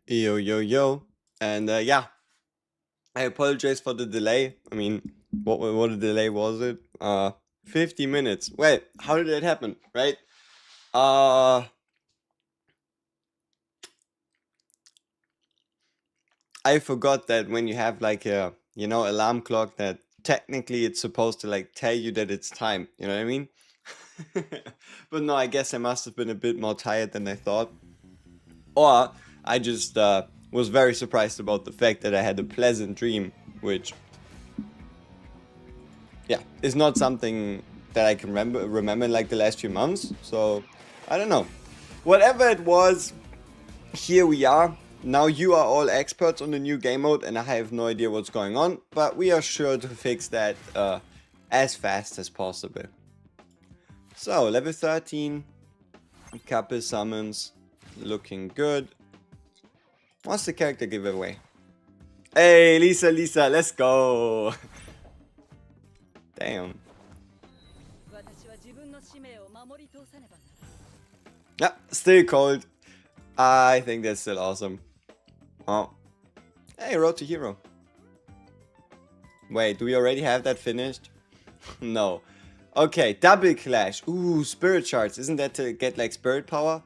Yo, yo, yo. And yeah, I apologize for the delay. I mean, what a delay was it? 50 minutes. Wait, how did that happen, right? Uh, I forgot that when you have like a, alarm clock that technically it's supposed to like tell you that it's time. You know what I mean? But no, I guess I must have been a bit more tired than I thought. Or I just was very surprised about the fact that I had a pleasant dream, which yeah, it's not something that I can remember in like the last few months. So I don't know. Whatever it was, here we are. Now you are all experts on the new game mode, and I have no idea what's going on, but we are sure to fix that as fast as possible. So level 13, couple summons, looking good. What's the character giveaway? Hey, Lisa, let's go. Damn. Yeah, still cold. I think that's still awesome. Oh. Hey, Road to Hero. Wait, do we already have that finished? No. Okay, double clash. Ooh, spirit shards. Isn't that to get like spirit power?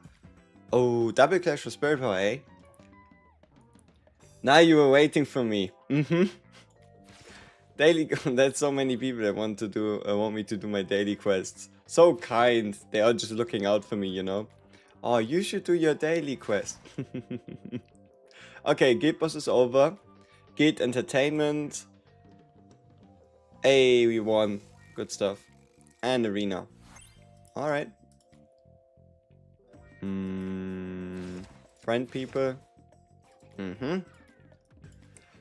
Oh, double clash for spirit power, eh? Now you were waiting for me. Daily. That's so many people that want me to do my daily quests. So kind. They are just looking out for me, you know. Oh, you should do your daily quest. Okay, guild boss is over. Guild entertainment. Hey, we won. Good stuff. And arena. Alright. Friend people.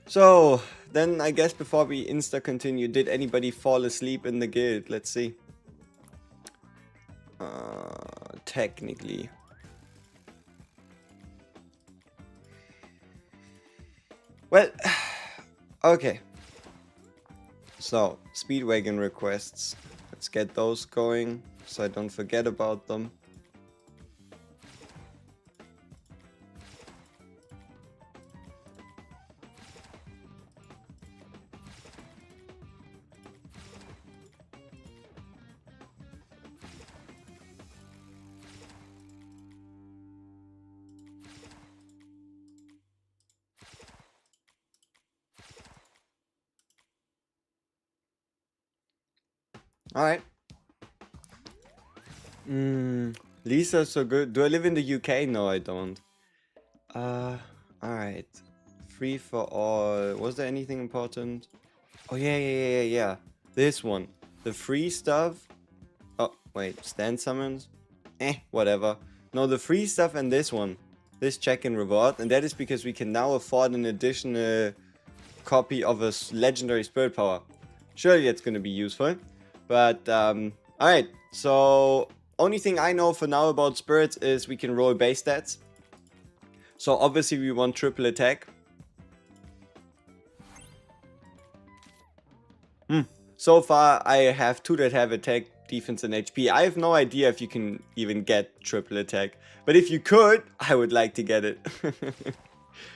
So, then I guess before we insta-continue, did anybody fall asleep in the guild? Let's see. Technically. Well, okay. So, Speedwagon requests. Let's get those going so I don't forget about them. Alright. Lisa's so good. Do I live in the UK? No, I don't. Alright. Free for all. Was there anything important? Oh, yeah. This one. The free stuff. Oh, wait. Stand summons? Whatever. No, the free stuff and this one. This check-in reward. And that is because we can now afford an additional copy of a legendary spirit power. Surely that's going to be useful. But, alright. So, only thing I know for now about spirits is we can roll base stats. So, obviously we want triple attack. So far, I have two that have attack, defense, and HP. I have no idea if you can even get triple attack. But if you could, I would like to get it.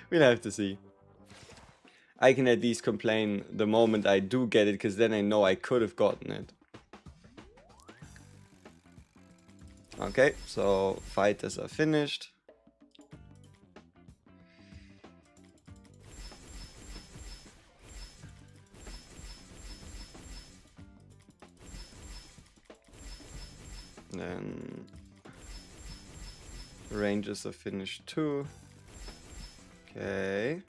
We'll have to see. I can at least complain the moment I do get it, because then I know I could have gotten it. Okay, so fighters are finished. Then rangers are finished too. Okay.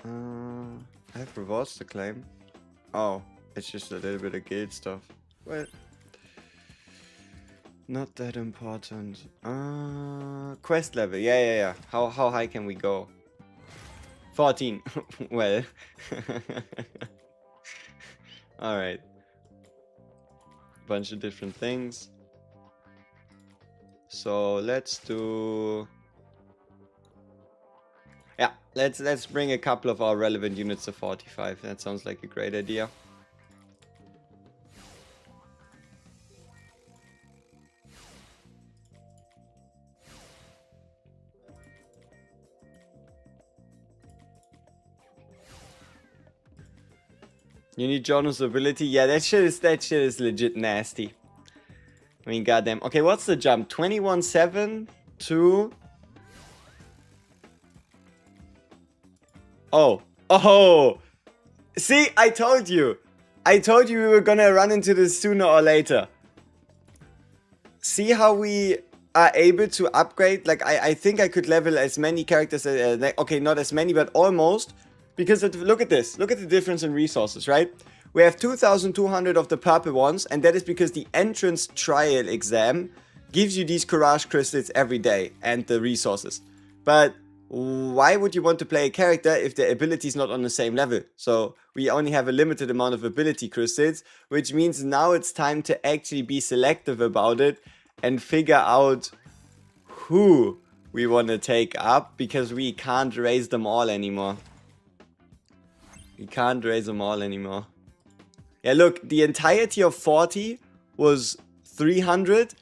I have rewards to claim. Oh, it's just a little bit of guild stuff. Well, not that important. Quest level. Yeah. How high can we go? 14. Well. Alright. Bunch of different things. So let's do... Yeah, let's bring a couple of our relevant units to 45. That sounds like a great idea. You need Jono's ability? Yeah, that shit is legit nasty. I mean, goddamn. Okay, what's the jump? 21-7 to... Oh. Oh! See, I told you. I told you we were gonna run into this sooner or later. See how we are able to upgrade? Like, I think I could level as many characters. Okay, not as many, but almost. Because look at this. Look at the difference in resources, right? We have 2,200 of the purple ones, and that is because the entrance trial exam gives you these courage crystals every day and the resources. But why would you want to play a character if the ability is not on the same level? So we only have a limited amount of ability crystals, which means now it's time to actually be selective about it and figure out who we want to take up, because we can't raise them all anymore. We can't raise them all anymore. Yeah, look, the entirety of 40 was 300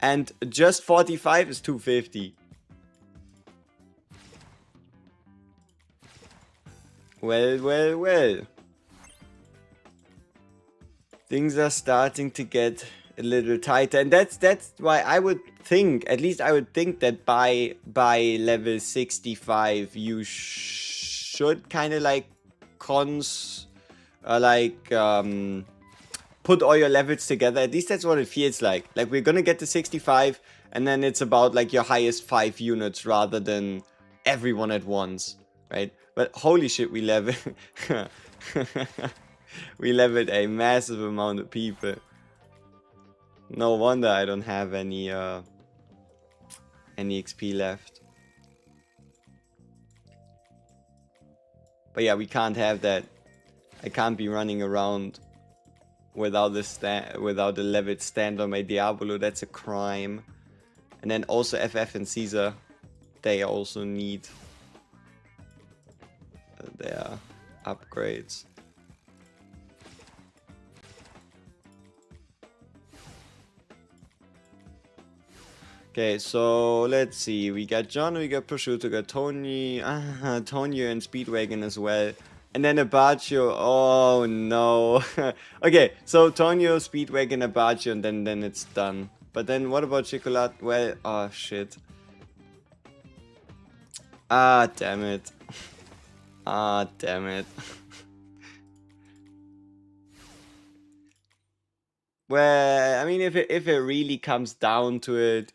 and just 45 is 250. Well. Things are starting to get a little tighter, and that's why I would think, at least I would think, that by level 65 you should kind of like put all your levels together. At least that's what it feels like. Like, we're gonna get to 65 and then it's about like your highest 5 units rather than everyone at once, right? But holy shit, we leveled we leveled a massive amount of people. No wonder I don't have any XP left. But yeah, we can't have that. I can't be running around without the leveled stand on my Diablo. That's a crime. And then also FF and Caesar, they also need their upgrades. Okay, so let's see. We got John, we got Prosciutto, we got Tony, Tonio and Speedwagon as well. And then Abacio. Oh no. Okay, so Tonio, Speedwagon, Abacio, and then it's done. But then what about Chocolat? Well, oh shit. Ah, damn it. Ah, damn it. Well, I mean, if it really comes down to it,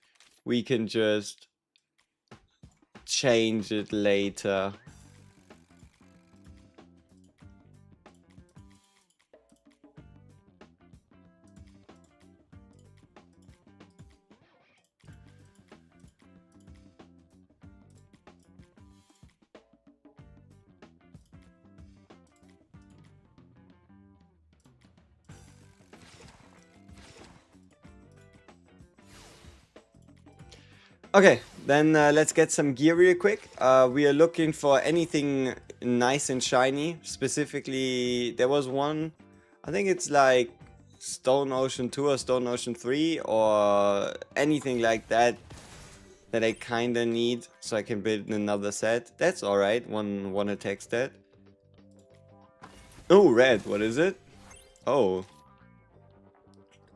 we can just change it later. Okay, then let's get some gear real quick. We are looking for anything nice and shiny. Specifically, there was one, I think it's like Stone Ocean 2 or Stone Ocean 3 or anything like that that I kinda need so I can build another set. That's alright, one attack stat. Oh, red, what is it? Oh.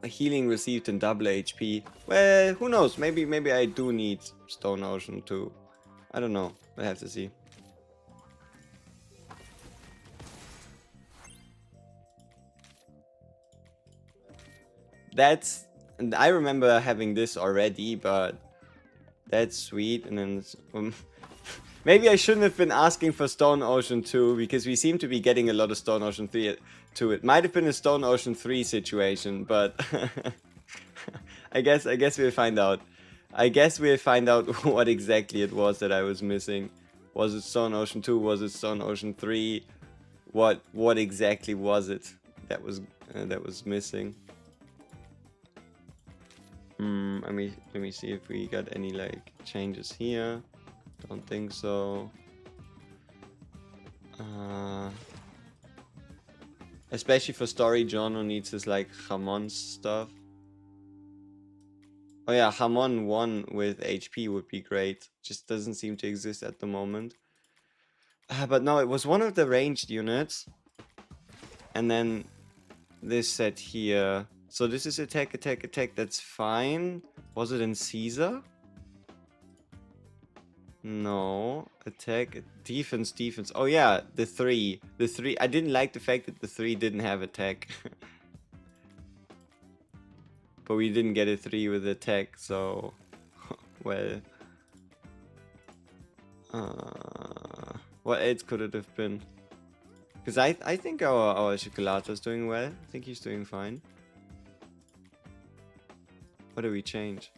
A healing received in double HP. Well, who knows? Maybe I do need Stone Ocean too. I don't know. We'll have to see. That's... I remember having this already, but that's sweet. And then... maybe I shouldn't have been asking for Stone Ocean 2, because we seem to be getting a lot of Stone Ocean 3 to it. Might have been a Stone Ocean 3 situation, but I guess we'll find out. I guess we'll find out what exactly it was that I was missing. Was it Stone Ocean 2? Was it Stone Ocean 3? What exactly was it that was missing? Let me see if we got any like changes here. Don't think so. Especially for story, Jono needs his like Hamon stuff. Oh yeah, Hamon 1 with HP would be great. Just doesn't seem to exist at the moment. But no, it was one of the ranged units. And then this set here. So this is attack, attack, attack. That's fine. Was it in Caesar? No. Attack, defense, defense. Oh yeah, the 3. The 3. I didn't like the fact that the 3 didn't have attack. But we didn't get a 3 with attack, so... well... what else could it have been? Because I think our Chocolate is doing well. I think he's doing fine. What did we change?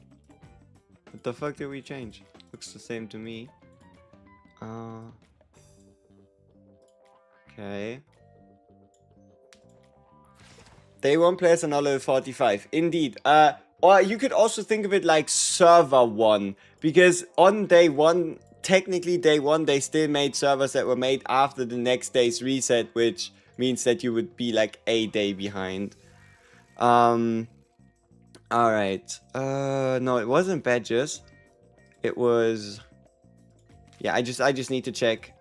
What the fuck did we change? Looks the same to me. Okay. Day 1 players are now level 45. Indeed. Or you could also think of it like server 1. Because on day 1, technically day 1, they still made servers that were made after the next day's reset. Which means that you would be like a day behind. Alright. No, it wasn't badges. It was... yeah, I just need to check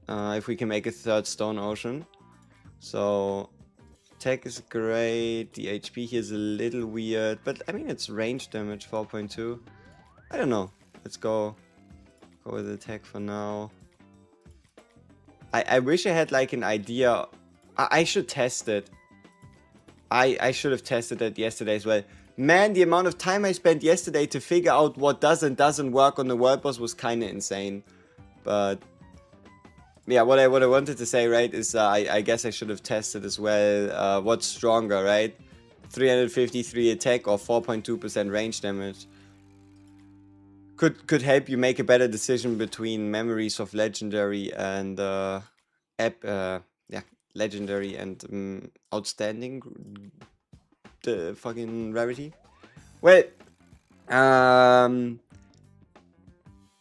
if we can make a 3rd stone ocean. So... attack is great, the HP here is a little weird, but I mean it's range damage, 4.2. I don't know, let's go with attack for now. I wish I had like an idea. I should test it. I should have tested that yesterday as well. Man, the amount of time I spent yesterday to figure out what does and doesn't work on the world boss was kind of insane. But yeah, what I wanted to say, right, is I guess I should have tested as well what's stronger, right? 353 attack or 4.2% range damage. Could help you make a better decision between Memories of Legendary and Legendary and Outstanding, the fucking rarity. Well,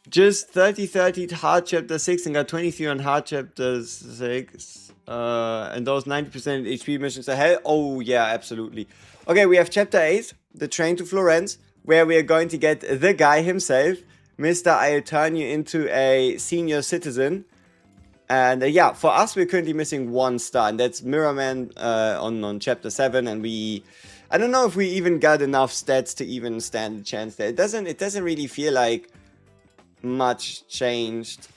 just 30 hard chapter 6 and got 23 on hard chapter 6. And those 90% HP missions are hell. Oh yeah, absolutely. Okay, we have chapter 8, the train to Florence, where we are going to get the guy himself, Mr. I'll turn you into a senior citizen. And yeah, for us, we're currently missing 1 star, and that's Mirrorman on chapter 7, and I don't know if we even got enough stats to even stand a chance there. It doesn't really feel like much changed,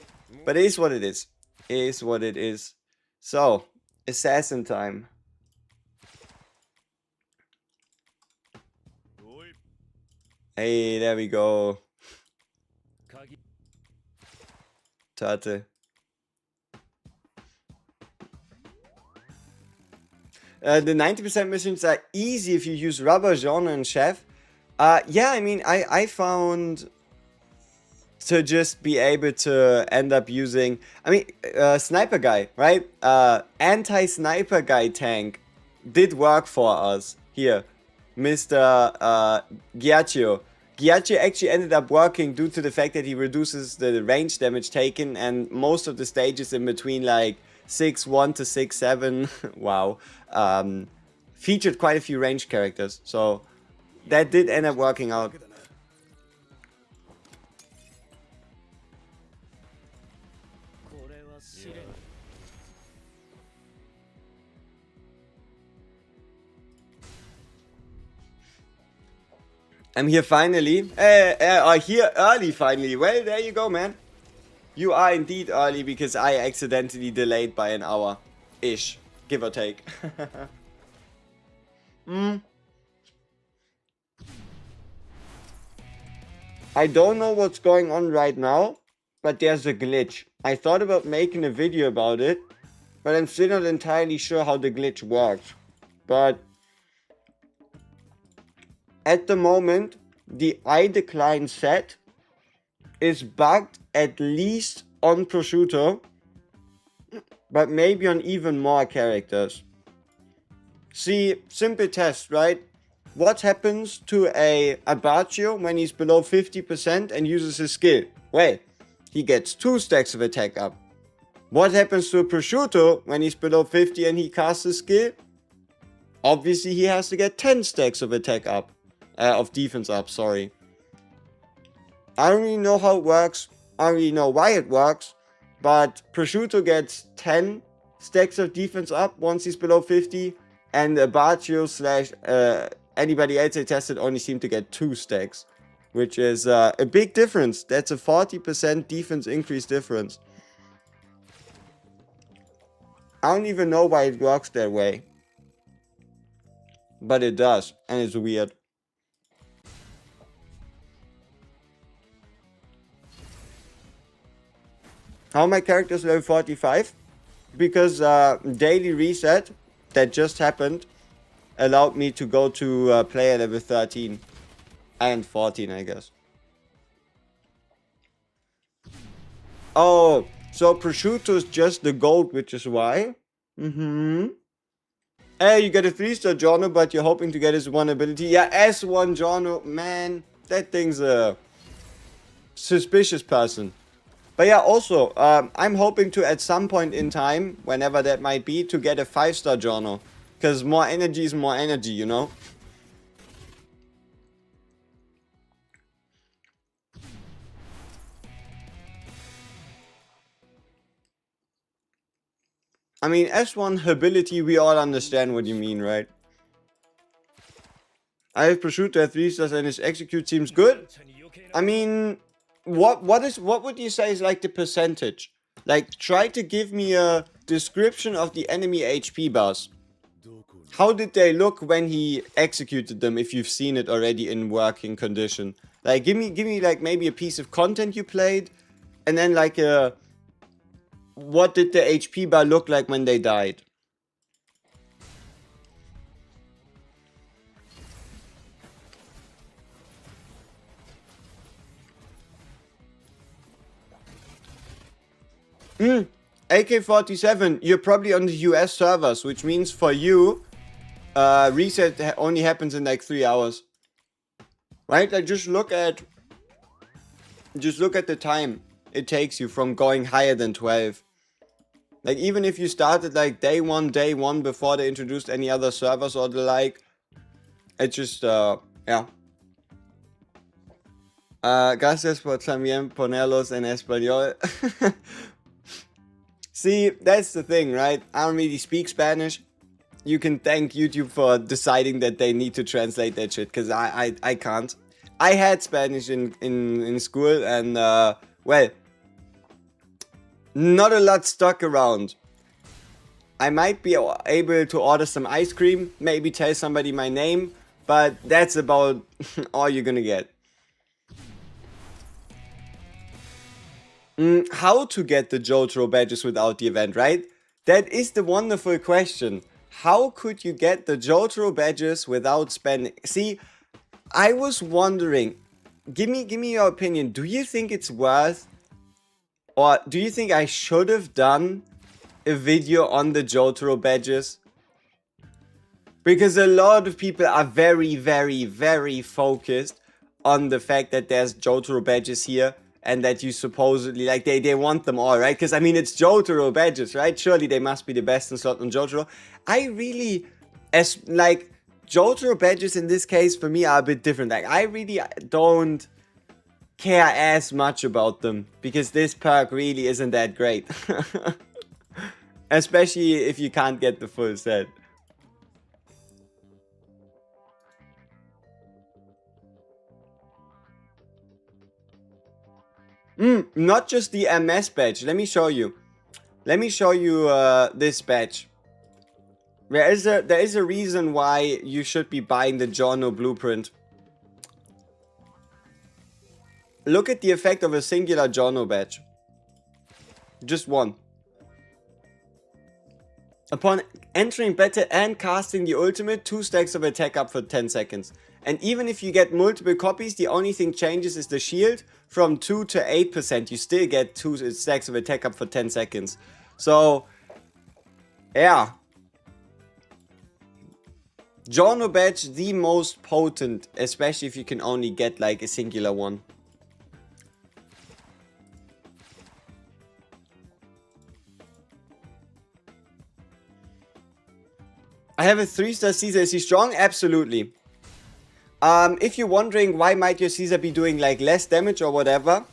but it is what it is. It is what it is. So, assassin time. Hey, there we go. Tate. The 90% missions are easy if you use Rubber, Genre, and Chef. Yeah, I mean, I found to just be able to end up using... I mean, Sniper Guy, right? Anti-Sniper Guy tank did work for us. Here, Mr. Ghiaccio. Ghiaccio actually ended up working due to the fact that he reduces the range damage taken, and most of the stages in between, like 6-1 to 6-7, wow, featured quite a few range characters, so that did end up working out. I'm here finally. Here early finally. Well, there you go, man. You are indeed early because I accidentally delayed by an hour-ish, give or take. I don't know what's going on right now, but there's a glitch. I thought about making a video about it, but I'm still not entirely sure how the glitch works. But at the moment, the I decline set is bugged at least on Prosciutto, but maybe on even more characters. See, simple test, right? What happens to a Abbaccio when he's below 50% and uses his skill? Well, he gets 2 stacks of attack up. What happens to a Prosciutto when he's below 50 and he casts his skill? Obviously, he has to get 10 stacks of attack up. Of defense up, sorry. I don't really know how it works. I don't really know why it works. But Prosciutto gets 10 stacks of defense up once he's below 50. And Baccio slash anybody else I tested only seemed to get 2 stacks. Which is a big difference. That's a 40% defense increase difference. I don't even know why it works that way. But it does. And it's weird. How my character's level 45? Because daily reset that just happened allowed me to go to player level 13. And 14, I guess. Oh, so prosciutto's just the gold, which is why. Hey, you get a 3-star Jono, but you're hoping to get his 1 ability. Yeah, S1 Jono, man, that thing's a suspicious person. But yeah, also, I'm hoping to, at some point in time, whenever that might be, to get a 5-star Jono. Because more energy is more energy, you know? I mean, S1 ability, we all understand what you mean, right? I have prosciutto at 3 stars and his execute seems good. I mean, what would you say is like the percentage? Like, try to give me a description of the enemy HP bars. How did they look when he executed them, if you've seen it already in working condition? Like, give me like maybe a piece of content you played, and then like a... What did the HP bar look like when they died? AK-47, you're probably on the US servers, which means for you, reset only happens in like 3 hours. Right? Like just look at the time it takes you from going higher than 12. Like, even if you started, like, day one before they introduced any other servers or the like, it's just, yeah. Gracias por también ponerlos en español. See, that's the thing, right? I don't really speak Spanish. You can thank YouTube for deciding that they need to translate that shit, because I can't. I had Spanish in school, and, well... Not a lot stuck around. I might be able to order some ice cream, maybe tell somebody my name, but that's about all you're gonna get. How to get the JOJO badges without the event, right? That is the wonderful question. How could you get the JOJO badges without spending? See, I was wondering, give me your opinion. Do you think it's worth... Or do you think I should have done a video on the JOJO badges? Because a lot of people are very, very, very focused on the fact that there's JOJO badges here. And that you supposedly, like, they want them all, right? Because, I mean, it's JOJO badges, right? Surely they must be the best in slot on JOJO. I really, like, JOJO badges in this case, for me, are a bit different. Like, I really don't... care as much about them, because this perk really isn't that great. Especially if you can't get the full set. Not just the MS badge. Let me show you. Let me show you this badge. There is a reason why you should be buying the Jono blueprint. Look at the effect of a singular Jono badge. Just one. Upon entering battle and casting the ultimate, 2 stacks of attack up for 10 seconds. And even if you get multiple copies, the only thing changes is the shield from 2 to 8%. You still get 2 stacks of attack up for 10 seconds. So, yeah. Jono badge, the most potent, especially if you can only get like a singular one. I have a 3-star Caesar. Is he strong? Absolutely. If you're wondering why might your Caesar be doing like less damage or whatever,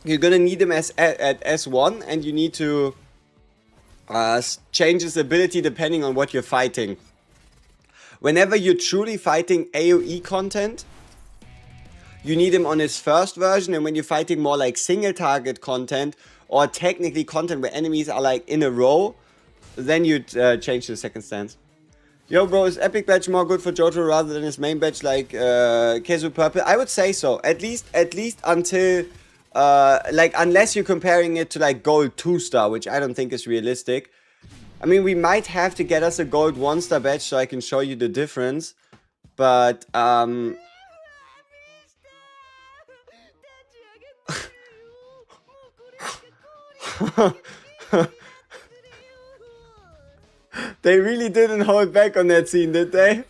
you're gonna need him at S1, and you need to... changes ability depending on what you're fighting. Whenever you're truly fighting AoE content, you need him on his first version, and when you're fighting more like single target content, or technically content where enemies are like in a row, then you'd change to the second stance. Yo bro, is Epic Badge more good for JOJO rather than his main badge like Kezu Purple? I would say so. At least until like unless you're comparing it to like Gold 2-star, which I don't think is realistic. I mean, we might have to get us a Gold 1-star badge so I can show you the difference. But they really didn't hold back on that scene, did they?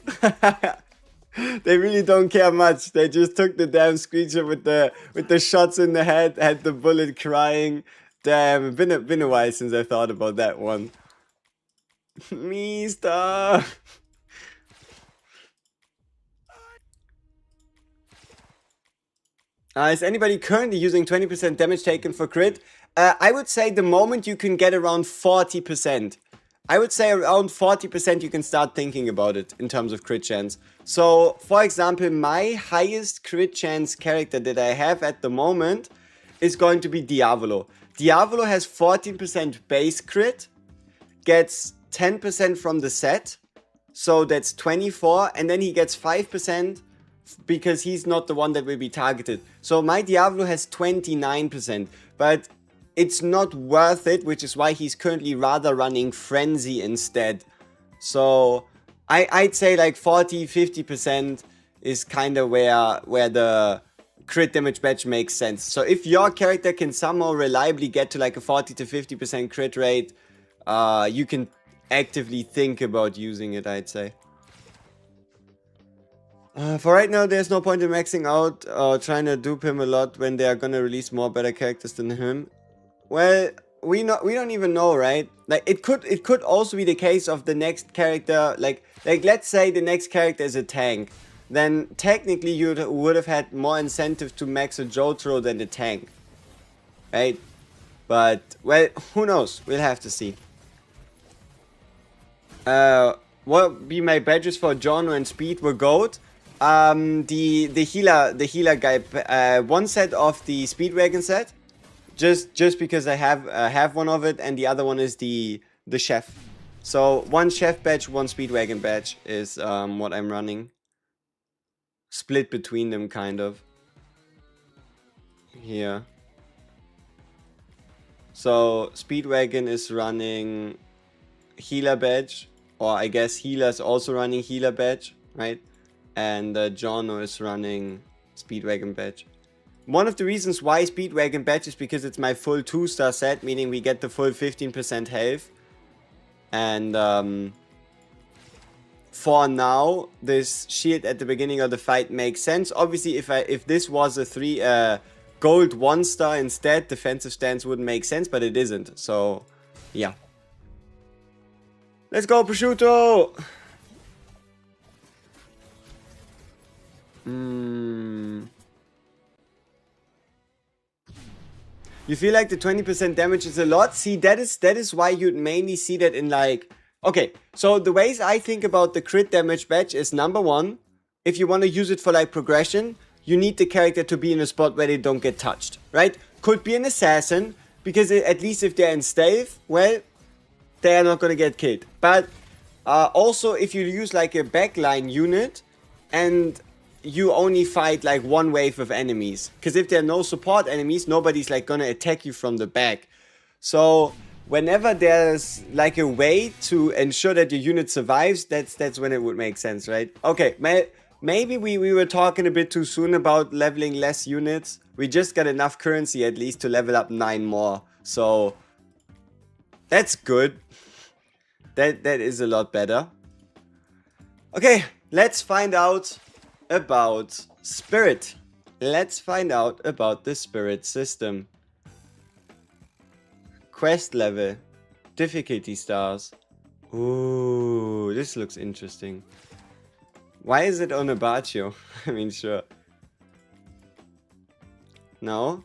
They really don't care much. They just took the damn screenshot with the shots in the head, had the bullet crying. Damn, been a while since I thought about that one. Mister. Is anybody currently using 20% damage taken for crit? I would say the moment you can get around 40%. I would say around 40% you can start thinking about it in terms of crit chance. So, for example, my highest crit chance character that I have at the moment is going to be Diavolo. Diavolo has 14% base crit, gets 10% from the set, so that's 24, and then he gets 5% because he's not the one that will be targeted. So my Diavolo has 29%, but it's not worth it, which is why he's currently rather running Frenzy instead. So I'd say like 40-50% is kind of where the crit damage badge makes sense. So if your character can somehow reliably get to like a 40-50% crit rate, you can actively think about using it, I'd say. For right now, there's no point in maxing out or trying to dupe him a lot when they are gonna release more better characters than him. Well, we don't even know, right? Like it could also be the case of the next character, like let's say the next character is a tank. Then technically you would have had more incentive to max a Jotaro than the tank, right? But well, who knows? We'll have to see. What would be my badges for Jono and Speed were gold. The healer guy, one set of the Speedwagon set, just because I have one of it, and the other one is the chef. So one chef badge, one Speedwagon badge is what I'm running. Split between them, kind of. Here. So Speedwagon is running healer badge, or I guess healer's also running healer badge, right? And Jono is running Speedwagon badge. One of the reasons why Speedwagon badge is because it's my full 2-star set, meaning we get the full 15% health. And for now, this shield at the beginning of the fight makes sense. Obviously, if this was a gold 1-star instead, defensive stance wouldn't make sense, but it isn't. So, yeah. Let's go, Prosciutto! You feel like the 20% damage is a lot? See, that is why you'd mainly see that in like... Okay, so the ways I think about the crit damage badge is number one, if you want to use it for like progression, you need the character to be in a spot where they don't get touched, right? Could be an assassin, because at least if they're in stealth, well, they are not going to get killed. But also if you use like a backline unit and you only fight like one wave of enemies, because if there are no support enemies, nobody's like gonna attack you from the back. So whenever there's like a way to ensure that your unit survives, that's when it would make sense, right? Okay, maybe we were talking a bit too soon about leveling less units. We just got enough currency at least to level up 9 more, so that's good. That is a lot better. Okay, let's find out about Spirit. Let's find out about the Spirit system. Quest level. Difficulty stars. Ooh, this looks interesting. Why is it on a Baccio? I mean, sure. No.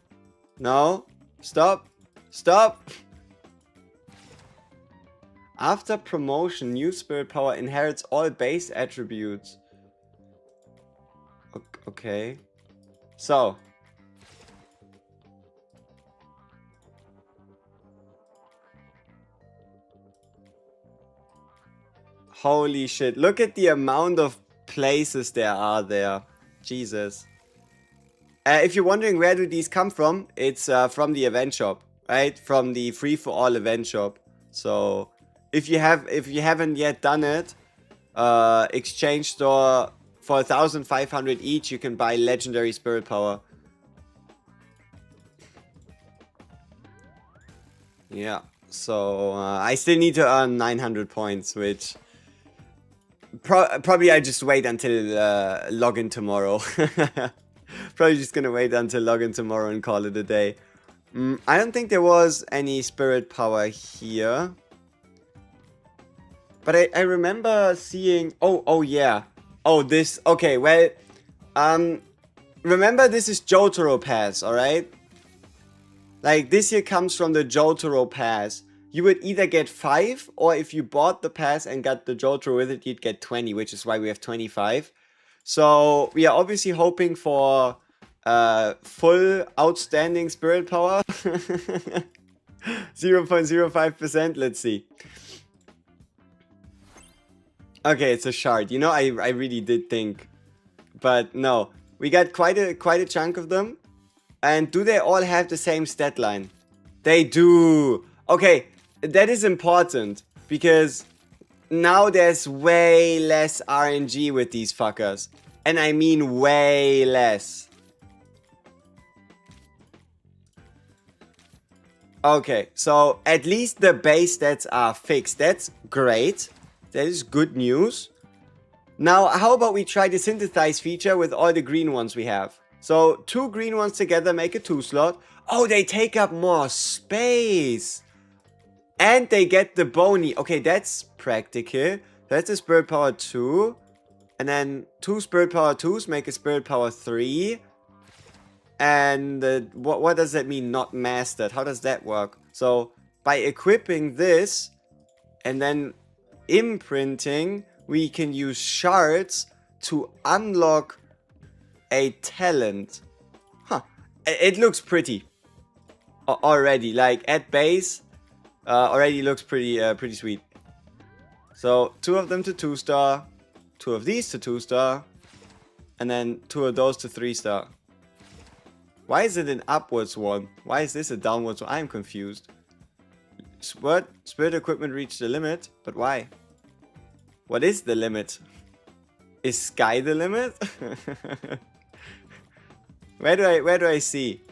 No. Stop. Stop. After promotion, new spirit power inherits all base attributes. Okay. So. Holy shit. Look at the amount of places there are there. Jesus. If you're wondering where do these come from, it's from the event shop, right? From the free for all event shop. So if you haven't yet done it, exchange store for 1,500 each, you can buy legendary spirit power. Yeah. So I still need to earn 900 points, which probably I just wait until login tomorrow. Probably just gonna wait until login tomorrow and call it a day. I don't think there was any spirit power here. But I remember seeing... Oh yeah. Oh, this... Okay, well... remember this is JOJO Pass, alright? Like, this here comes from the JOJO Pass. You would either get 5, or if you bought the pass and got the JOJO with it, you'd get 20, which is why we have 25. So, we are obviously hoping for full outstanding spirit power. 0.05%, let's see. Okay, it's a shard. You know, I really did think. But no, we got quite a chunk of them. And do they all have the same stat line? They do. Okay, that is important. Because now there's way less RNG with these fuckers. And I mean way less. Okay, so at least the base stats are fixed. That's great. That is good news. Now, how about we try the synthesize feature with all the green ones we have? So, 2 green ones together make a 2 slot. Oh, they take up more space. And they get the bony. Okay, that's practical. That's a spirit power 2. And then 2 spirit power 2s make a spirit power 3. And what does that mean, not mastered? How does that work? So, by equipping this and then imprinting, we can use shards to unlock a talent. Huh. It looks pretty. Already. Like, at base, already looks pretty sweet. So, 2 of them to 2-star. 2 of these to 2-star. And then 2 of those to 3-star. Why is it an upwards one? Why is this a downwards one? I'm confused. What? Spirit equipment reached the limit? But why? What is the limit? Is sky the limit? Where do I see?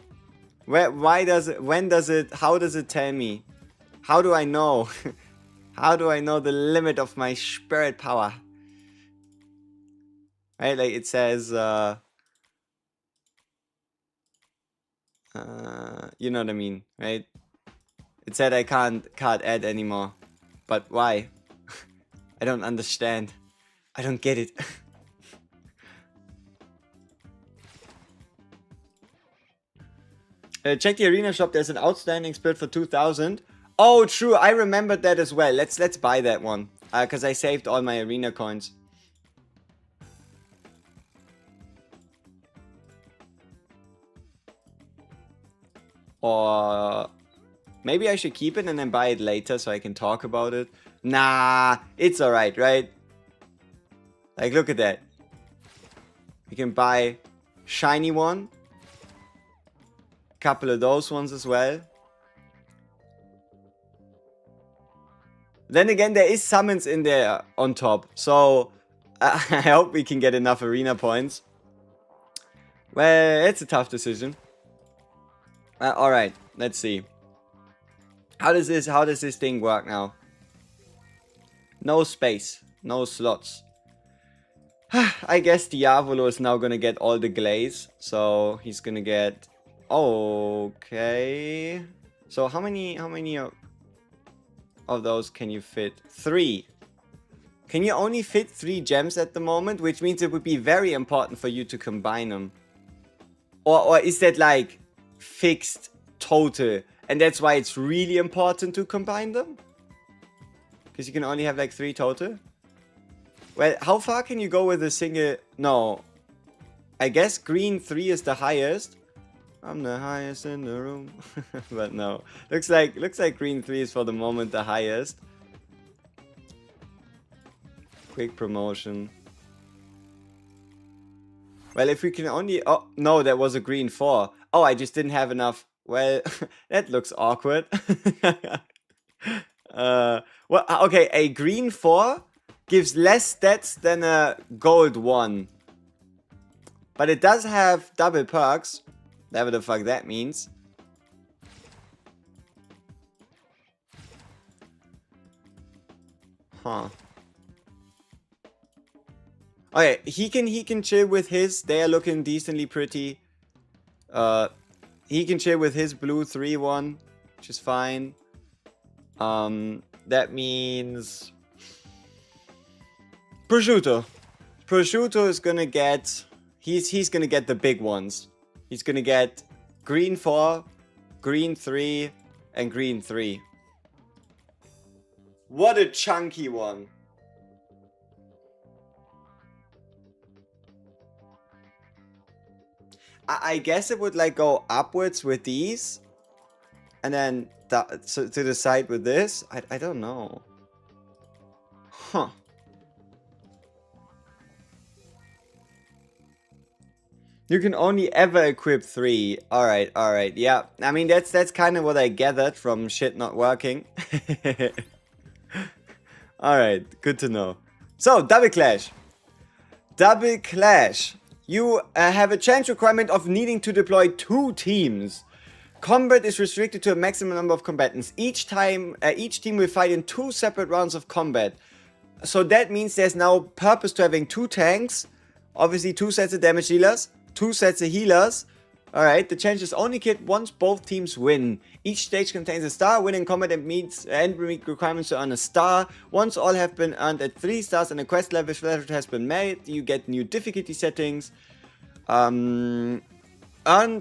Why does it, when does it, how does it tell me? How do I know? How do I know the limit of my spirit power? Right, like it says, you know what I mean, right? It said I can't add anymore. But why? I don't understand. I don't get it. Check the arena shop. There's an outstanding spirit for 2,000. Oh, true. I remembered that as well. Let's buy that one. Because I saved all my arena coins. Or maybe I should keep it and then buy it later so I can talk about it. Nah, it's alright, right? Like, look at that. We can buy shiny one. Couple of those ones as well. Then again, there is summons in there on top. So, I hope we can get enough arena points. Well, it's a tough decision. Alright, let's see. How does this thing work now? No space. No slots. I guess Diavolo is now gonna get all the glaze. So, he's gonna get... Okay. So, how many of those can you fit? 3. Can you only fit 3 gems at the moment? Which means it would be very important for you to combine them. Or is that like fixed total? And that's why it's really important to combine them? Because you can only have like 3 total. Well, how far can you go with a single... No. I guess green 3 is the highest. I'm the highest in the room. But no. Looks like green 3 is for the moment the highest. Quick promotion. Well, if we can only... Oh, no, that was a green 4. Oh, I just didn't have enough. Well, that looks awkward. Well, okay, a green 4 gives less stats than a gold 1. But it does have double perks. Whatever the fuck that means. Huh. Okay, he can chill with his. They are looking decently pretty. He can chill with his blue 3-1, which is fine. That means Prosciutto. Prosciutto is gonna get... He's gonna get the big ones. He's gonna get green 4, green 3, and green 3. What a chunky one. I guess it would like go upwards with these. And then to the side with this. I don't know. Huh. You can only ever equip 3. Alright, alright. Yeah. I mean, that's kind of what I gathered from shit not working. Alright, good to know. So, Double Clash. Double Clash. You have a chance requirement of needing to deploy 2 teams. Combat is restricted to a maximum number of combatants. Each team will fight in 2 separate rounds of combat. So that means there's now purpose to having 2 tanks. Obviously 2 sets of damage dealers. 2 sets of healers. Alright, the challenge is only killed once both teams win. Each stage contains a star. Winning combat and meets requirements to earn a star. Once all have been earned at 3 stars and a quest level has been made, you get new difficulty settings. Earn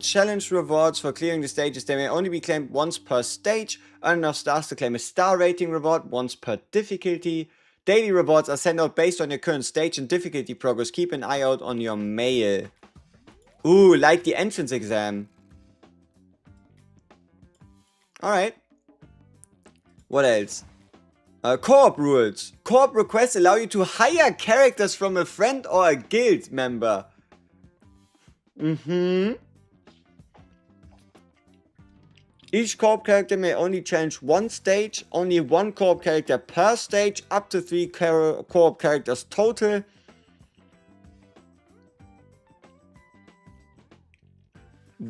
challenge rewards for clearing the stages. They may only be claimed once per stage. Earn enough stars to claim a star rating reward once per difficulty. Daily rewards are sent out based on your current stage and difficulty progress. Keep an eye out on your mail. Ooh, like the entrance exam. Alright. What else? Co-op rules. Co-op requests allow you to hire characters from a friend or a guild member. Each co-op character may only challenge 1 stage. Only 1 co-op character per stage. Up to 3 co-op characters total.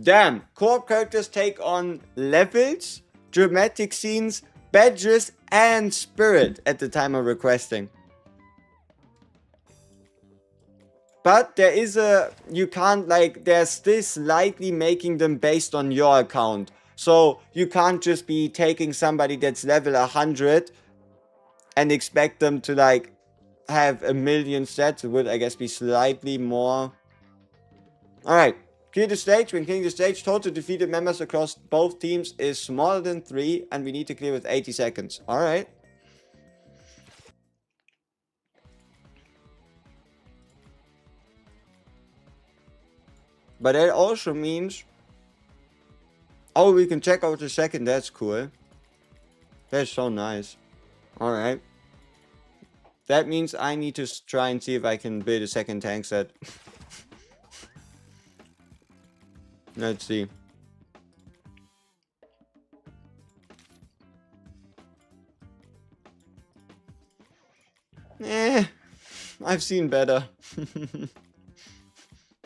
Damn, co-op characters take on levels, dramatic scenes, badges, and spirit at the time of requesting. But there is you can't like, there's still slightly making them based on your account. So you can't just be taking somebody that's level 100 and expect them to like have a million stats. It would, I guess, be slightly more. Alright. Clear the stage. When clearing the stage, total defeated members across both teams is smaller than 3, and we need to clear with 80 seconds. Alright. But that also means... Oh, we can check out the second. That's cool. That's so nice. Alright. That means I need to try and see if I can build a second tank set. Let's see. I've seen better.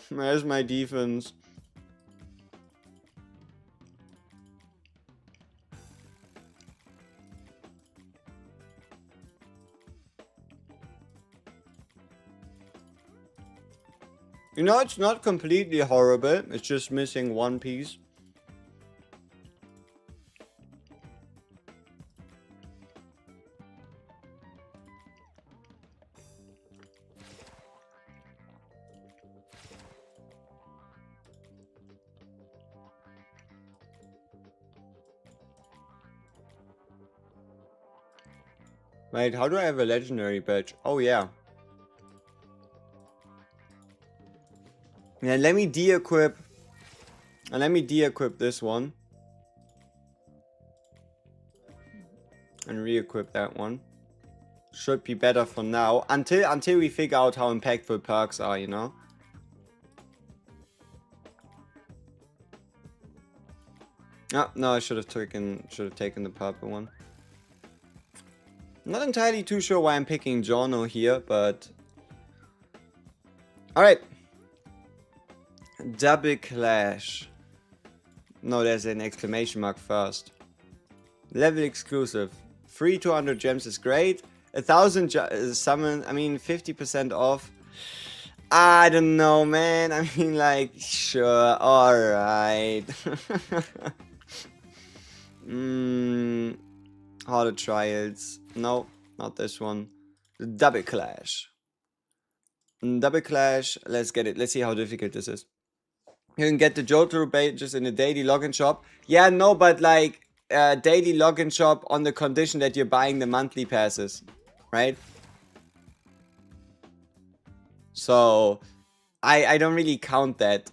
Where's my defense? You know, it's not completely horrible. It's just missing 1 piece. Wait, how do I have a legendary badge? Oh, yeah. Yeah, let me de-equip. And let me de-equip this one. And re-equip that one. Should be better for now. Until we figure out how impactful perks are, you know? Oh, no, I should have taken the purple one. Not entirely too sure why I'm picking JOJO here, but... Alright. Double Clash. No, there's an exclamation mark first. Level exclusive. Free 200 gems is great. 1,000 summon, I mean 50% off. I don't know, man. I mean, like, sure, alright. Harder trials. No, not this one. Double Clash. Double Clash. Let's get it. Let's see how difficult this is. You can get the JOJO badges in a daily login shop. Yeah, no, but like daily login shop on the condition that you're buying the monthly passes, right? So I don't really count that.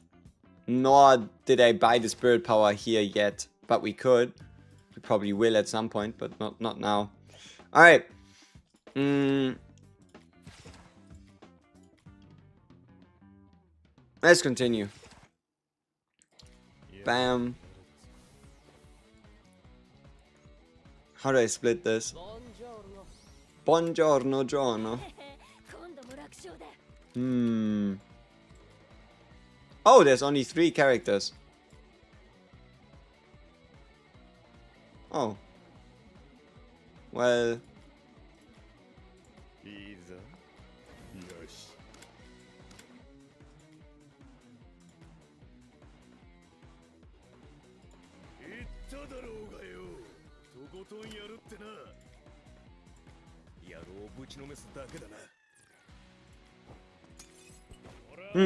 Nor did I buy the spirit power here yet, but we could. We probably will at some point, but not now. All right. Let's continue. Bam. How do I split this? Buongiorno, giorno. Oh, there's only 3 characters. Oh. Well.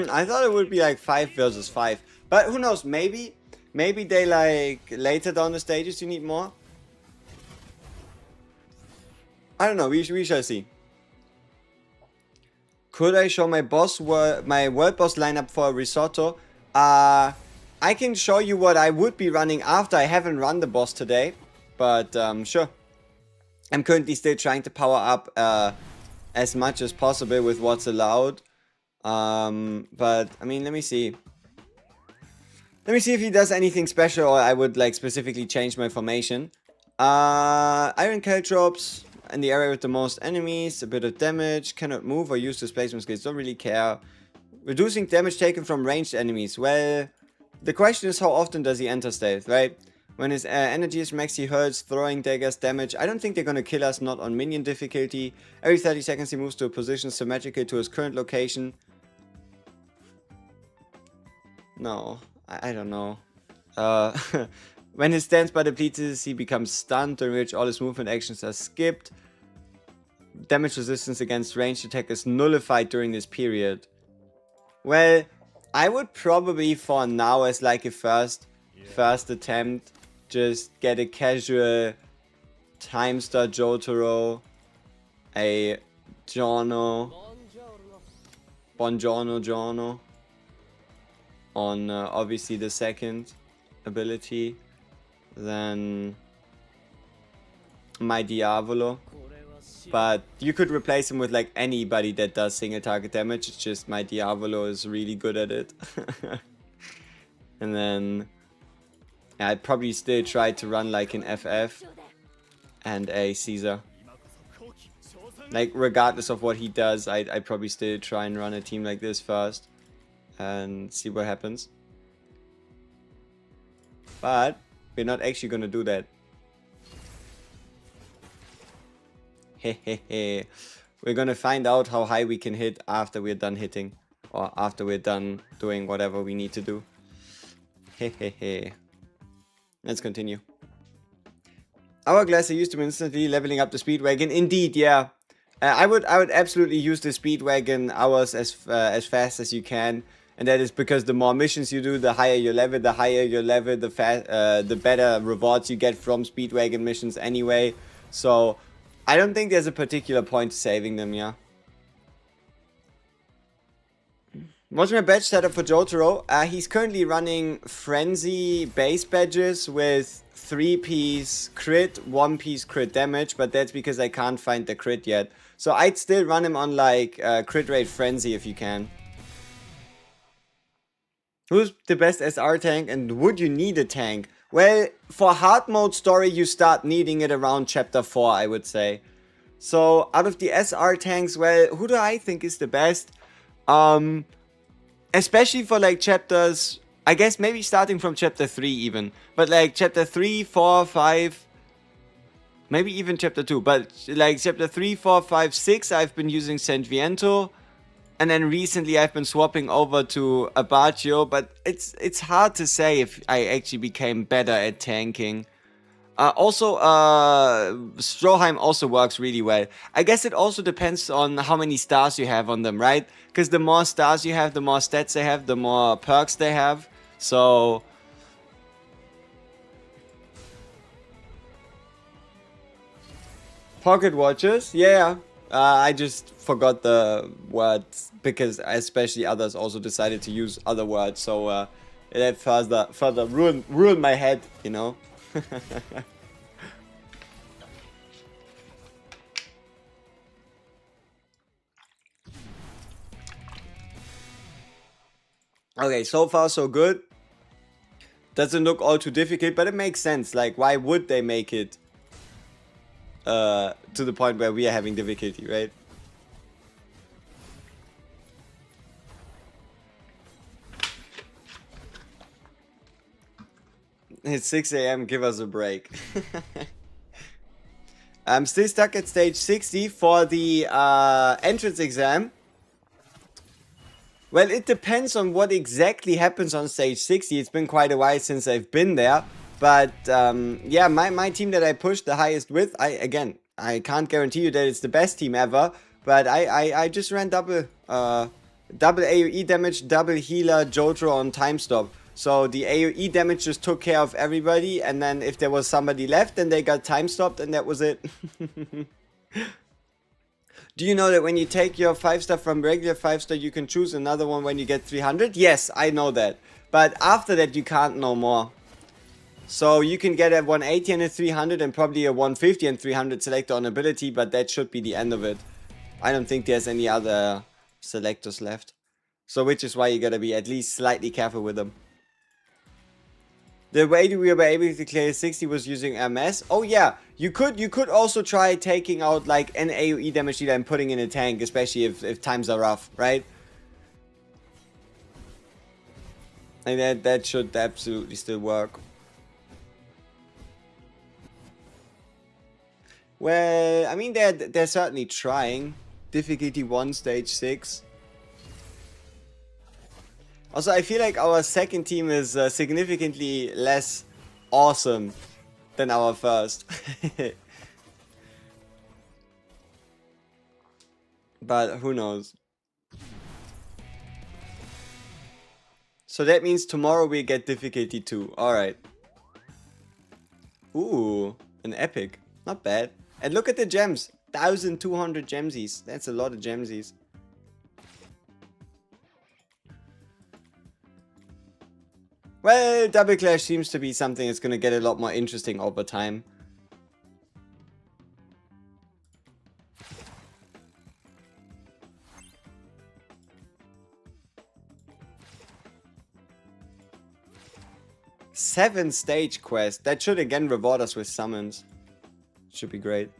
I thought it would be like 5 versus 5. But who knows, maybe they like later down the stages you need more. I don't know, we shall see. Could I show my world boss lineup for a risotto? I can show you what I would be running after. I haven't run the boss today, but sure. I'm currently still trying to power up as much as possible with what's allowed. But I mean, let me see. Let me see if he does anything special, or I would like specifically change my formation. Iron Caltrops in the area with the most enemies, a bit of damage, cannot move or use displacement skills, don't really care. Reducing damage taken from ranged enemies. Well, the question is how often does he enter stealth, right? When his energy is max, he hurls throwing daggers damage. I don't think they're gonna kill us, not on minion difficulty. Every 30 seconds he moves to a position symmetrical to his current location. No, I don't know. When he stands by the bleachers, he becomes stunned, during which all his movement actions are skipped. Damage resistance against ranged attack is nullified during this period. Well, I would probably for now, as like a first attempt, just get a casual Timestar Jotaro, a Giorno, Buongiorno Giorno, on obviously the second ability, then my Diavolo. But you could replace him with like anybody that does single target damage. It's just my Diavolo is really good at it. And then yeah, I'd probably still try to run like an FF and a Caesar. Like regardless of what he does, I'd probably still try and run a team like this first and see what happens. But we're not actually gonna do that. Hehehe. We're gonna find out how high we can hit after we're done hitting. Or after we're done doing whatever we need to do. Hehehe. Let's continue. Hourglass, I used to instantly leveling up the Speedwagon. Indeed, yeah. I would absolutely use the Speedwagon hours as fast as you can. And that is because the more missions you do, the higher your level. The higher your level, the better rewards you get from Speedwagon missions anyway. So I don't think there's a particular point to saving them, yeah. What's my badge setup for JOJO? He's currently running Frenzy base badges with 3-piece crit, 1-piece crit damage, but that's because I can't find the crit yet. So I'd still run him on like crit rate Frenzy if you can. Who's the best SR tank and would you need a tank? Well, for hard mode story you start needing it around chapter 4, I would say. So out of the SR tanks, well, who do I think is the best? Especially for like chapters, I guess maybe starting from chapter 3 even. But like chapter 3, 4, 5, maybe even chapter 2. But like chapter 3, 4, 5, 6, I've been using Saint Viento. And then recently I've been swapping over to Abatio. But it's hard to say if I actually became better at tanking. Also, Stroheim also works really well. I guess it also depends on how many stars you have on them, right? Because the more stars you have, the more stats they have, the more perks they have. So... Pocket watches, yeah. I just forgot the words because especially others also decided to use other words. So it further ruined my head, you know. Okay, so far so good. Doesn't look all too difficult, but it makes sense. Like, why would they make it to the point where we are having difficulty, right? It's 6 AM, give us a break. I'm still stuck at stage 60 for the entrance exam. Well, it depends on what exactly happens on stage 60. It's been quite a while since I've been there. But yeah, my team that I pushed the highest with, I can't guarantee you that it's the best team ever. But I just ran double AoE damage, double healer, JOJO on time stop. So the AoE damage just took care of everybody, and then if there was somebody left, then they got time stopped, and that was it. Do you know that when you take your 5-star from regular 5-star, you can choose another one when you get 300? Yes, I know that. But after that, you can't know more. So you can get a 180 and a 300 and probably a 150 and 300 selector on ability, but that should be the end of it. I don't think there's any other selectors left. So which is why you gotta be at least slightly careful with them. The way we were able to clear 60 was using MS. Oh yeah, you could also try taking out like an AoE damage dealer and putting in a tank, especially if times are rough, right? And that should absolutely still work. Well, I mean they're certainly trying. Difficulty 1, stage 6. Also, I feel like our second team is significantly less awesome than our first. But who knows? So that means tomorrow we get difficulty 2. Alright. Ooh, an epic. Not bad. And look at the gems. 1,200 gemsies. That's a lot of gemsies. Well, Double Clash seems to be something that's going to get a lot more interesting over time. Seven stage quest. That should again reward us with summons. Should be great.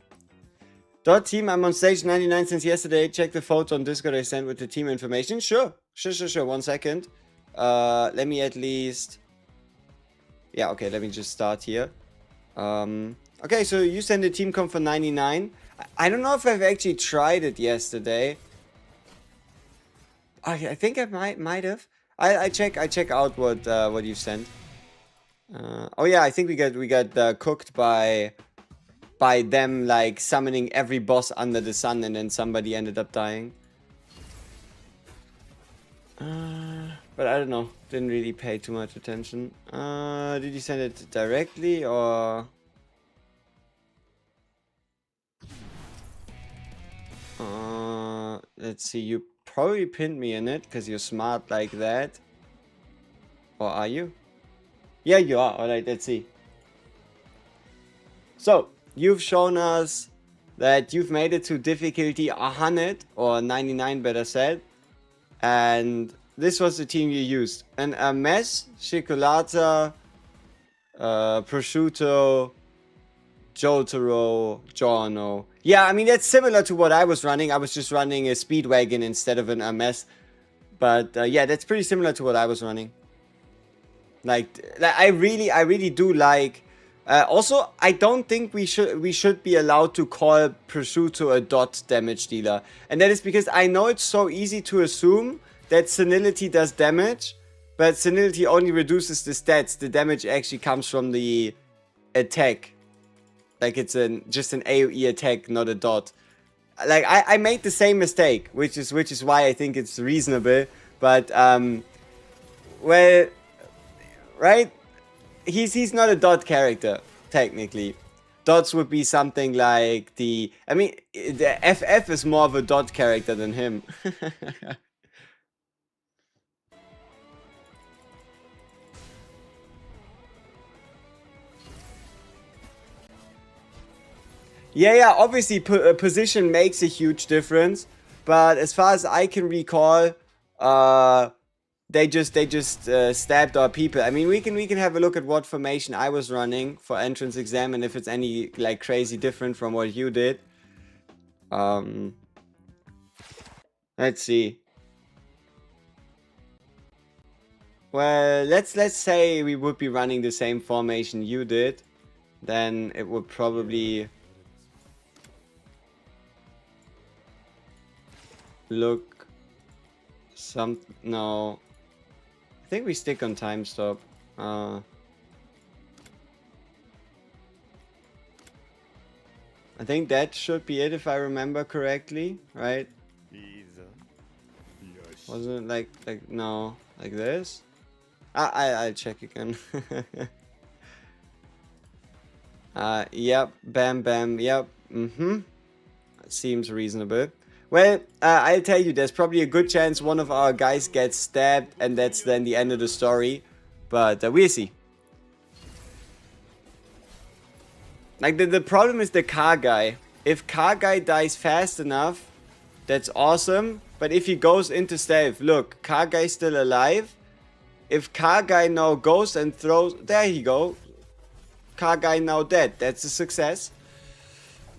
Dot team, I'm on stage 99 since yesterday. Check the photo on Discord I sent with the team information. Sure. 1 second. Let me at least... Yeah, okay, let me just start here. Okay, so you sent a team comp for 99. I don't know if I've actually tried it yesterday. I think I might have. I check out what you sent. Oh yeah, I think we got cooked by them like summoning every boss under the sun, and then somebody ended up dying. But I don't know. Didn't really pay too much attention. Did you send it directly or? Let's see. You probably pinned me in it because you're smart like that. Or are you? Yeah, you are. Alright, let's see. So, you've shown us that you've made it to difficulty 100, or 99 better said. And this was the team you used. And a mess, Cicolata, Prosciutto, Jotaro, Giorno. Yeah, I mean, that's similar to what I was running. I was just running a Speedwagon instead of an Hermes. But yeah, that's pretty similar to what I was running. Like I really do like. Also, I don't think we should be allowed to call Prosciutto a dot damage dealer, and that is because I know it's so easy to assume that senility does damage, but senility only reduces the stats. The damage actually comes from the attack, like it's just an AOE attack, not a dot. Like I made the same mistake, which is why I think it's reasonable. But well, right? He's not a dot character, technically. Dots would be something like the... I mean, the FF is more of a dot character than him. Yeah, obviously position makes a huge difference. But as far as I can recall, they just stabbed our people. I mean, we can have a look at what formation I was running for entrance exam and if it's any like crazy different from what you did. Let's see. Well, let's say we would be running the same formation you did, then it would probably look no. I think we stick on time stop. I think that should be it if I remember correctly, right? Wasn't it like no, like this? I'll check again. Yep, bam, yep, seems reasonable. Well, I'll tell you, there's probably a good chance one of our guys gets stabbed, and that's then the end of the story. But we'll see. Like, the problem is the car guy. If car guy dies fast enough, that's awesome. But if he goes into stealth, look, car guy's still alive. If car guy now goes and throws... There he go. Car guy now dead. That's a success.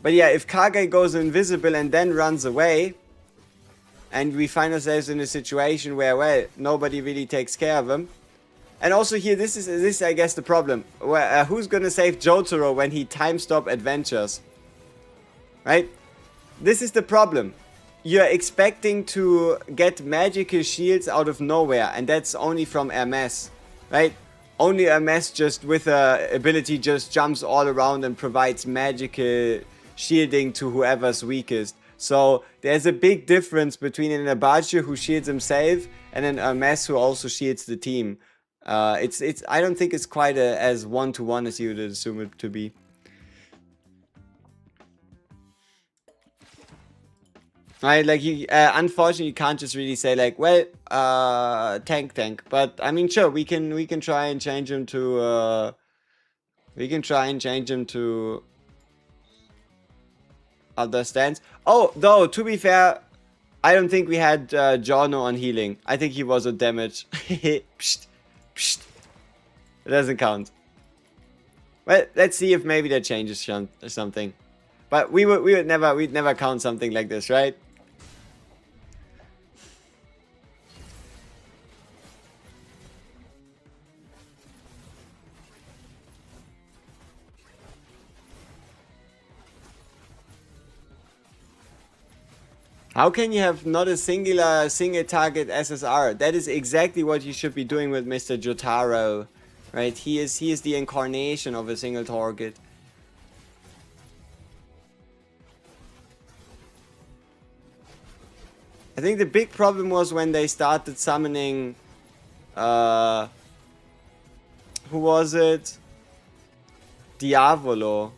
But yeah, if car guy goes invisible and then runs away, and we find ourselves in a situation where, well, nobody really takes care of him. And also here, this is I guess the problem. Where who's gonna save Jotaro when he time stop adventures? Right? This is the problem. You're expecting to get magical shields out of nowhere, and that's only from Hermes, right? Only Hermes just with a ability just jumps all around and provides magical shielding to whoever's weakest. So there's a big difference between an Abachi who shields himself and an Hermes who also shields the team. I don't think it's quite as one-to-one as you would assume it to be. Right, like you, unfortunately, you can't just really say like, well, tank. But I mean, sure, we can try and change him to, other stands. Oh, though, to be fair, I don't think we had Giorno on healing. I think he was on damage. Psst. It doesn't count. Well, let's see if maybe that changes something. But we'd never count something like this, right? How can you have not a single target SSR? That is exactly what you should be doing with Mr. Jotaro, right? He is the incarnation of a single target. I think the big problem was when they started summoning, who was it? Diavolo.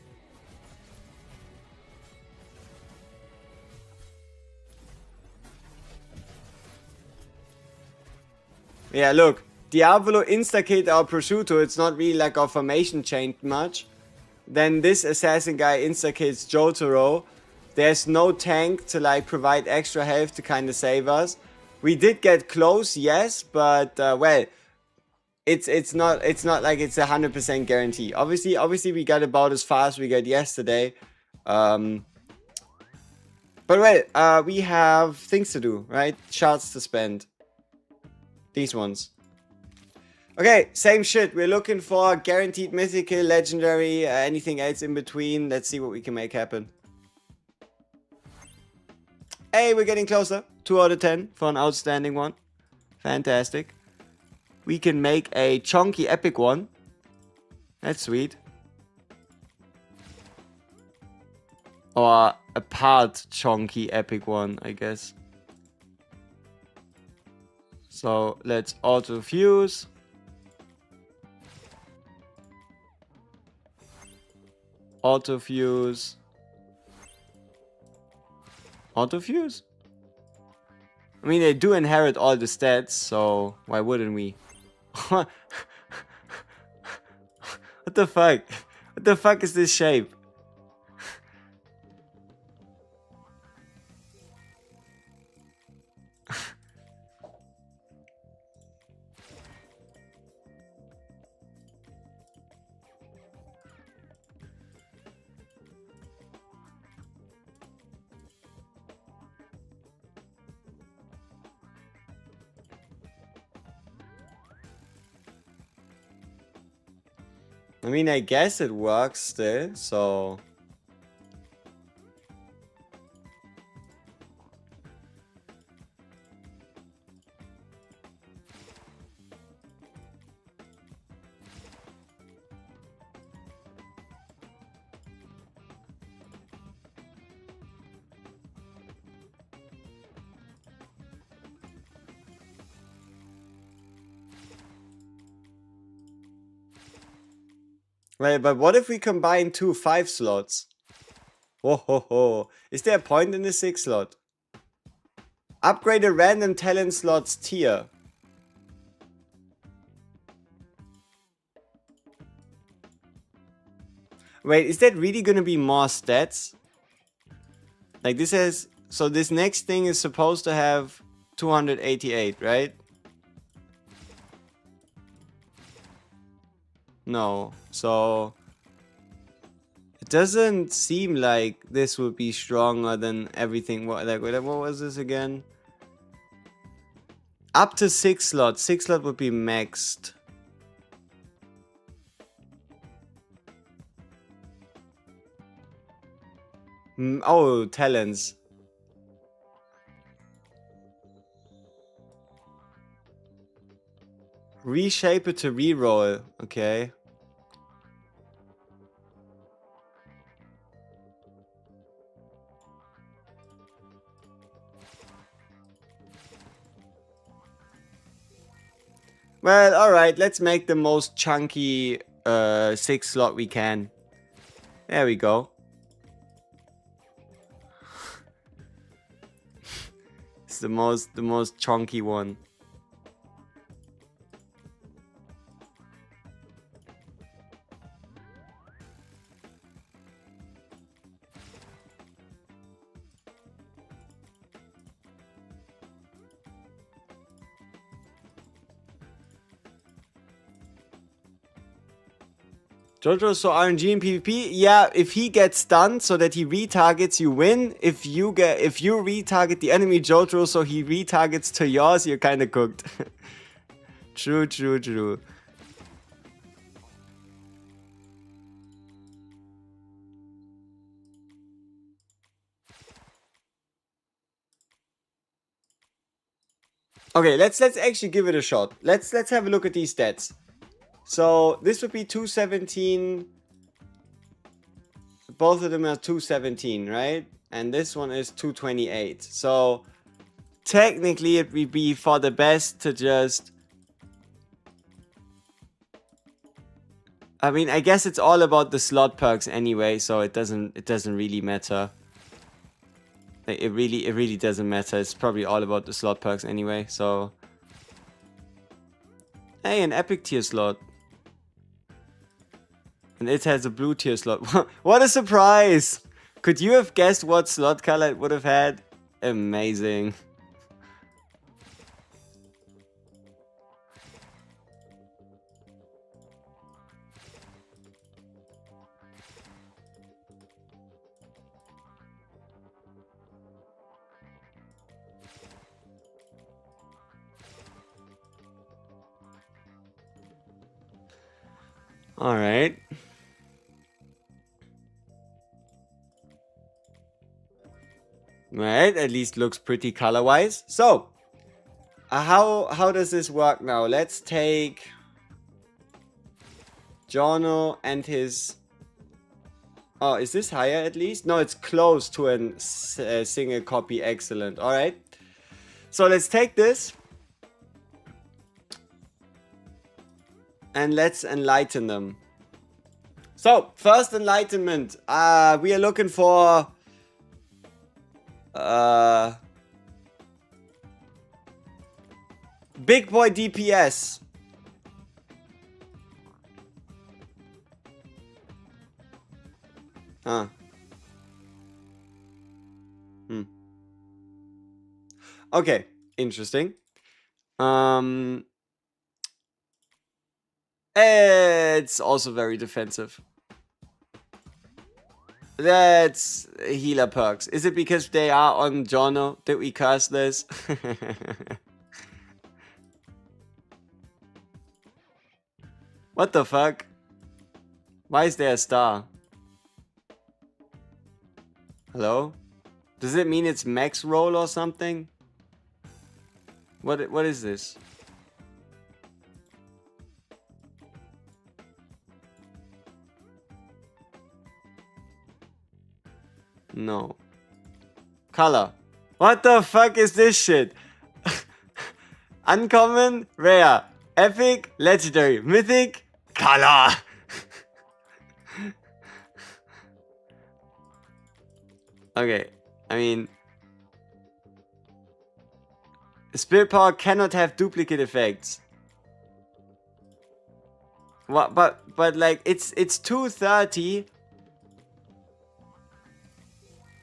Yeah, look. Diavolo insta-killed our prosciutto. It's not really like our formation changed much. Then this assassin guy insta-kills Jotaro. There's no tank to like provide extra health to kind of save us. We did get close, yes, but well, it's not like it's 100% guarantee. Obviously we got about as fast as we got yesterday. But well, we have things to do, right? Shards to spend. These ones. Okay, same shit. We're looking for guaranteed mythical, legendary, anything else in between. Let's see what we can make happen. Hey, we're getting closer. 2 out of 10 for an outstanding one. Fantastic. We can make a chunky epic one. That's sweet. Or a part chunky epic one, I guess. So let's auto fuse. Auto fuse. Auto fuse? I mean, they do inherit all the stats, so why wouldn't we? What the fuck? What the fuck is this shape? I mean, I guess it works still, so... Wait, but what if we combine 2 5 slots? Whoa, ho, ho. Is there a point in the 6 slot? Upgrade a random talent slots tier. Wait, is that really gonna be more stats? Like this has... So this next thing is supposed to have 288, right? No, so it doesn't seem like this would be stronger than everything. What was this again? Up to 6 slots. 6 slot would be maxed. Oh, talents. Reshape it to reroll. Okay. Well, alright. Let's make the most chunky 6 slot we can. There we go. It's the most chunky one. JOJO, so RNG in PvP? Yeah, if he gets stunned so that he retargets, you win. If you retarget the enemy JOJO so he retargets to yours, you're kinda cooked. True, true, true. Okay, let's actually give it a shot. Let's have a look at these stats. So this would be 217. Both of them are 217, right? And this one is 228. So technically it would be for the best to just... I mean, I guess it's all about the slot perks anyway, so it doesn't really matter. It really doesn't matter. It's probably all about the slot perks anyway, so... Hey, an epic tier slot. And it has a blue tier slot. What a surprise! Could you have guessed what slot color it would have had? Amazing. Alright. Right, at least looks pretty color-wise. So, how does this work now? Let's take Jono and his... Oh, is this higher at least? No, it's close to a single copy. Excellent. Alright. So let's take this. And let's enlighten them. So, first enlightenment. We are looking for... Big boy DPS. Huh. Okay, interesting. It's also very defensive. That's healer perks. Is it because they are on Jono that we cast this? What the fuck? Why is there a star? Hello? Does it mean it's max roll or something? What is this? No. Color. What the fuck is this shit? Uncommon, rare, epic, legendary, mythic, color. Okay, I mean, spirit power cannot have duplicate effects. What? But like it's 230.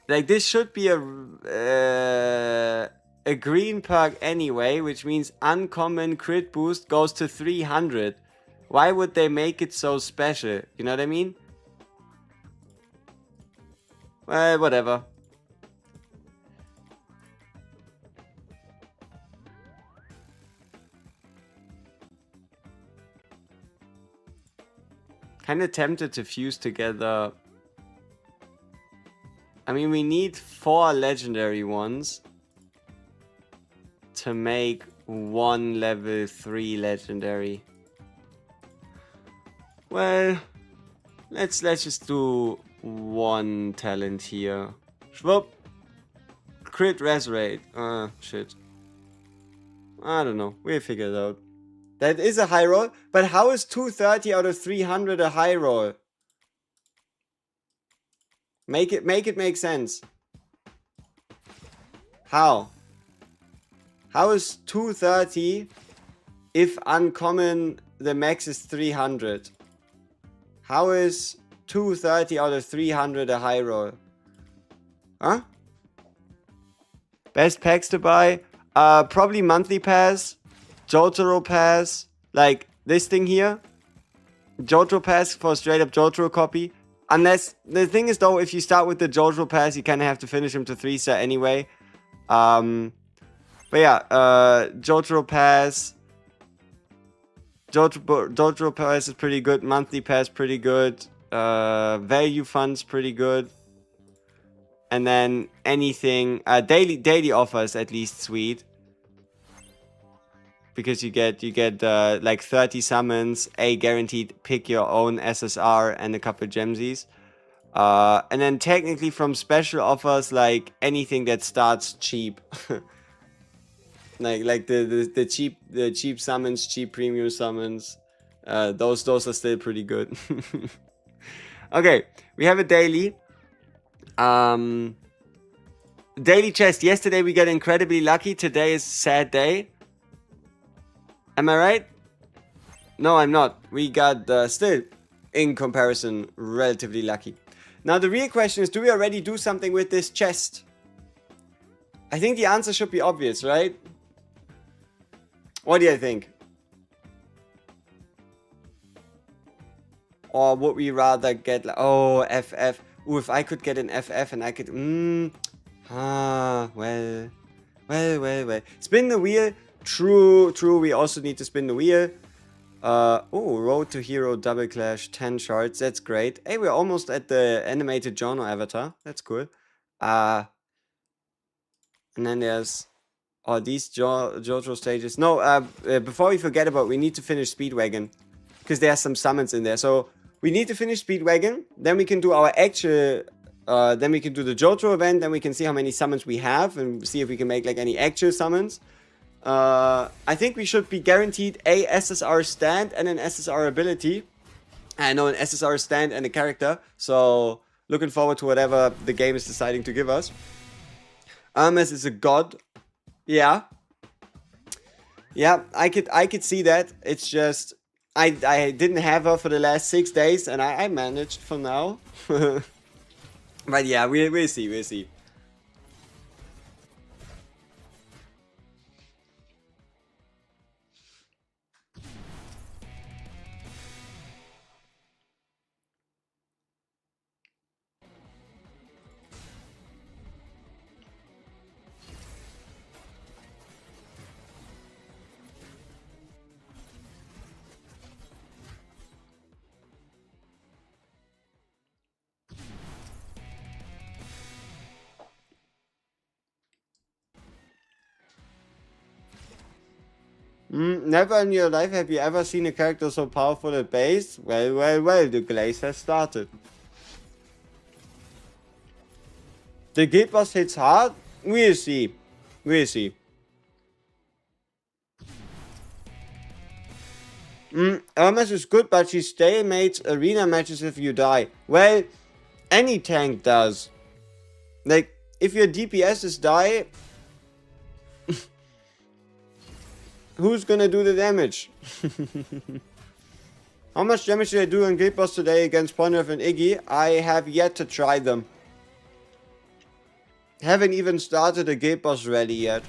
Like this should be a green perk anyway, which means uncommon crit boost goes to 300. Why would they make it so special? You know what I mean? Well, whatever. Kinda tempted to fuse together. I mean, we need 4 legendary ones to make 1 level 3 legendary. Well, let's just do 1 talent here. Schwupp. Crit res rate. Shit. I don't know. We'll figure it out. That is a high roll, but how is 230 out of 300 a high roll? Make it make sense. How? How is 230 if uncommon the max is 300? How is 230 out of 300 a high roll? Huh? Best packs to buy? Probably monthly pass, JOJO pass, like this thing here. JOJO pass for straight up JOJO copy. Unless, the thing is though, if you start with the JOJO pass, you kind of have to finish him to 3-star anyway. But yeah, JOJO pass. JOJO pass is pretty good. Monthly pass pretty good. Value funds pretty good. And then anything, daily offers at least sweet. Because you get like 30 summons, a guaranteed pick your own SSR and a couple gemsies. And then technically from special offers, like anything that starts cheap. like the cheap summons, cheap premium summons. Those are still pretty good. Okay, we have a daily. Daily chest. Yesterday we got incredibly lucky. Today is a sad day. Am I right? No, I'm not. We got still, in comparison, relatively lucky. Now the real question is, do we already do something with this chest? I think the answer should be obvious, right? What do you think? Or would we rather get like, oh, FF? Ooh, if I could get an FF and I could, well. Spin the wheel. True. We also need to spin the wheel. Oh, Road to Hero Double Clash, 10 shards. That's great. Hey, we're almost at the animated JOJO avatar. That's cool. And then there's all these JOJO stages. No, before we forget about, we need to finish Speedwagon. Because there are some summons in there. So we need to finish Speedwagon. Then we can do our actual... then we can do the JOJO event. Then we can see how many summons we have. And see if we can make like any actual summons. I think we should be guaranteed a SSR stand and an SSR ability. I know an SSR stand and a character. So looking forward to whatever the game is deciding to give us. Hermes is a god. Yeah. Yeah, I could see that. It's just I didn't have her for the last 6 days and I managed for now. But yeah, we'll see. Never in your life have you ever seen a character so powerful at base? Well, the glaze has started. The guild boss hits hard? We'll see. Hermes is good, but she stalemates arena matches if you die. Well, any tank does. Like, if your DPSs die... who's gonna do the damage? How much damage did I do on Guild Boss today against Ponderf and Iggy? I have yet to try them. Haven't even started a Guild Boss rally yet.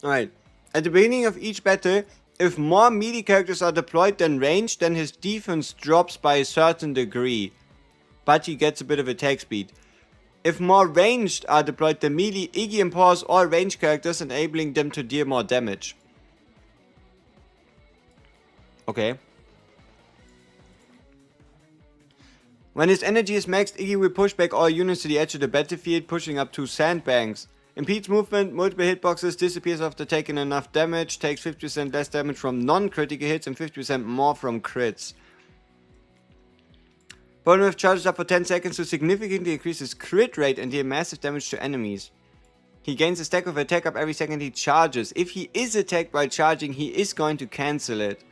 Alright. At the beginning of each battle, if more melee characters are deployed than ranged, then his defense drops by a certain degree. But he gets a bit of attack speed. If more ranged are deployed than melee, Iggy empowers all ranged characters, enabling them to deal more damage. Okay. When his energy is maxed, Iggy will push back all units to the edge of the battlefield, pushing up 2 sandbanks. Impedes movement, multiple hitboxes, disappears after taking enough damage, takes 50% less damage from non-critical hits and 50% more from crits. Polymorph charges up for 10 seconds to significantly increase his crit rate and deal massive damage to enemies. He gains a stack of attack up every second he charges. If he is attacked while charging, he is going to cancel it.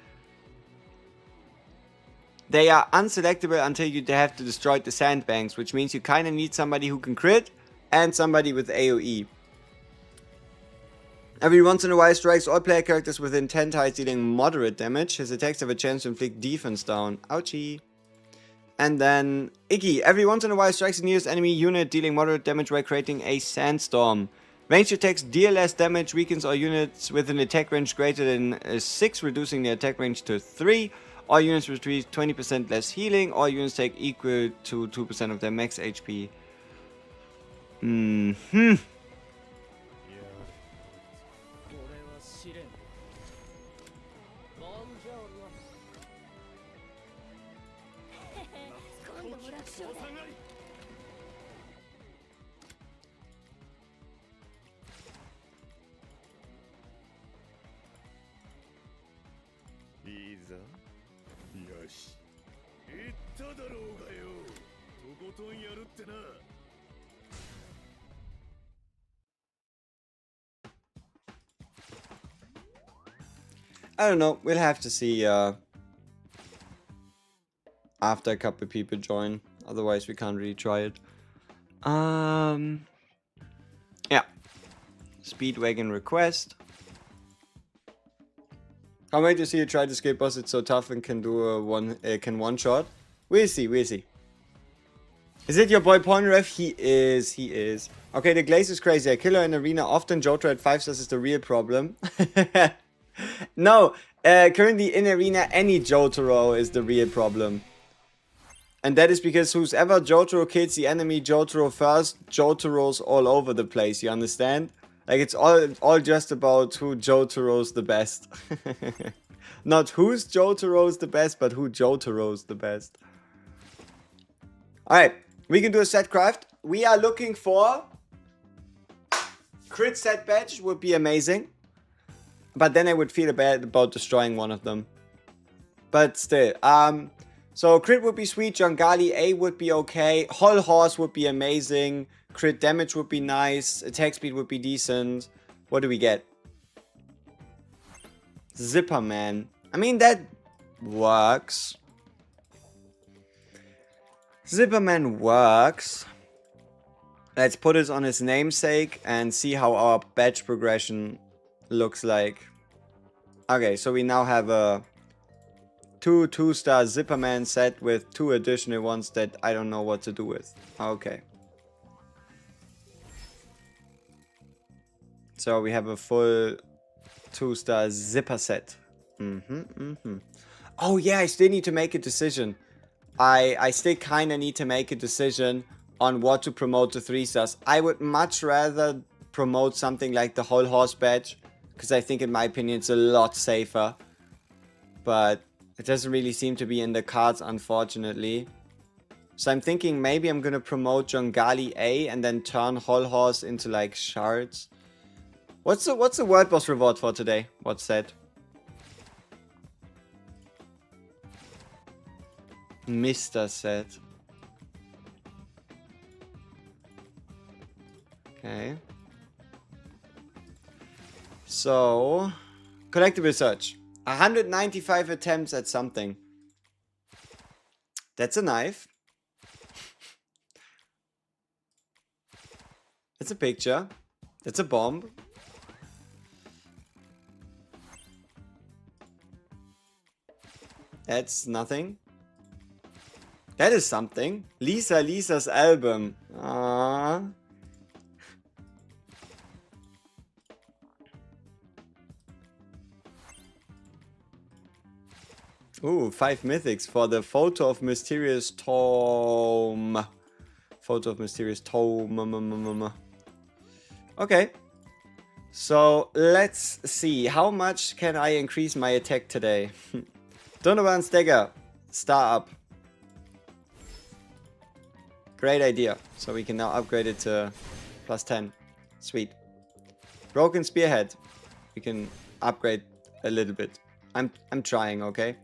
They are unselectable until you have to destroy the sandbanks, which means you kinda need somebody who can crit and somebody with AoE. Every once in a while strikes all player characters within 10 tiles, dealing moderate damage. His attacks have a chance to inflict defense down. Ouchie. And then Iggy. Every once in a while strikes the nearest enemy unit, dealing moderate damage while creating a sandstorm. Ranged attacks deal less damage, weakens all units with an attack range greater than 6, reducing the attack range to 3. All units receive 20% less healing. All units take equal to 2% of their max HP. いいぞ。よし。言っただろうがよ。とことんやるってな。I don't know. We'll have to see after a couple people join. Otherwise, we can't really try it. Yeah. Speedwagon request. Can't wait to see you try the skate boss. It's so tough and can do a one shot. We'll see. We'll see. Is it your boy Pornref? He is. Okay, the glaze is crazy. A killer in arena, often JOJO at 5 stars is the real problem. No, currently in arena, any Jotaro is the real problem. And that is because whoever Jotaro kills the enemy Jotaro first, Jotaro's all over the place, you understand? Like, it's all just about who Jotaro's the best. Not whose Jotaro's the best, but who Jotaro's the best. Alright, we can do a set craft. We are looking for... Crit set badge would be amazing. But then I would feel bad about destroying one of them. But still, so crit would be sweet, Jangali A would be okay, Whole Horse would be amazing, crit damage would be nice, attack speed would be decent. What do we get? Zipperman. I mean, that works. Zipperman works. Let's put it on his namesake and see how our badge progression looks like. Okay, so we now have a two-star Zipperman set with 2 additional ones that I don't know what to do with. Okay. So we have a full 2-star Zipper set. Oh yeah, I still need to make a decision. I still kind of need to make a decision on what to promote to 3 stars. I would much rather promote something like the Whole Horse badge, because I think in my opinion it's a lot safer. But it doesn't really seem to be in the cards, unfortunately. So I'm thinking maybe I'm gonna promote Jangali A and then turn Whole Horse into like shards. What's the world boss reward for today? What's that? Mr. set. Okay. So, collectible search. 195 attempts at something. That's a knife. That's a picture. That's a bomb. That's nothing. That is something. Lisa's album. Aww. Ooh, 5 mythics for the photo of mysterious tome. Photo of mysterious tome. Okay. So let's see. How much can I increase my attack today? Donovan Stagger. Star up. Great idea. So we can now upgrade it to +10. Sweet. Broken Spearhead. We can upgrade a little bit. I'm trying, okay?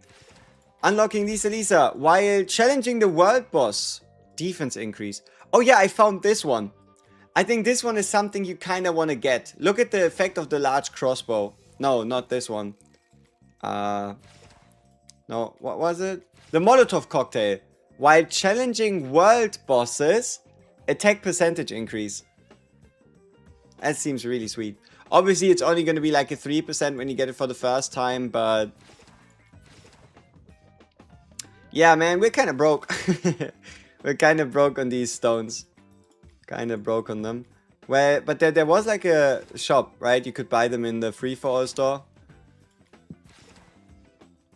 Unlocking Lisa while challenging the world boss. Defense increase. Oh yeah, I found this one. I think this one is something you kind of want to get. Look at the effect of the large crossbow. No, not this one. No, what was it? The Molotov cocktail. While challenging world bosses, attack percentage increase. That seems really sweet. Obviously, it's only going to be like a 3% when you get it for the first time, but... yeah, man, we're kind of broke. We're kind of broke on these stones. Kind of broke on them. Well, but there was like a shop, right? You could buy them in the free-for-all store.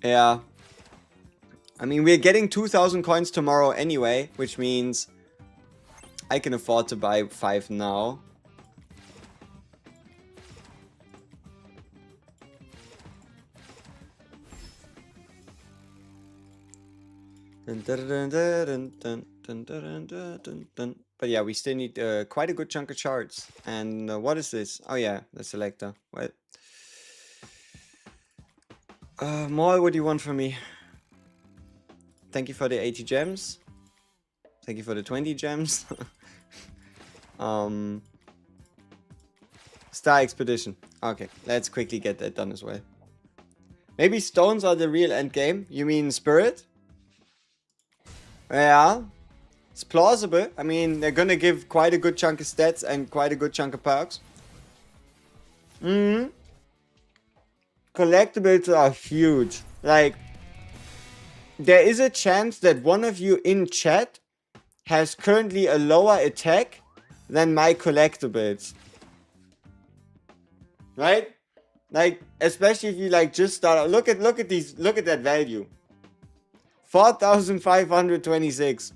Yeah. I mean, we're getting 2,000 coins tomorrow anyway, which means I can afford to buy 5 now. But yeah, we still need quite a good chunk of shards. And what is this? Oh yeah, the selector. What? More, what do you want from me? Thank you for the 80 gems. Thank you for the 20 gems. Star Expedition. Okay, let's quickly get that done as well. Maybe stones are the real end game. You mean spirit? Yeah. It's plausible. I mean, they're gonna give quite a good chunk of stats and quite a good chunk of perks. Collectibles are huge. Like, there is a chance that one of you in chat has currently a lower attack than my collectibles. Right? Like, especially if you like just start out. Look at these, look at that value. 4,526.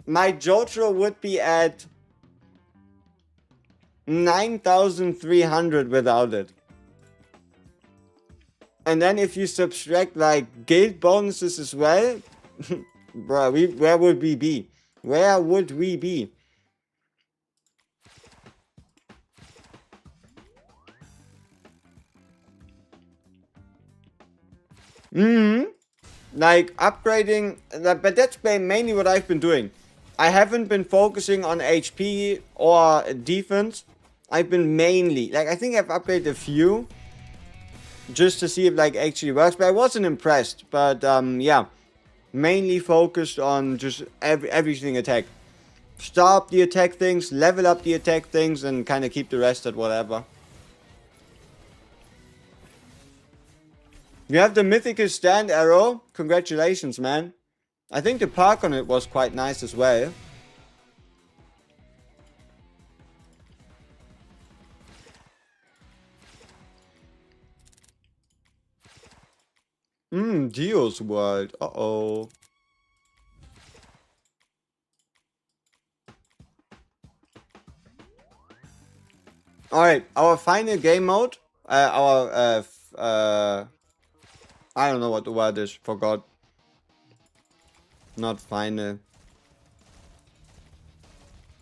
My JOJO would be at 9,300 without it. And then if you subtract like guild bonuses as well, bro, where would we be? Where would we be? Like upgrading, but that's mainly what I've been doing. I haven't been focusing on HP or defense. I've been mainly, like, I think I've upgraded a few just to see if like actually works, but I wasn't impressed. But yeah, mainly focused on just everything attack. Stop the attack things, level up the attack things, and kind of keep the rest at whatever. You have the mythical stand arrow. Congratulations, man. I think the perk on it was quite nice as well. Dio's world. Uh-oh. Alright, our final game mode. I don't know what the word is. Forgot. Not final.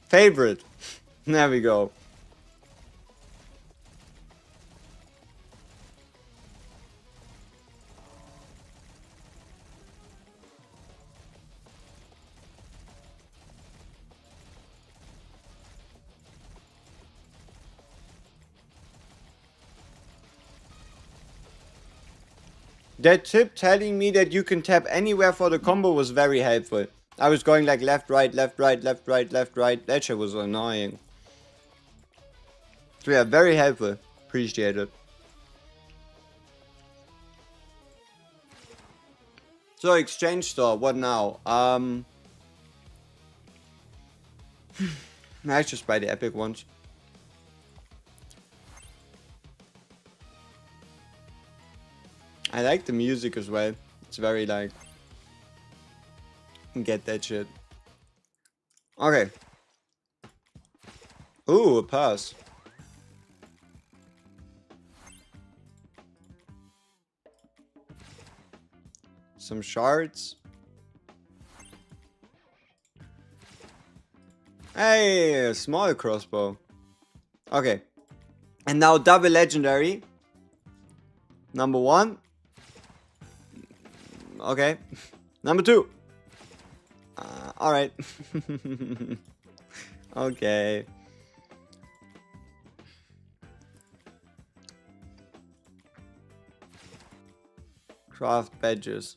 Favorite. There we go. That tip telling me that you can tap anywhere for the combo was very helpful. I was going like left, right, left, right, left, right, left, right. That shit was annoying. So yeah, very helpful. Appreciate it. So exchange store, what now? Let's just buy the epic ones. I like the music as well. It's very like, get that shit. Okay. Ooh, a pass. Some shards. Hey, a small crossbow. Okay. And now double legendary. Number 1. Okay. Number 2. Alright. Okay. Craft badges.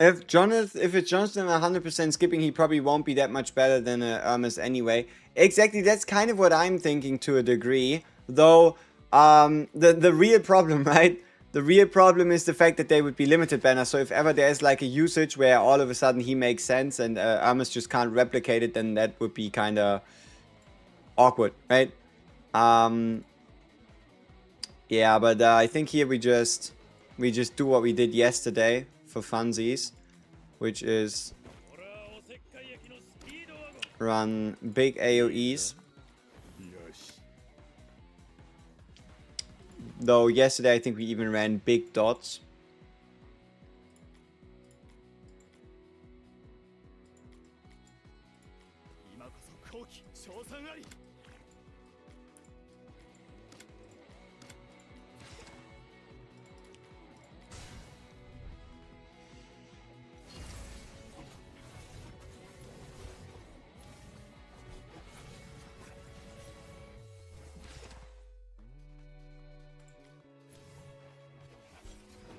If it's Jonathan 100% skipping, he probably won't be that much better than Hermes anyway. Exactly, that's kind of what I'm thinking to a degree. Though, the real problem, right? The real problem is the fact that they would be limited banners. So if ever there's like a usage where all of a sudden he makes sense and Hermes just can't replicate it, then that would be kind of awkward, right? Yeah, but I think here we just do what we did yesterday for funsies, which is run big AoEs. Though yesterday I think we even ran big dots. 好機賞賛あり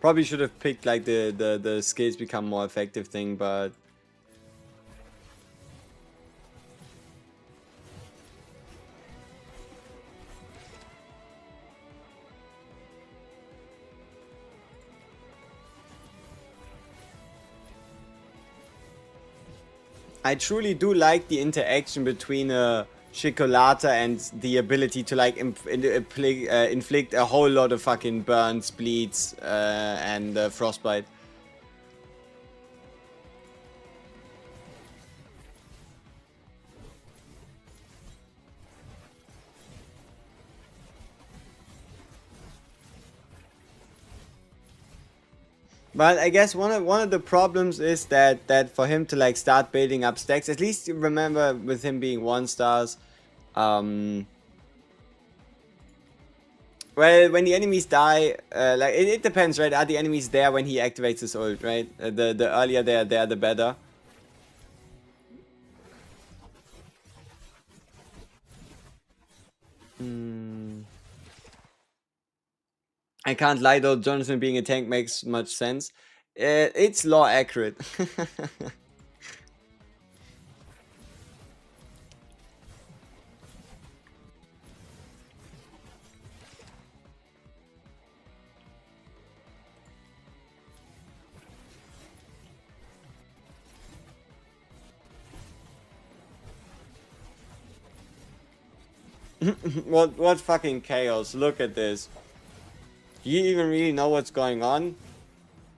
Probably should have picked like the skills become more effective thing, but I truly do like the interaction between Chocolata and the ability to like inflict a whole lot of fucking burns, bleeds, and frostbite. But I guess one of the problems is that for him to like start building up stacks, at least you remember with him being 1-stars, well, when the enemies die, like it depends, right? Are the enemies there when he activates his ult, right? The earlier they're there, the better. I can't lie though, Jonathan being a tank makes much sense. It's law accurate. What fucking chaos, look at this. Do you even really know what's going on?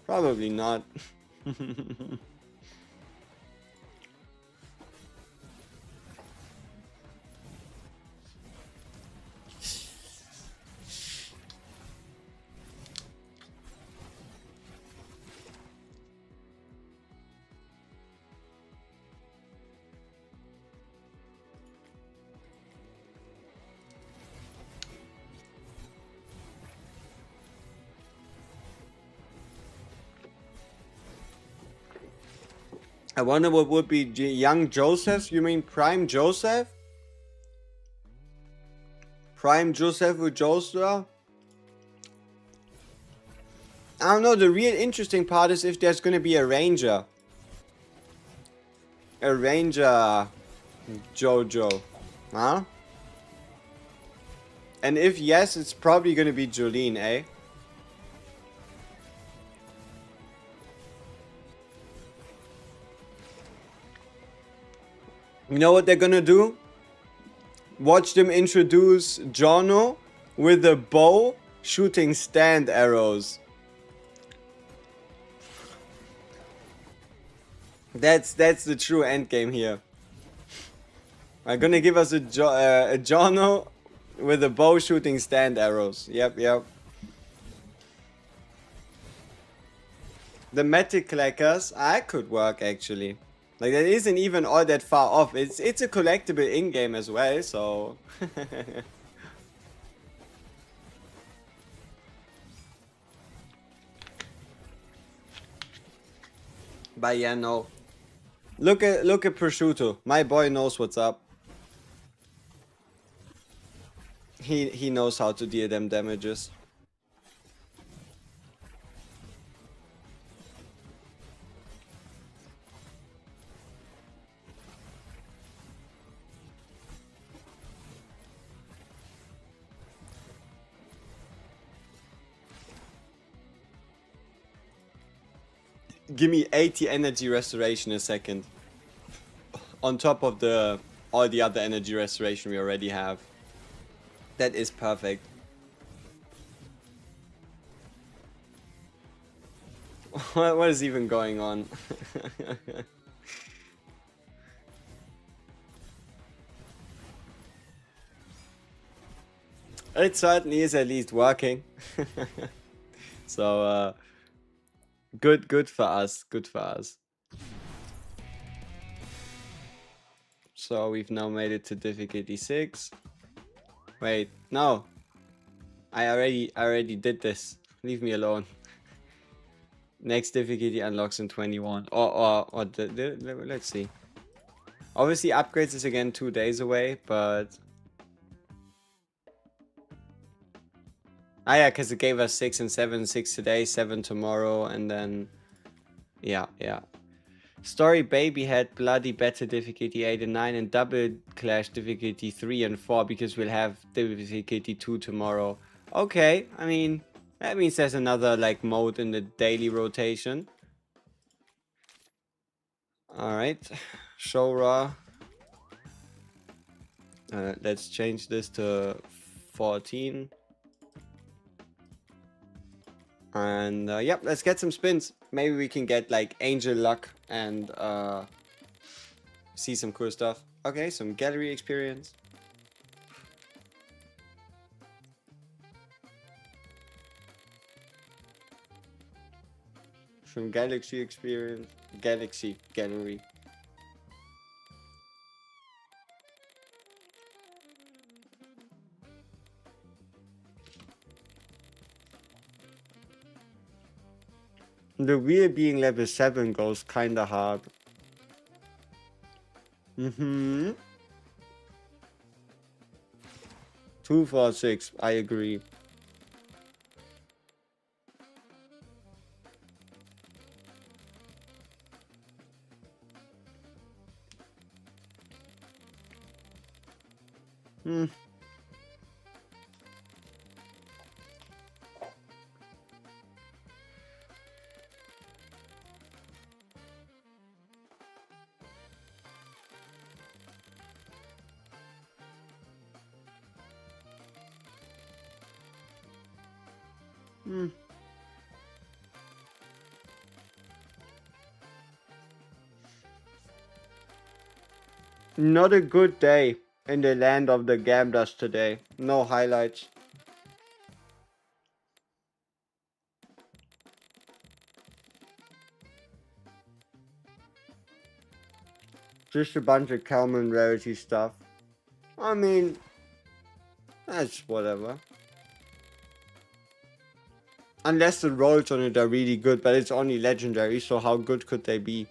Probably not. I wonder what would be young Joseph? You mean Prime Joseph? Prime Joseph with Joshua? I don't know, the real interesting part is if there's gonna be a ranger. A ranger JOJO. Huh? And if yes, it's probably gonna be Jolene, eh? You know what they're gonna do? Watch them introduce Jono with a bow shooting stand arrows. That's the true end game here. I'm gonna give us a Jono with a bow shooting stand arrows. Yep. The Matic Clackers, I could work actually. Like that isn't even all that far off. It's a collectible in-game as well, so but yeah, no. Look at Prosciutto. My boy knows what's up. He knows how to deal them damages. Give me 80 energy restoration a second. On top of all the other energy restoration we already have. That is perfect. What is even going on? It certainly is at least working. So good for us. Good for us. So we've now made it to difficulty 6. Wait, no. I already did this. Leave me alone. Next difficulty unlocks in 21. Or let's see. Obviously, upgrades is again 2 days away, but... Ah, yeah, because it gave us 6 and 7. 6 today, 7 tomorrow, and then... Yeah. Story Baby had Bloody Battle difficulty 8 and 9, and Double Clash difficulty 3 and 4, because we'll have difficulty 2 tomorrow. Okay, I mean, that means there's another, like, mode in the daily rotation. Alright, Shora. Let's change this to 14. And yep, let's get some spins. Maybe we can get like angel luck and see some cool stuff. Okay, some gallery experience. Some galaxy experience. Galaxy gallery. The wheel being level 7 goes kinda hard. 2, 4, 6, I agree. Not a good day in the land of the gamblers today. No highlights. Just a bunch of Kalman rarity stuff. I mean, that's whatever. Unless the rolls on it are really good, but it's only legendary, so how good could they be?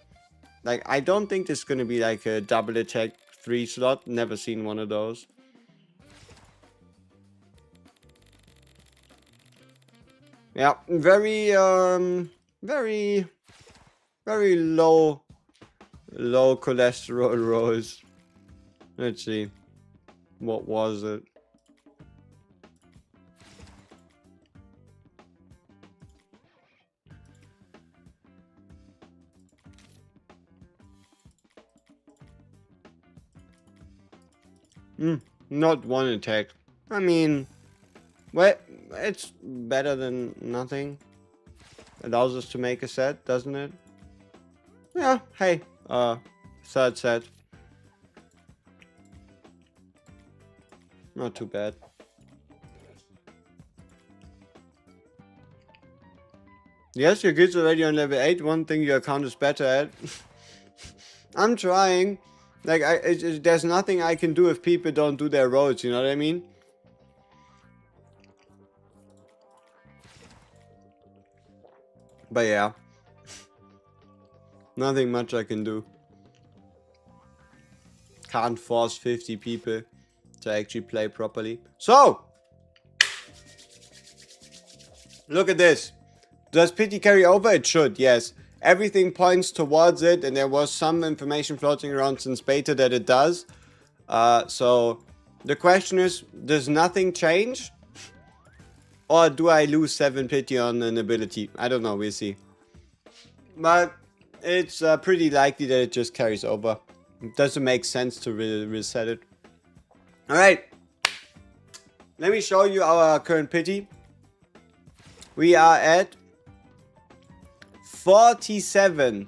Like, I don't think this is gonna be like a double attack 3 slot. Never seen one of those. Yeah, very low cholesterol rolls. Let's see. What was it? Not one attack. I mean, well, it's better than nothing. Allows us to make a set, doesn't it? Yeah, hey, third set. Not too bad. Yes, your kid's already on level 8. One thing your account is better at. I'm trying. Like, there's nothing I can do if people don't do their roads, you know what I mean? But yeah. Nothing much I can do. Can't force 50 people to actually play properly. So! Look at this. Does pity carry over? It should, yes. Everything points towards it, and there was some information floating around since beta that it does. So the question is, does nothing change? Or do I lose 7 pity on an ability? I don't know, we'll see. But it's pretty likely that it just carries over. It doesn't make sense to reset it. Alright. Let me show you our current pity. We are at 47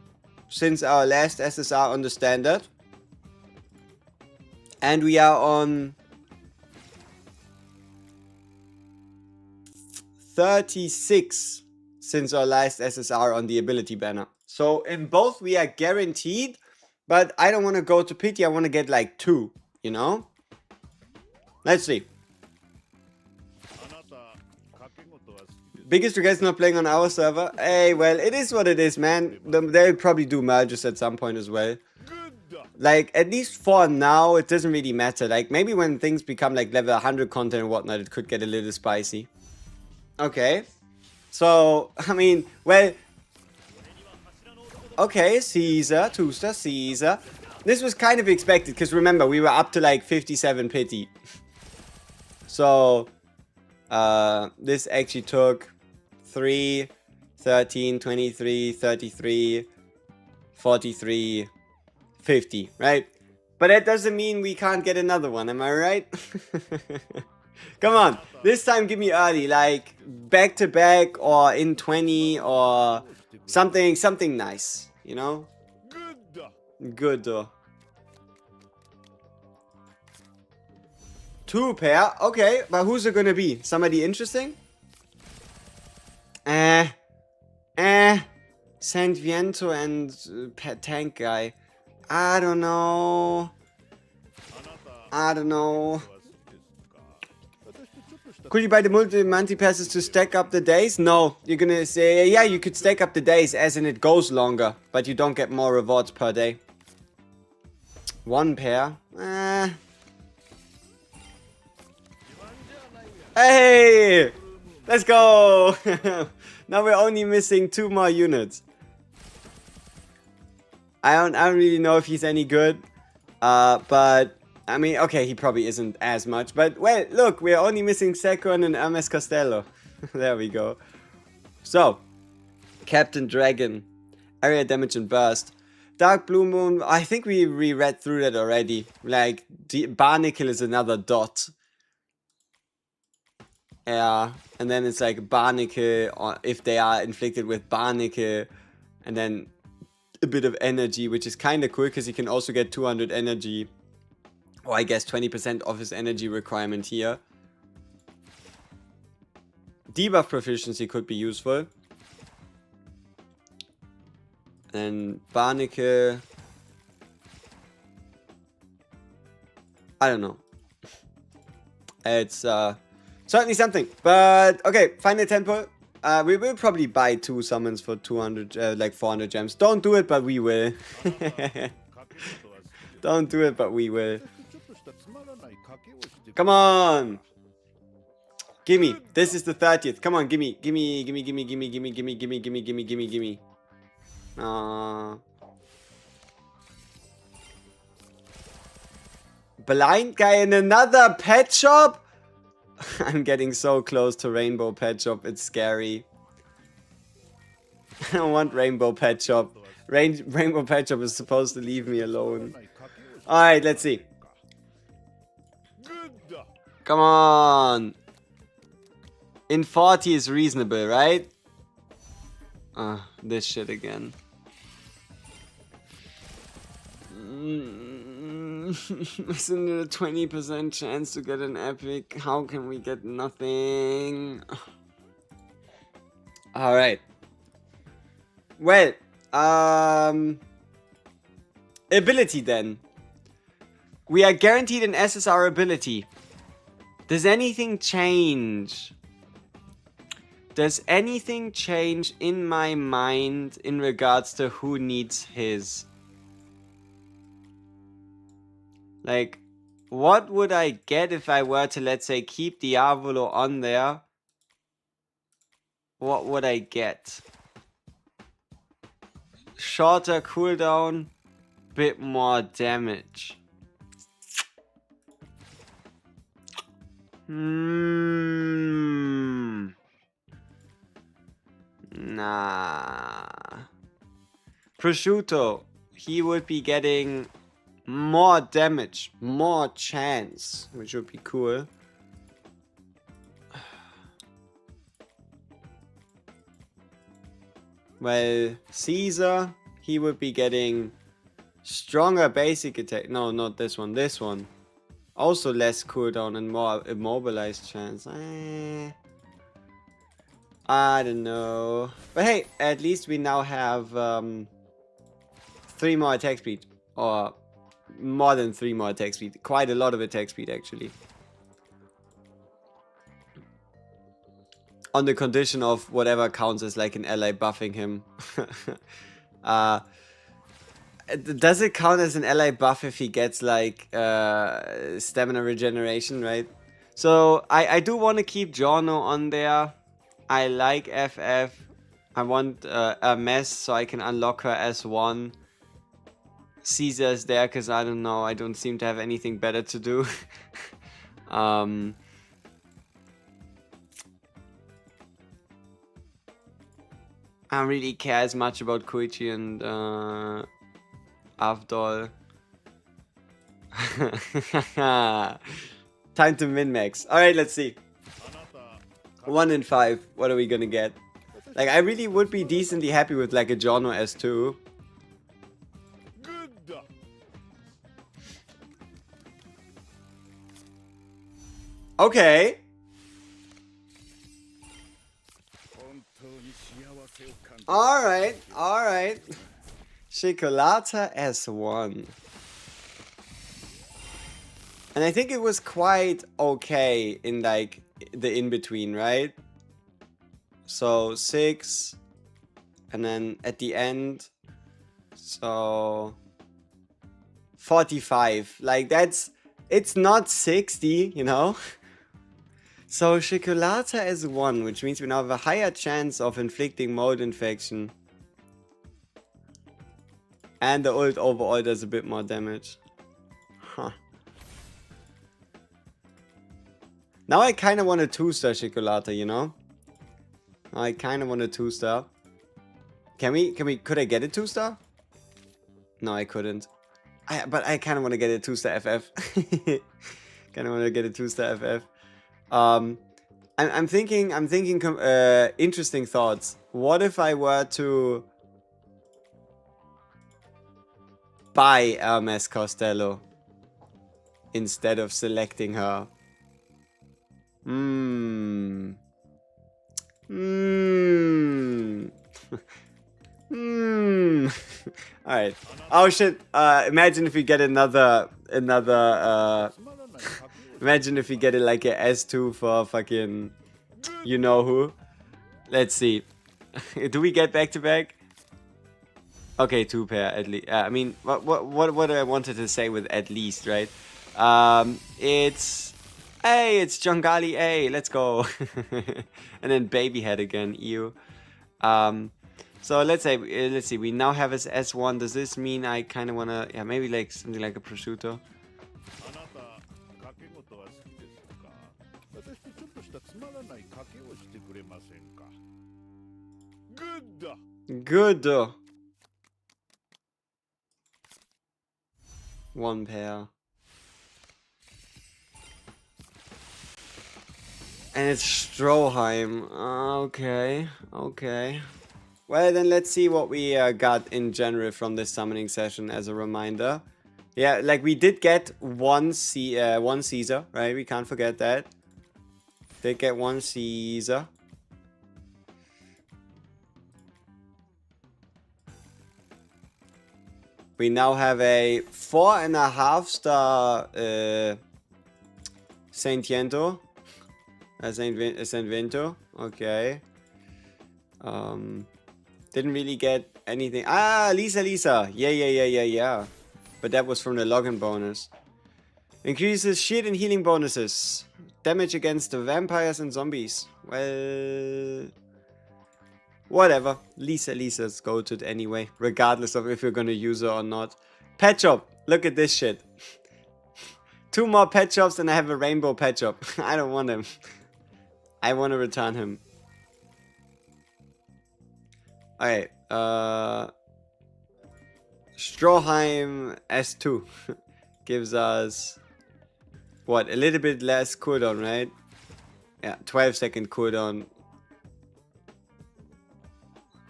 since our last SSR on the standard. And we are on 36 since our last SSR on the ability banner. So in both we are guaranteed But I don't want to go to pity. I want to get like 2, you know? Let's see. あなた賭け事は好きです。 Biggest regrets not playing on our server? Hey, well, it is what it is, man. They'll probably do merges at some point as well. Good. Like, at least for now, it doesn't really matter. Like, maybe when things become like level 100 content and whatnot, it could get a little spicy. Okay. So, I mean, well... Okay, Caesar, Tooster, Caesar. This was kind of expected, because remember, we were up to like 57 pity. So, this actually took 3, 13, 23, 33, 43, 50, right? But that doesn't mean we can't get another one, am I right? Come on, this time give me early, like back to back or in 20 or something nice, you know? Good. Good though. 2 pair, okay, but who's it gonna be? Somebody interesting? Saint Viento and tank guy. I don't know. I don't know. Could you buy the multi passes to stack up the days? No, you're gonna say, yeah, you could stack up the days as in it goes longer, but you don't get more rewards per day. 1 pair. Hey! Let's go! Now we're only missing 2 more units. I don't really know if he's any good. But, I mean, okay, he probably isn't as much. But, well, look, we're only missing Sekon and Hermes Costello. There we go. So, Captain Dragon. Area damage and burst. Dark Blue Moon, I think we read through that already. Like, Barnacle is another dot. Yeah, and then it's like Barnacle, or if they are inflicted with Barnacle, and then a bit of energy, which is kind of cool, because he can also get 200 energy, or I guess 20% of his energy requirement here. Debuff proficiency could be useful. And Barnacle, I don't know. It's certainly something, but okay, final temple. We will probably buy 2 summons for 200, like 400 gems. Don't do it, but we will. Don't do it, but we will. Come on! Gimme! This is the 30th. Come on, gimme, gimme, gimme, gimme, gimme, gimme, gimme, gimme, gimme, gimme, gimme, gimme. Blind guy in another pet shop? I'm getting so close to Rainbow Pet Shop, it's scary. I don't want Rainbow Pet Shop. Rainbow Pet Shop is supposed to leave me alone. Alright, let's see. Come on. In 40 is reasonable, right? This shit again. Isn't it a 20% chance to get an epic? How can we get nothing? Alright. Well, ability then. We are guaranteed an SSR ability. Does anything change? Does anything change in my mind in regards to who needs his? Like, what would I get if I were to, let's say, keep Diavolo on there? What would I get? Shorter cooldown, bit more damage. Nah. Prosciutto, he would be getting more damage, more chance, which would be cool. Well, Caesar, he would be getting stronger basic attack. No, not this one. This one. Also less cooldown and more immobilized chance. I don't know. But hey, at least we now have 3 more attack speed. Or more than 3 more attack speed. Quite a lot of attack speed, actually. On the condition of whatever counts as like an ally buffing him. Does it count as an ally buff if he gets like stamina regeneration, right? So I do want to keep JOJO on there. I like FF. I want a mess so I can unlock her S1. Caesar's there because I don't know. I don't seem to have anything better to do. I don't really care as much about Koichi and Avdol. Time to min-max. Alright, let's see. 1 in 5. What are we gonna get? Like, I really would be decently happy with like a JOJO S2. Okay. Alright, alright. Chocolata S1. And I think it was quite okay in like the in-between, right? So 6. And then at the end. So 45. Like that's, it's not 60, you know? So Chocolata is 1, which means we now have a higher chance of inflicting mold infection. And the ult overall does a bit more damage. Huh. Now I kind of want a 2-star Chocolata, you know? I kind of want a 2-star. Could I get a 2-star? No, I couldn't. But I kind of want to get a 2-star FF. Kind of want to get a 2-star FF. I'm thinking interesting thoughts. What if I were to buy Hermes Costello instead of selecting her? Alright. Oh shit. Imagine if we get another imagine if we get it like a S2 for fucking you know who. Let's see. Do we get back to back? Okay, 2 pair at least. I mean, what I wanted to say with at least, right? It's Jangali A. Let's go. And then baby head again. Ew. So let's see. We now have his S1. Does this mean I kind of wanna, yeah, maybe like something like a prosciutto? Good. 1 pair. And it's Stroheim. Okay. Well, then let's see what we got in general from this summoning session as a reminder. Yeah, like we did get one Caesar, right? We can't forget that. Did get 1 Caesar. We now have a 4.5-star Saint Vento. Saint Vento. Okay. Didn't really get anything. Lisa. Yeah. But that was from the login bonus. Increases shield and healing bonuses. Damage against the vampires and zombies. Well, whatever. Lisa's goated anyway, regardless of if you're gonna use her or not. Pet shop. Look at this shit. 2 more pet shops and I have a rainbow pet shop. I don't want him. I want to return him. Alright. Stroheim S2 gives us what, a little bit less cooldown, right? Yeah, 12-second cooldown.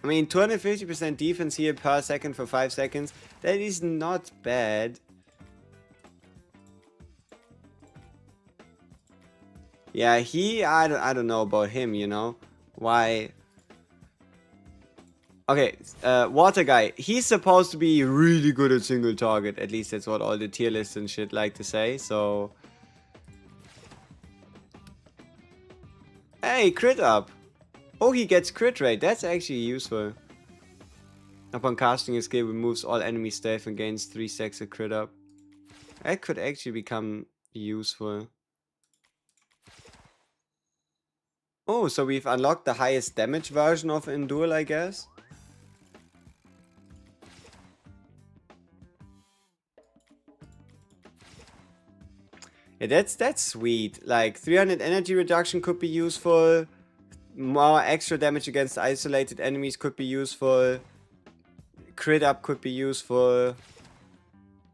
I mean, 250% defense here per second for 5 seconds. That is not bad. Yeah, I don't know about him, you know. Why Okay, water guy. He's supposed to be really good at single target. At least that's what all the tier lists and shit like to say. So, hey, crit up. Oh, he gets crit rate. That's actually useful. Upon casting a skill, removes all enemy staff and gains 3 stacks of crit up. That could actually become useful. Oh, so we've unlocked the highest damage version of Endure, I guess. Yeah, that's sweet. Like 300 energy reduction could be useful. More extra damage against isolated enemies could be useful. Crit up could be useful.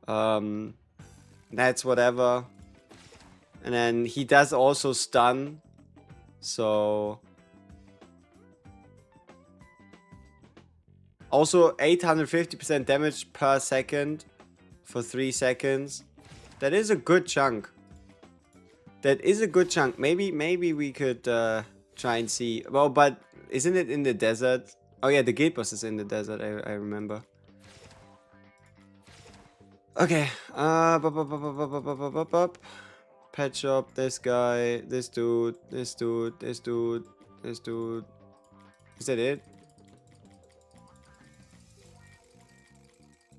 That's whatever. And then he does also stun. So also 850% damage per second for 3 seconds. That is a good chunk. That is a good chunk. Maybe we could try and see. Well, but isn't it in the desert? Oh yeah, the gate boss is in the desert. I remember. Okay. Pet shop. This guy. This dude. This dude. This dude. This dude. Is that it?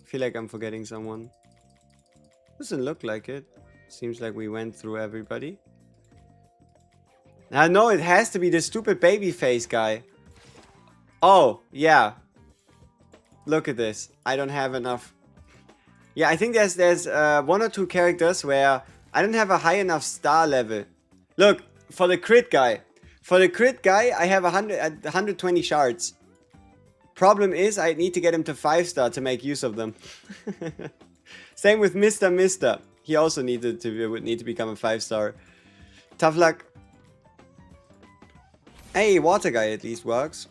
I feel like I'm forgetting someone. Doesn't look like it. Seems like we went through everybody. No, it has to be the stupid baby face guy. Oh, yeah. Look at this. I don't have enough. Yeah, I think there's 1 or 2 characters where I don't have a high enough star level. Look, for the crit guy. For the crit guy, I have 120 shards. Problem is, I need to get him to 5-star to make use of them. Same with Mr. Mister. He also would need to become a 5-star. Tough luck. Hey, water guy at least works.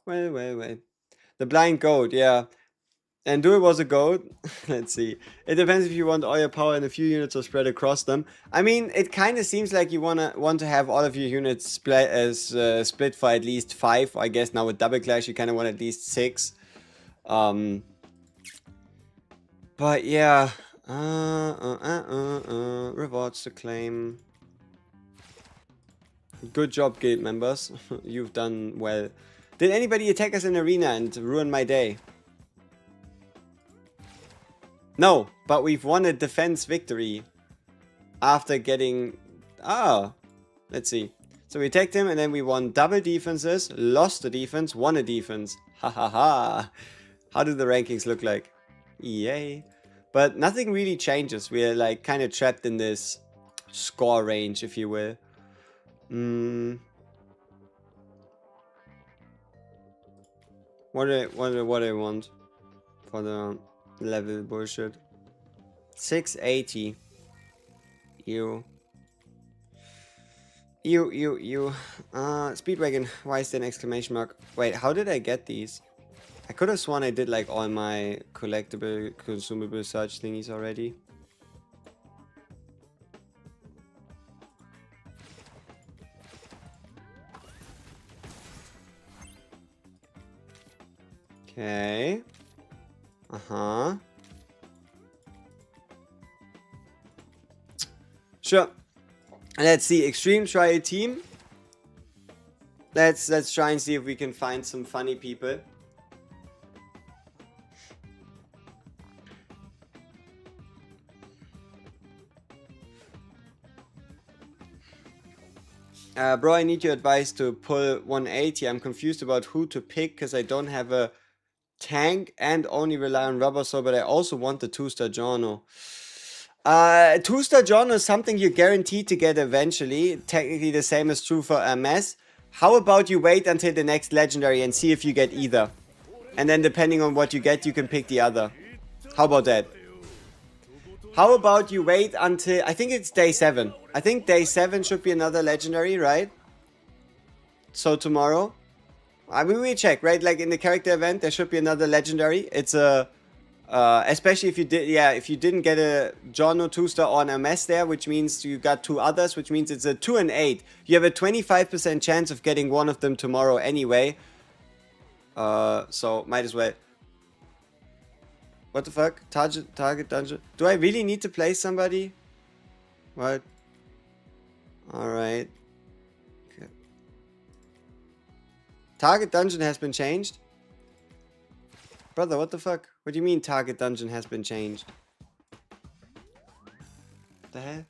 Well. The blind goat, yeah. And Duel was a goat. Let's see. It depends if you want all your power in a few units or spread across them. I mean, it kind of seems like you want to have all of your units split for at least 5. I guess now with Double Clash you kind of want at least 6. But yeah. Rewards to claim. Good job, guild members. You've done well. Did anybody attack us in arena and ruin my day? No, but we've won a defense victory. After getting... Ah, let's see. So we attacked him and then we won double defenses, lost a defense, won a defense. Ha ha ha. How do the rankings look like? Yay. But nothing really changes. We're like kind of trapped in this score range, if you will. What do I want for the level bullshit? 680. You. Speedwagon. Why is there an exclamation mark? Wait, how did I get these? I could have sworn I did like all my collectible, consumable search thingies already. Okay. Sure. Let's see. Extreme trial team. Let's try and see if we can find some funny people. Bro, I need your advice to pull 180. I'm confused about who to pick because I don't have a tank and only rely on rubber soul, but I also want the 2-star Jono. 2-star Jono is something you're guaranteed to get eventually. Technically the same is true for MS. How about you wait until the next legendary and see if you get either. And then depending on what you get, you can pick the other. How about that? How about you wait until... I think it's day 7. I think day 7 should be another legendary, right? So tomorrow. I mean, we check, right? Like in the character event, there should be another legendary. It's a, especially if you did, yeah, if you didn't get a JOJO 2-star or an MS there, which means you got 2 others, which means it's a 2 and 8. You have a 25% chance of getting one of them tomorrow anyway. So might as well. What the fuck? Target dungeon. Do I really need to play somebody? What? Alright. Okay. Target dungeon has been changed? Brother, what the fuck? What do you mean target dungeon has been changed? What the hell?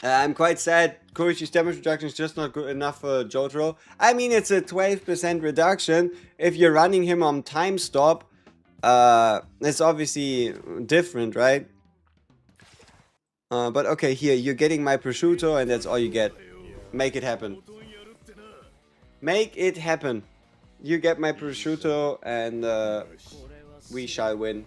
I'm quite sad. Koichi's damage reduction is just not good enough for JOJO. I mean, it's a 12% reduction. If you're running him on time stop, it's obviously different, right? But okay, here, you're getting my prosciutto and that's all you get. Make it happen. Make it happen. You get my prosciutto and we shall win.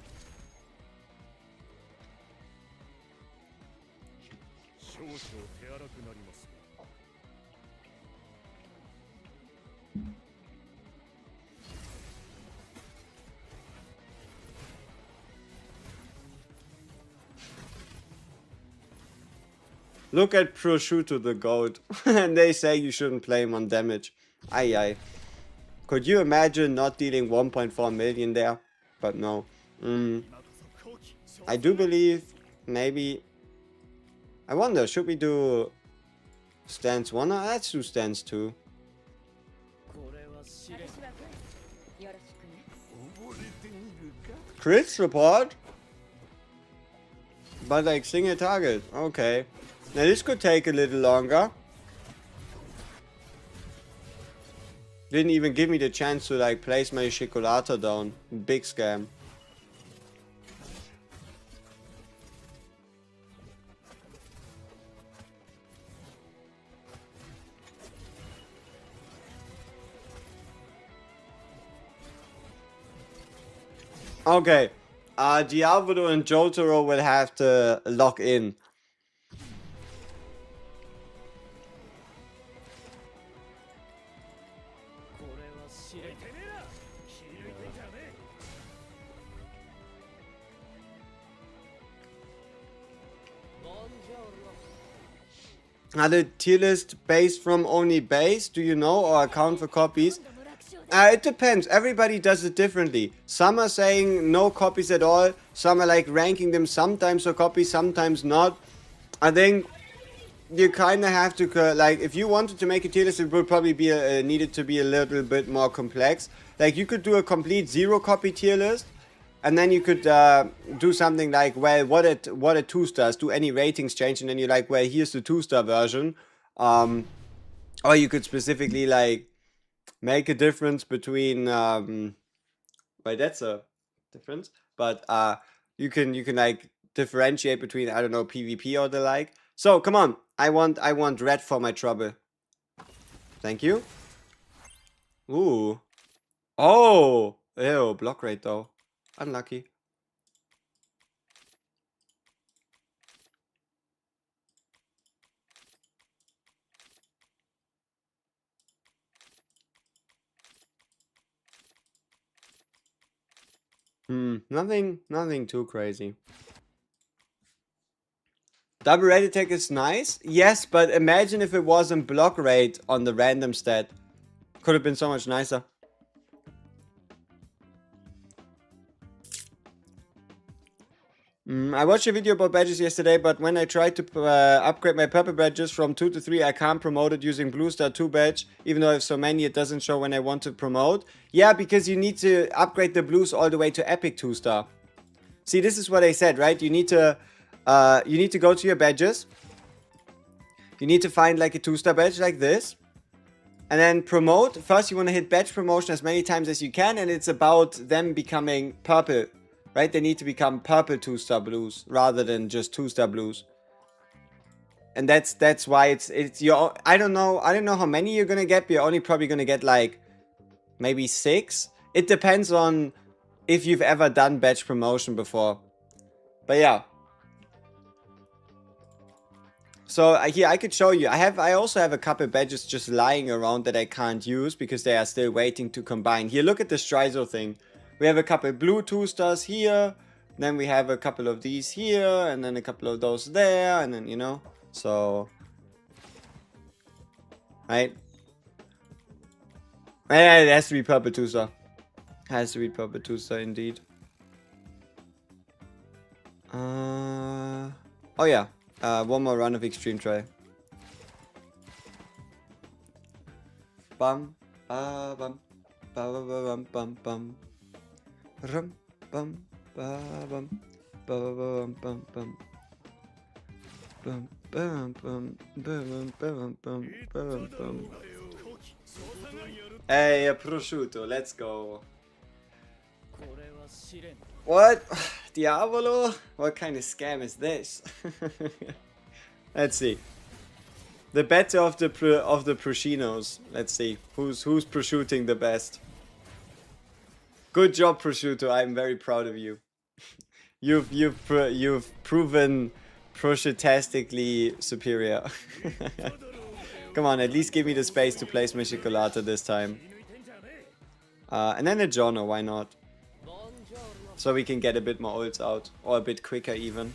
Look at Prosciutto the goat. And they say you shouldn't play him on damage. Aye aye. Could you imagine not dealing 1.4 million there? But no. I do believe maybe... I wonder, should we do stance 1 or let's do stance 2? Crits report? But like single target. Okay. Now this could take a little longer. Didn't even give me the chance to like place my Chocolata down. Big scam. Okay. Diavolo and Jotaro will have to lock in. Are the tier list based from only base, do you know, or account for copies? It depends. Everybody does it differently. Some are saying no copies at all. Some are like ranking them sometimes for copies, sometimes not. I think you kind of have to, like, if you wanted to make a tier list, it would probably be needed to be a little bit more complex. Like, you could do a complete 0 copy tier list. And then you could do something like, well, what at 2 stars? Do any ratings change? And then you're like, well, here's the 2-star version. Or you could specifically like make a difference between. Well, that's a difference. But you can like differentiate between, I don't know, PvP or the like. So come on, I want red for my trouble. Thank you. Ooh. Oh. Ew. Block rate though. Unlucky. Nothing too crazy. Double rate attack is nice, yes, but imagine if it wasn't block rate on the random stat. Could have been so much nicer. I watched a video about badges yesterday, but when I tried to upgrade my purple badges from 2 to 3, I can't promote it using blue star 2 badge, even though I have so many, it doesn't show when I want to promote. Yeah, because you need to upgrade the blues all the way to epic 2 star. See, this is what I said, right? You need to go to your badges. You need to find like a 2-star badge like this. And then promote. First, you want to hit badge promotion as many times as you can, and it's about them becoming purple. Right, they need to become purple 2-star blues rather than just 2-star blues, and that's why it's your. I don't know how many you're gonna get, but you're only probably gonna get like maybe 6. It depends on if you've ever done badge promotion before, but yeah. So here I could show you. I also have a couple badges just lying around that I can't use because they are still waiting to combine. Here, look at the Strizo thing. We have a couple blue 2-stars here. Then we have a couple of these here, and then a couple of those there, and then, you know, so, right? Yeah, it has to be purple 2-star. Has to be purple 2-star indeed. Oh yeah, one more run of extreme try. Bum, bum, bum, bum, bum, rum, bum, bum, bum, bum, bum. Bum, bum, bum, bum, bum, bum, bum, bum. Hey, a prosciutto, let's go. What? Diavolo? What kind of scam is this? Let's see. The better of the prosciuttos. Let's see who's prosciutting the best. Good job, prosciutto. I'm very proud of you. You've proven prosciuttastically superior. Come on, at least give me the space to place my Chocolata this time. And then a JOJO, why not? So we can get a bit more ults out, or a bit quicker even.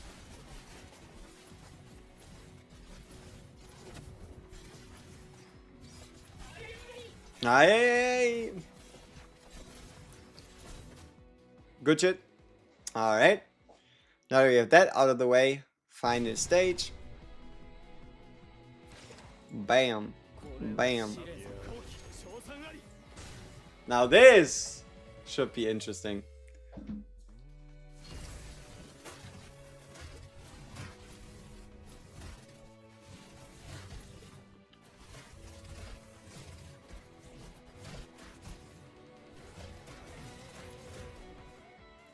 Aye. Good shit. Alright. Now that we have that out of the way, find a stage. Bam. Bam. Now this should be interesting.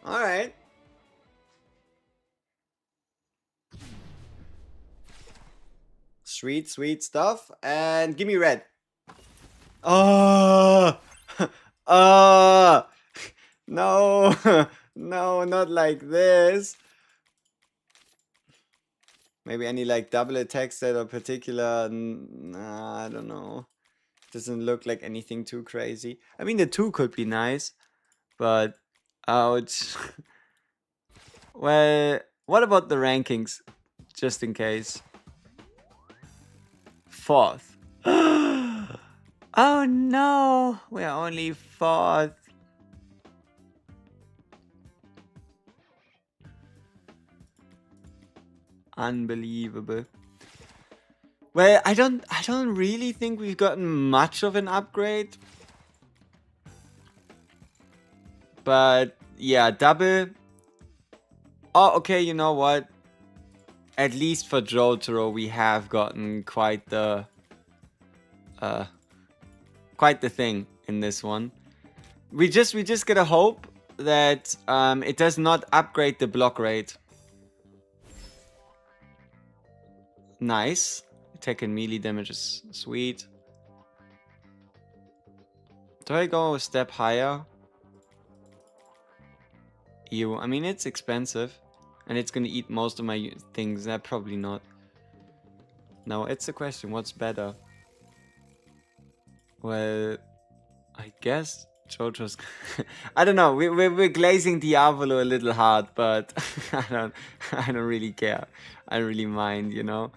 Alright. Sweet, sweet stuff. And give me red. Oh! No! No, not like this. Maybe any like double attacks that are particular. Nah, I don't know. Doesn't look like anything too crazy. I mean, the 2 could be nice, but ouch. Well, what about the rankings? Just in case. 4th. Oh no, we're only 4th. Unbelievable. Well, I don't really think we've gotten much of an upgrade. But yeah, double. Oh, okay, you know what? At least for JOJO, we have gotten quite the thing in this one. We just gotta hope that it does not upgrade the block rate. Nice. Attack and melee damage is sweet. Do I go a step higher? Ew, I mean, it's expensive. And it's gonna eat most of my things. Probably not. No, it's a question. What's better? Well, I guess JOJO's... I don't know. We're glazing Diavolo a little hard, but I don't really care. I don't really mind, you know.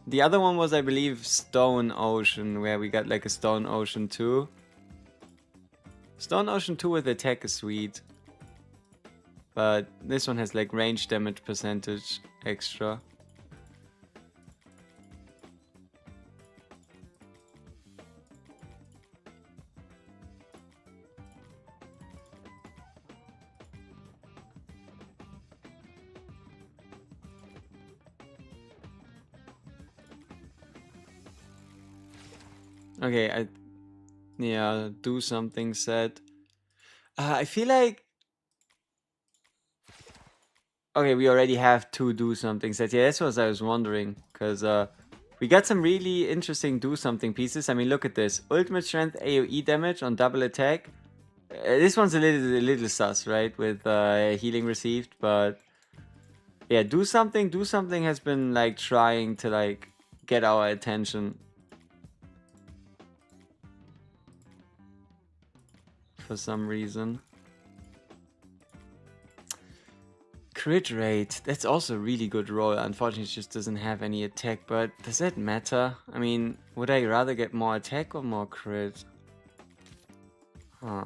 The other one was, I believe, Stone Ocean, where we got like a Stone Ocean 2. Stone Ocean 2 with attack is sweet. But this one has like range damage percentage extra. Okay, yeah, do something set. I feel like... Okay, we already have 2 do something sets. Yeah, that's what I was wondering. Because we got some really interesting do something pieces. I mean, look at this. Ultimate strength AoE damage on double attack. This one's a little sus, right? With healing received, but... Yeah, do something has been like trying to like get our attention. For some reason. Crit rate, that's also a really good roll. Unfortunately, it just doesn't have any attack, but does that matter? I mean, would I rather get more attack or more crit? Huh.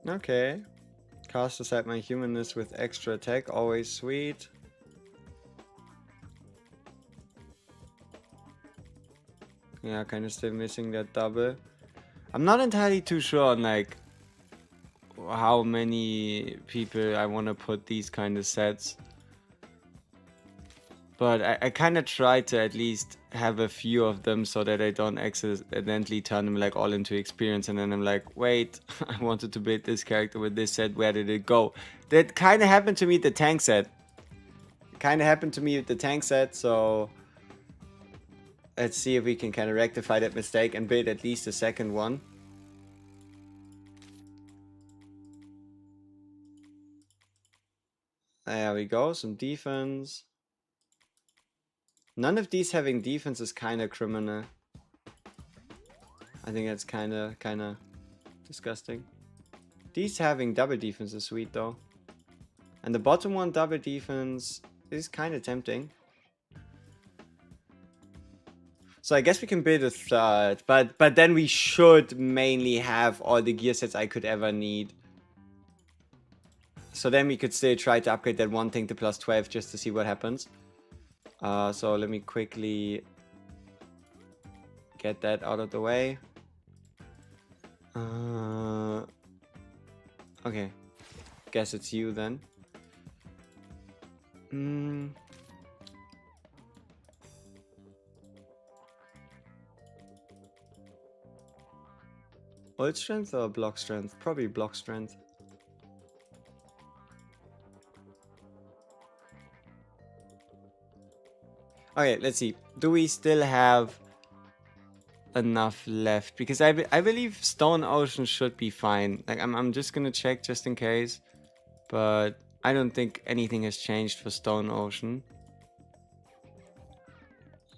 Okay. Cast aside my humanness with extra attack, always sweet. Yeah, kind of still missing that double. I'm not entirely too sure on like how many people I want to put these kind of sets. But I kind of try to at least have a few of them so that I don't accidentally turn them like all into experience and then I'm like, wait, I wanted to build this character with this set, where did it go? That kind of happened to me with the tank set. So let's see if we can kind of rectify that mistake and build at least a second one. There we go, some defense. None of these having defense is kind of criminal. I think that's kind of disgusting. These having double defense is sweet though. And the bottom one double defense is kind of tempting. So I guess we can build a third, but then we should mainly have all the gear sets I could ever need. So then we could still try to upgrade that one thing to plus 12 just to see what happens. So let me quickly get that out of the way. Okay. Guess it's you then. Ult strength or block strength? Probably block strength. Okay, let's see. Do we still have enough left? Because I believe Stone Ocean should be fine. Like I'm just gonna check just in case. But I don't think anything has changed for Stone Ocean.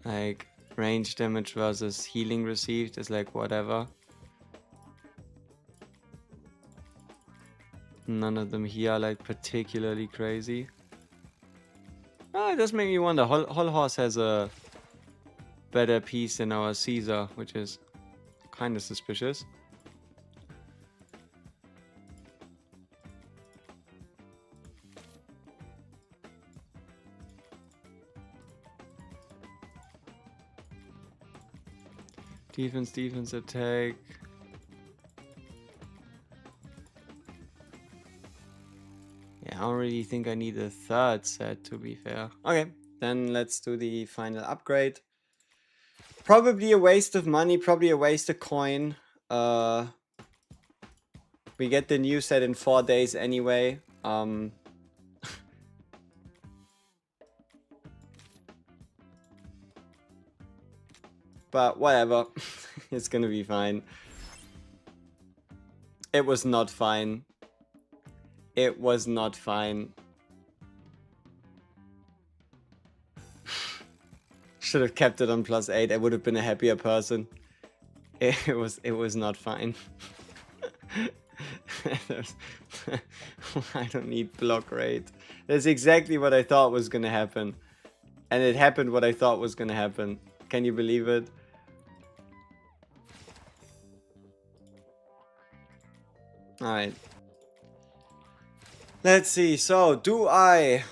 Like range damage versus healing received is like whatever. None of them here are like particularly crazy. Oh, it does make me wonder. Hull Horse has a better piece than our Caesar, which is kind of suspicious. Defense, attack. Yeah, I don't really think I need a third set, to be fair. Okay, then let's do the final upgrade. Probably a waste of money, probably a waste of coin. We get the new set in 4 days anyway. But whatever, it's gonna be fine. It was not fine. It was not fine. Should have kept it on +8. I would have been a happier person. It was not fine. I don't need block rate. That's exactly what I thought was gonna happen. And it happened what I thought was gonna happen. Can you believe it? Alright. Let's see. So, do I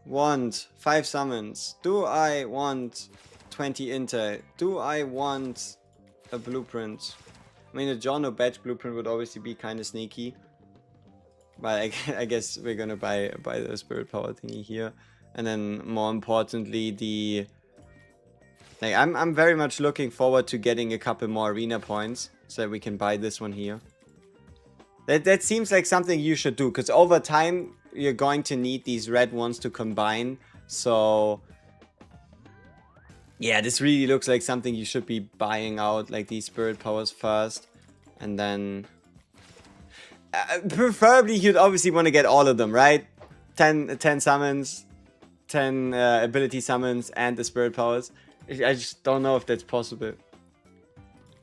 want 5 summons? Do I want 20 intel? Do I want a blueprint? I mean, a JOJO badge blueprint would obviously be kind of sneaky. But I guess we're gonna buy the spirit power thingy here. And then more importantly, I'm very much looking forward to getting a couple more arena points so that we can buy this one here. That seems like something you should do, because over time you're going to need these red ones to combine. So yeah, this really looks like something you should be buying out, like these spirit powers first, and then preferably you'd obviously want to get all of them, right? 10 summons, 10 ability summons, and the spirit powers. I just don't know if that's possible.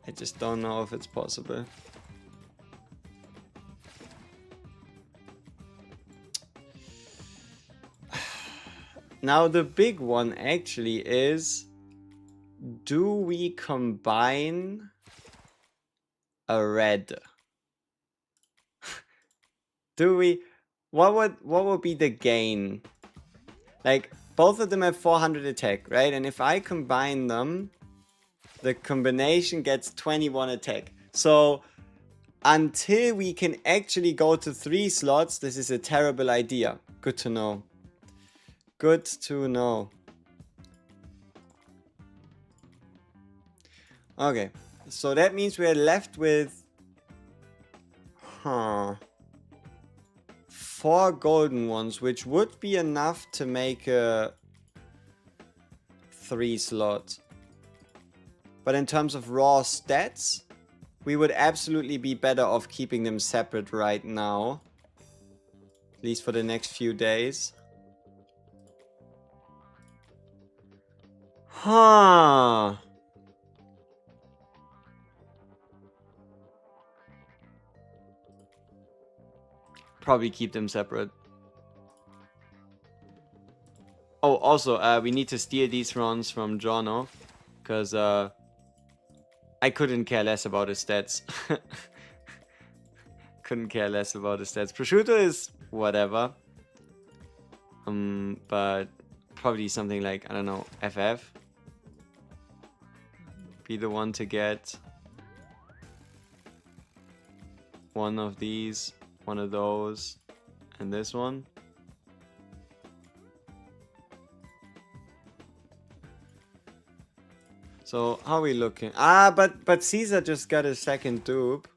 I just don't know if it's possible. Now the big one actually is, do we combine a red? Do we? What would be the gain? Like, both of them have 400 attack, right? And if I combine them, the combination gets 21 attack. So until we can actually go to 3 slots, this is a terrible idea. Good to know. Good to know. Okay, so that means we're left with 4 golden ones, which would be enough to make a 3 slot. But in terms of raw stats, we would absolutely be better off keeping them separate right now. At least for the next few days. Huh. Probably keep them separate. Oh, also, we need to steal these runs from JOJO, because I couldn't care less about his stats. Couldn't care less about his stats. Prosciutto is whatever. But probably something like, I don't know, FF. Be the one to get one of these, one of those, and this one. So how are we looking? Ah, but Caesar just got a second dupe.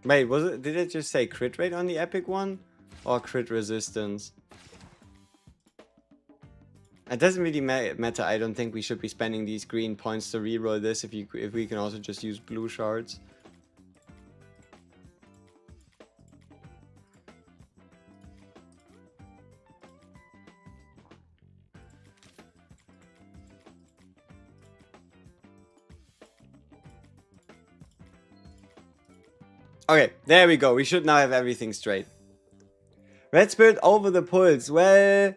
Wait, was it? Did it just say crit rate on the epic one, or crit resistance? It doesn't really matter. I don't think we should be spending these green points to reroll this if we can also just use blue shards. Okay, there we go. We should now have everything straight. Red Spirit over the pulse. Well,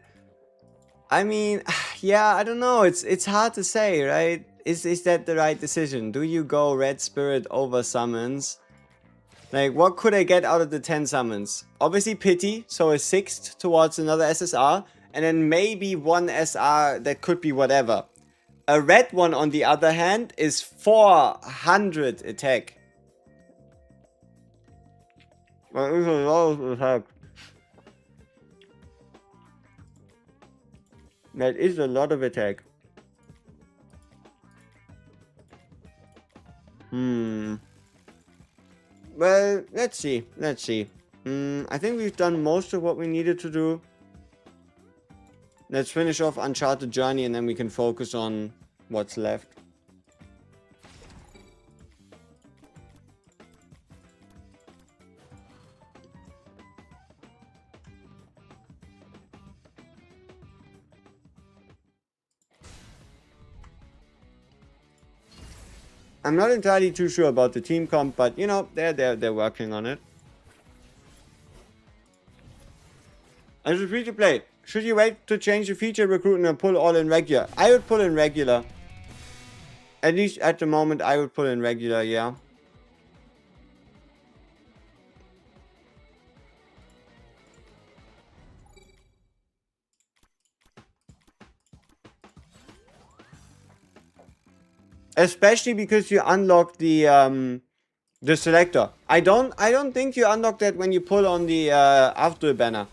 I mean, yeah, I don't know. It's hard to say, right? Is that the right decision? Do you go Red Spirit over summons? Like, what could I get out of the 10 summons? Obviously Pity, so a 6th towards another SSR, and then maybe one SR that could be whatever. A red one, on the other hand, is 400 attack. That is a lot of attack. That is a lot of attack. Well, let's see. Let's see. I think we've done most of what we needed to do. Let's finish off Uncharted Journey and then we can focus on what's left. I'm not entirely too sure about the team comp, but you know, they're working on it. As a free to play, should you wait to change the feature recruiting and pull all in regular? I would pull in regular. At least at the moment, I would pull in regular, yeah. Especially because you unlock the selector. I don't think you unlock that when you pull on the after banner.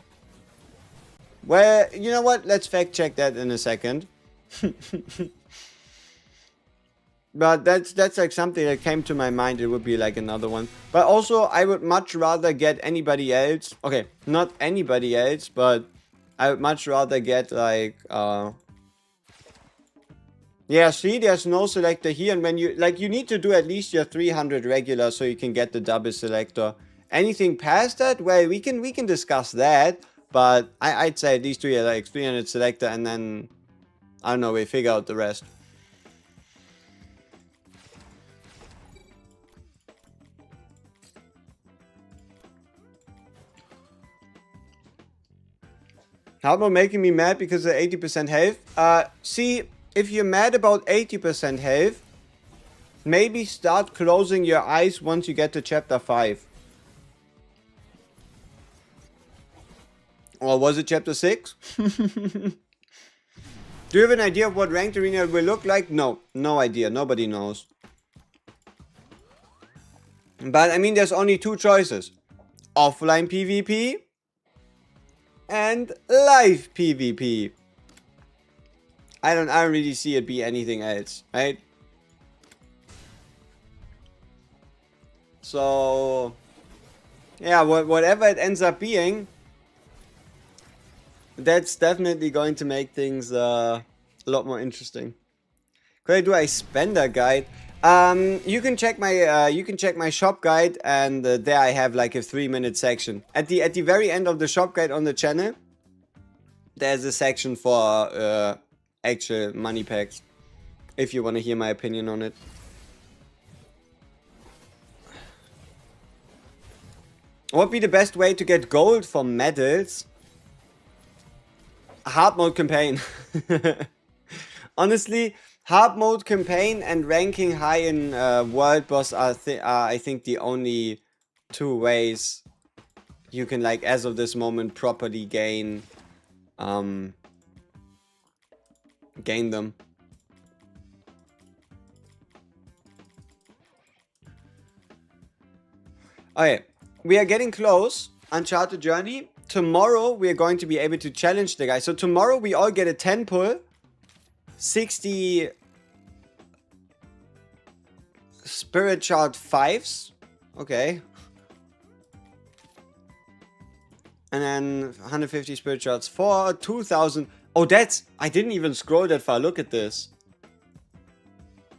Well, you know what? Let's fact check that in a second. But that's like something that came to my mind. It would be like another one. But also, I would much rather get anybody else. Okay, not anybody else, but I would much rather get like yeah, see, there's no selector here, and when you like, you need to do at least your 300 regular so you can get the double selector. Anything past that, well, we can discuss that, but I'd say at least do your like 300 selector, and then I don't know, we figure out the rest. How about making me mad because of 80% health? See, if you're mad about 80% health, maybe start closing your eyes once you get to chapter 5. Or was it chapter 6? Do you have an idea of what ranked arena will look like? No, no idea. Nobody knows. But I mean, there's only two choices. Offline PvP and live PvP. I don't really see it be anything else, right? So yeah, whatever it ends up being, that's definitely going to make things a lot more interesting. Could I do a spender guide? You can check my shop guide, and there I have like a 3-minute section. At the very end of the shop guide on the channel, there's a section for actual money packs, if you want to hear my opinion on it. What would be the best way to get gold for medals? Hard mode campaign. Honestly, hard mode campaign and ranking high in world boss are I think the only two ways you can, like, as of this moment, properly gain them. Okay, we are getting close. Uncharted Journey. Tomorrow we are going to be able to challenge the guy. So tomorrow we all get a 10 pull, 60 spirit shard 5s. Okay. And then 150 spirit shards for 2000. Oh, that's... I didn't even scroll that far. Look at this.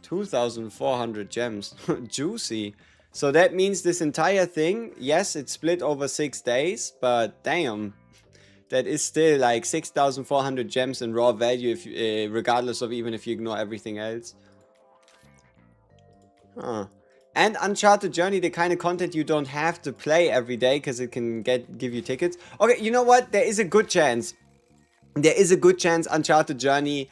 2,400 gems. Juicy. So that means this entire thing, yes, it's split over 6 days, but damn. That is still like 6,400 gems in raw value, if regardless of even if you ignore everything else. Huh. And Uncharted Journey, the kind of content you don't have to play every day because it can give you tickets. Okay, you know what? There is a good chance. There is a good chance Uncharted Journey,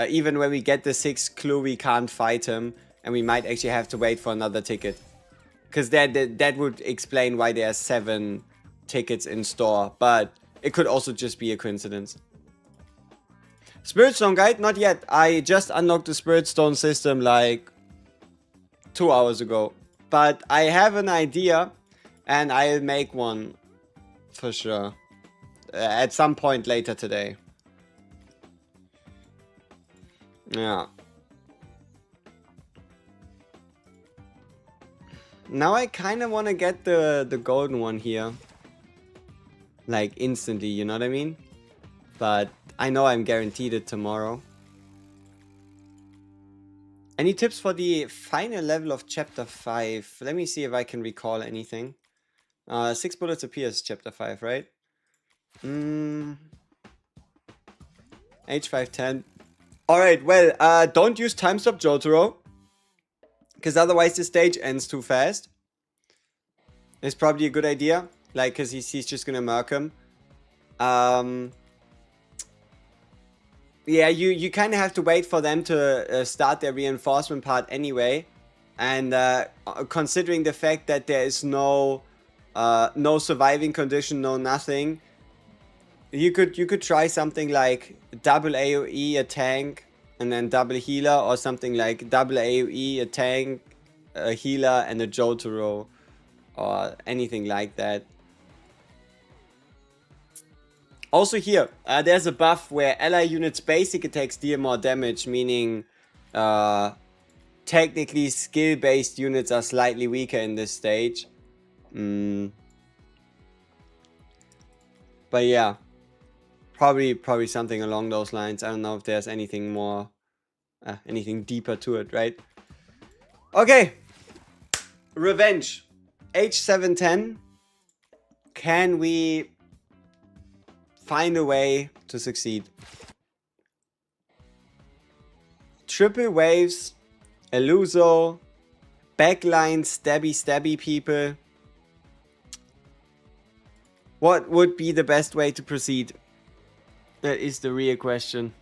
even when we get the 6th clue, we can't fight him. And we might actually have to wait for another ticket. Because that would explain why there are 7 tickets in store. But it could also just be a coincidence. Spirit Stone Guide? Not yet. I just unlocked the Spirit Stone system like 2 hours ago. But I have an idea. And I'll make one. For sure. At some point later today. Yeah. Now I kind of want to get the golden one here. Like instantly, you know what I mean? But I know I'm guaranteed it tomorrow. Any tips for the final level of chapter 5? Let me see if I can recall anything. 6 bullets appears chapter 5, right? H510. Alright, well, don't use time stop Jotaro. Because otherwise the stage ends too fast. It's probably a good idea. Like, because he's just gonna murk him. Yeah, you kind of have to wait for them to start their reinforcement part anyway. And considering the fact that there is no surviving condition, no nothing, you could try something like double AoE a tank and then double healer, or something like double AoE a tank, a healer, and a Jotaro, or anything like that. Also here, there's a buff where ally units' basic attacks deal more damage, meaning technically skill-based units are slightly weaker in this stage. But yeah, probably something along those lines. I don't know if there's anything more, anything deeper to it, right? Okay, revenge, H710. Can we find a way to succeed? Triple waves, Eluso, backline stabby people. What would be the best way to proceed? That is the real question.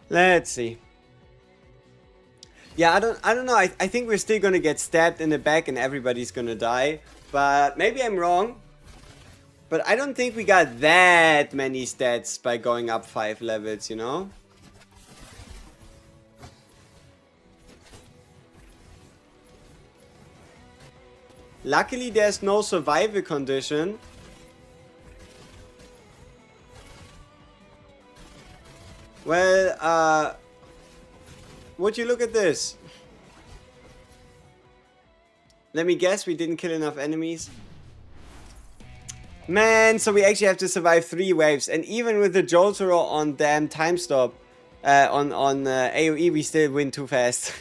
Let's see. Yeah, I don't know. I think we're still gonna get stabbed in the back and everybody's gonna die. But maybe I'm wrong. But I don't think we got that many stats by going up 5 levels, you know? Luckily, there's no survival condition. Well, would you look at this? Let me guess, we didn't kill enough enemies. Man, so we actually have to survive 3 waves. And even with the Jotaro on damn time stop, on AoE, we still win too fast.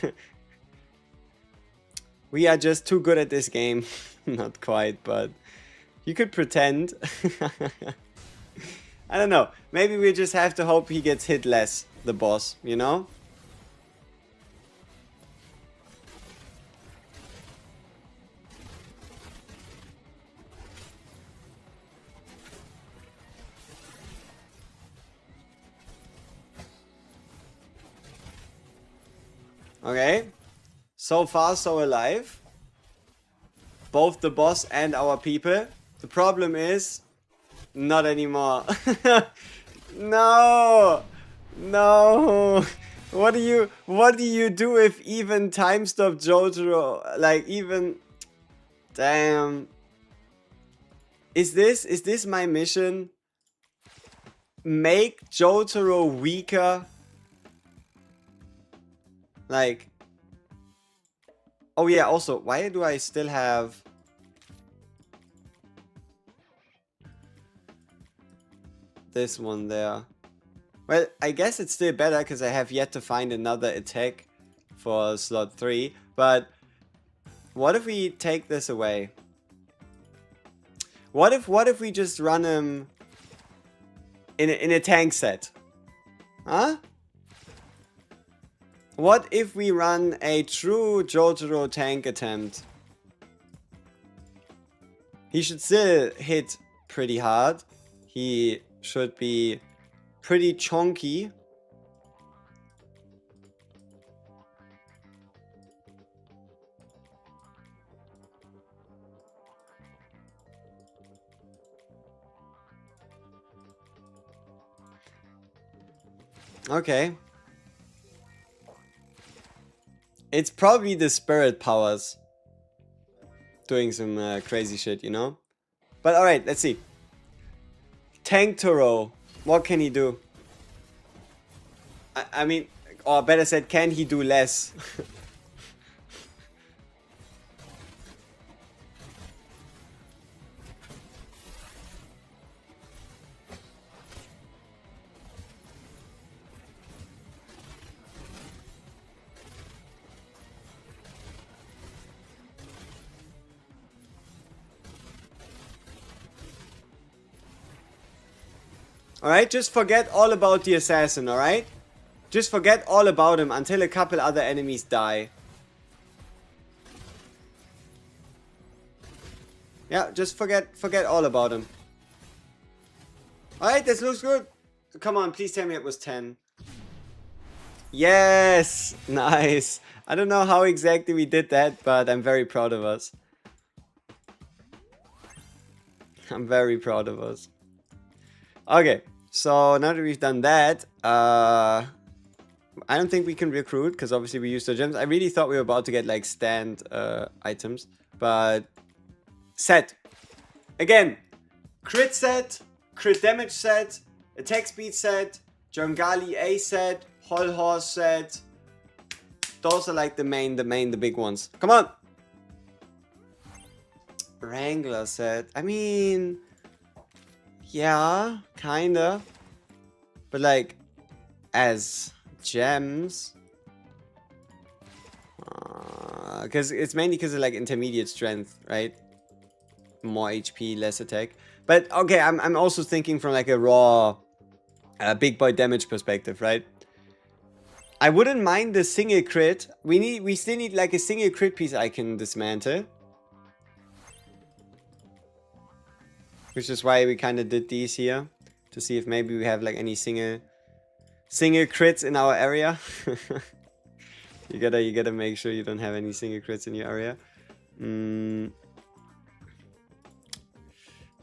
We are just too good at this game. Not quite, but you could pretend. I don't know. Maybe we just have to hope he gets hit less, the boss, you know? Okay. So far, so alive. Both the boss and our people. The problem is, not anymore. No! No! What do you do if even time stop Jotaro, like even, damn. Is this my mission? Make Jotaro weaker? Like, oh yeah, also, why do I still have this one there? Well, I guess it's still better because I have yet to find another attack for slot 3. But what if we take this away? What if we just run him in a tank set? Huh? What if we run a true Jotaro tank attempt? He should still hit pretty hard. He should be pretty chunky. Okay. It's probably the spirit powers doing some crazy shit, you know? But alright, let's see. Tank Toro. What can he do? I mean, or better said, can he do less? Alright, just forget all about the assassin, alright? Just forget all about him until a couple other enemies die. Yeah, just forget all about him. Alright, this looks good. Come on, please tell me it was 10. Yes! Nice. I don't know how exactly we did that, but I'm very proud of us. I'm very proud of us. Okay, so now that we've done that, I don't think we can recruit, because obviously we used the gems. I really thought we were about to get, like, stand items, but... Set. Again, crit set, crit damage set, attack speed set, Jangali A set, Whole Horse set. Those are like the big ones. Come on! Wrangler set. I mean... Yeah, kinda. But like, as gems... Because it's mainly because of like intermediate strength, right? More HP, less attack. But okay, I'm also thinking from like a raw big boy damage perspective, right? I wouldn't mind the single crit. We still need like a single crit piece I can dismantle. Which is why we kind of did these here. To see if maybe we have like any single crits in our area. you gotta make sure you don't have any single crits in your area.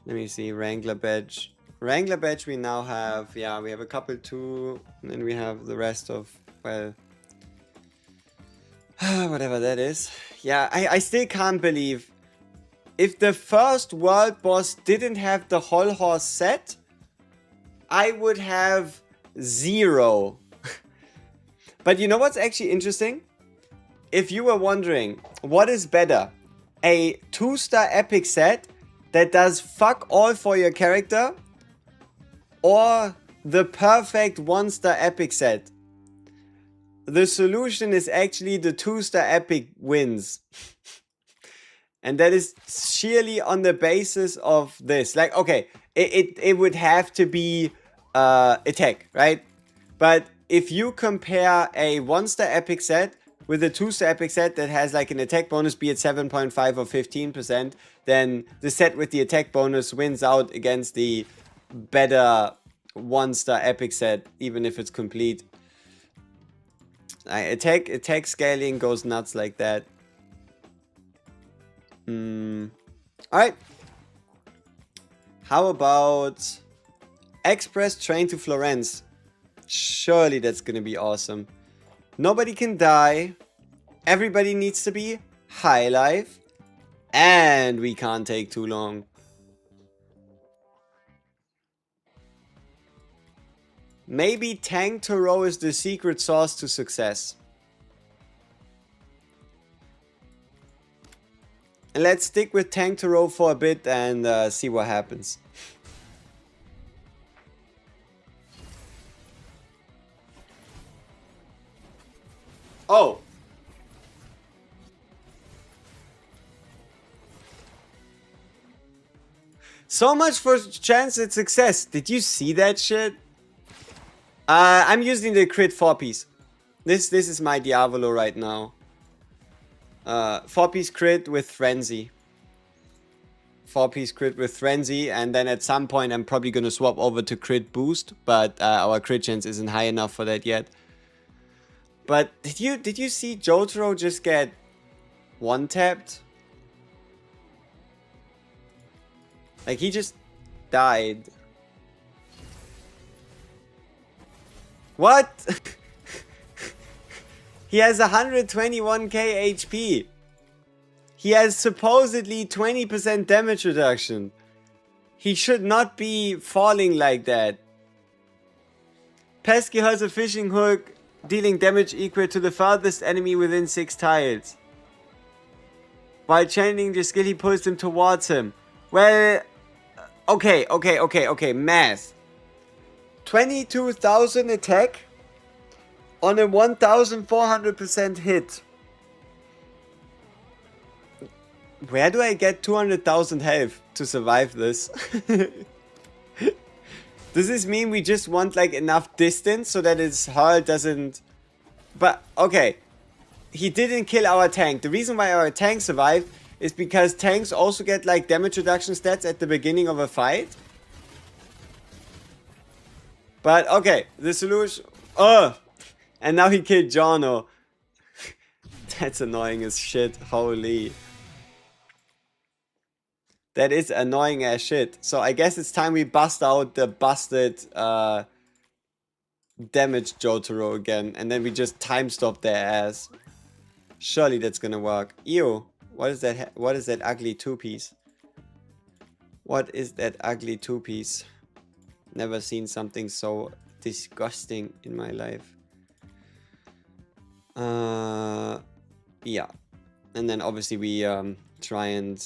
Let me see, Wrangler badge. Wrangler badge we now have, yeah, we have a couple too, and then we have the rest of, well, whatever that is. Yeah, I still can't believe, if the first world boss didn't have the Whole Horse set, I would have 0. But you know what's actually interesting? If you were wondering, what is better? A 2-star epic set that does fuck all for your character, or the perfect 1-star epic set? The solution is actually the 2-star epic wins. And that is sheerly on the basis of this. Like, okay, it would have to be attack, right? But if you compare a 1-star epic set with a 2-star epic set that has like an attack bonus, be it 7.5 or 15%, then the set with the attack bonus wins out against the better 1-star epic set, even if it's complete. Attack scaling goes nuts like that. Alright. How about Express Train to Florence? Surely that's gonna be awesome. Nobody can die. Everybody needs to be high life. And we can't take too long. Maybe Tank Toro is the secret sauce to success. And let's stick with Tank Toro for a bit and see what happens. Oh! So much for chance at success. Did you see that shit? I'm using the crit 4-piece. This is my Diavolo right now. 4-piece crit with Frenzy. 4-piece crit with Frenzy, and then at some point I'm probably gonna swap over to crit boost, but our crit chance isn't high enough for that yet. But did you see JOJO just get one-tapped? Like, he just died. What? He has 121k HP. He has supposedly 20% damage reduction. He should not be falling like that. Pesky has a fishing hook, dealing damage equal to the farthest enemy within 6 tiles. While channeling the skill, he pulls them towards him. Well, okay, math. 22,000 attack on a 1,400% hit. Where do I get 200,000 health to survive this? Does this mean we just want like enough distance so that his hull doesn't... But, okay. He didn't kill our tank. The reason why our tank survived is because tanks also get like damage reduction stats at the beginning of a fight. But, okay. The solution... Oh! And now he killed Jono. That's annoying as shit. Holy. That is annoying as shit. So I guess it's time we bust out the busted damaged Jotaro again. And then we just time stop their ass. Surely that's gonna work. Ew. What is that? What is that ugly two-piece? What is that ugly two-piece? Never seen something so disgusting in my life. Yeah. And then obviously we try and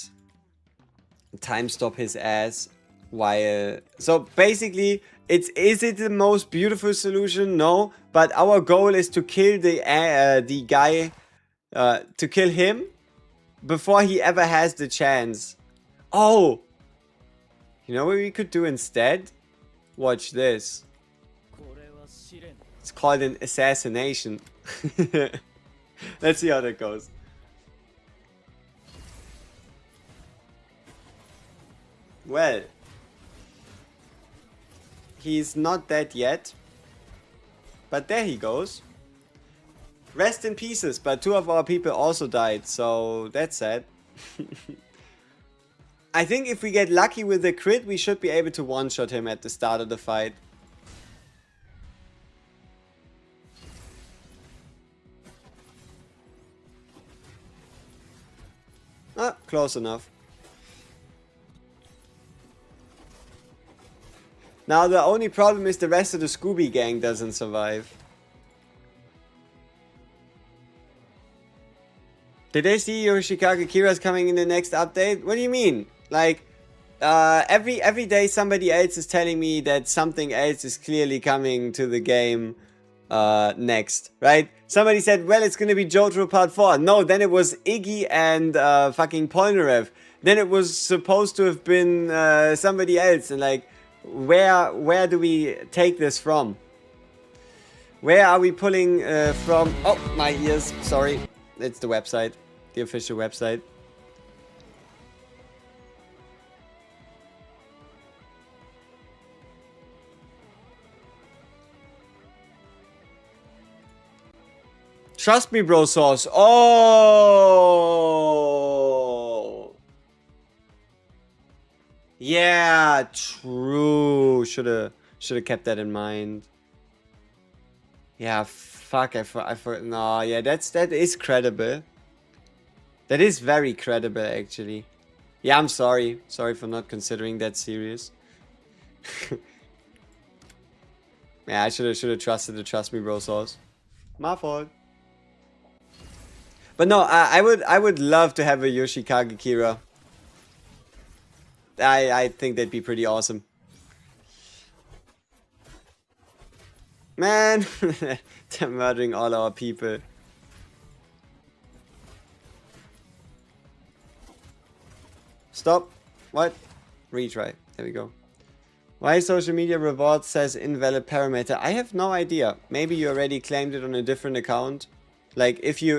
time stop his ass while... So basically, is it the most beautiful solution? No. But our goal is to kill the guy... to kill him before he ever has the chance. Oh! You know what we could do instead? Watch this. It's called an assassination. Let's see how that goes. Well, he's not dead yet, but there he goes. Rest in pieces, but 2 of our people also died, so that's sad. I think if we get lucky with the crit, we should be able to one-shot him at the start of the fight. Ah, close enough. Now the only problem is the rest of the Scooby gang doesn't survive. Did I see Yoshikage Kira's coming in the next update? What do you mean? Like, every day somebody else is telling me that something else is clearly coming to the game next, right? Somebody said, well, it's gonna be JOJO Part 4. No, then it was Iggy and fucking Polnareff. Then it was supposed to have been somebody else, and like, where do we take this from? Where are we pulling from? Oh, my ears, sorry. It's the website, the official website. Trust me, bro, sauce. Oh! Yeah, true. Shoulda kept that in mind. Yeah, fuck, I forgot. No, yeah, that is credible. That is very credible, actually. Yeah, I'm sorry. Sorry for not considering that serious. Yeah, I should have trusted the Trust Me Bro sauce. My fault. But no, I would love to have a Yoshikage Kira. I think that'd be pretty awesome. Man, they're murdering all our people. Stop. What? Retry. There we go. Why social media reward says invalid parameter? I have no idea. Maybe you already claimed it on a different account. Like if you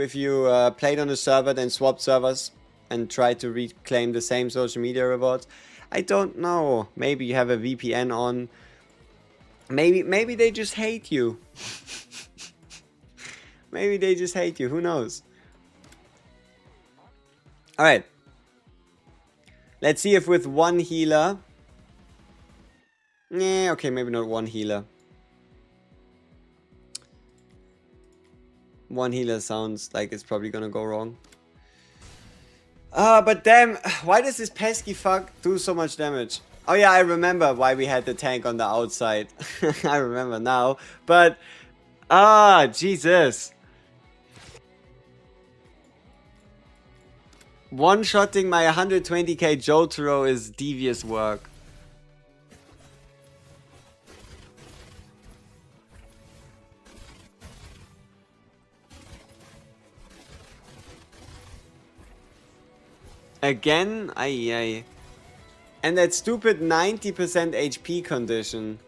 played on a server, then swapped servers and tried to reclaim the same social media rewards. I don't know. Maybe you have a VPN on. Maybe they just hate you. Maybe they just hate you. Who knows? All right. Let's see if with one healer. Yeah, okay, maybe not one healer. One healer sounds like it's probably gonna go wrong. But damn, why does this pesky fuck do so much damage? Oh yeah, I remember why we had the tank on the outside. I remember now. But, Jesus. One-shotting my 120k JOJO is devious work. Again? Ay. And that stupid 90% HP condition.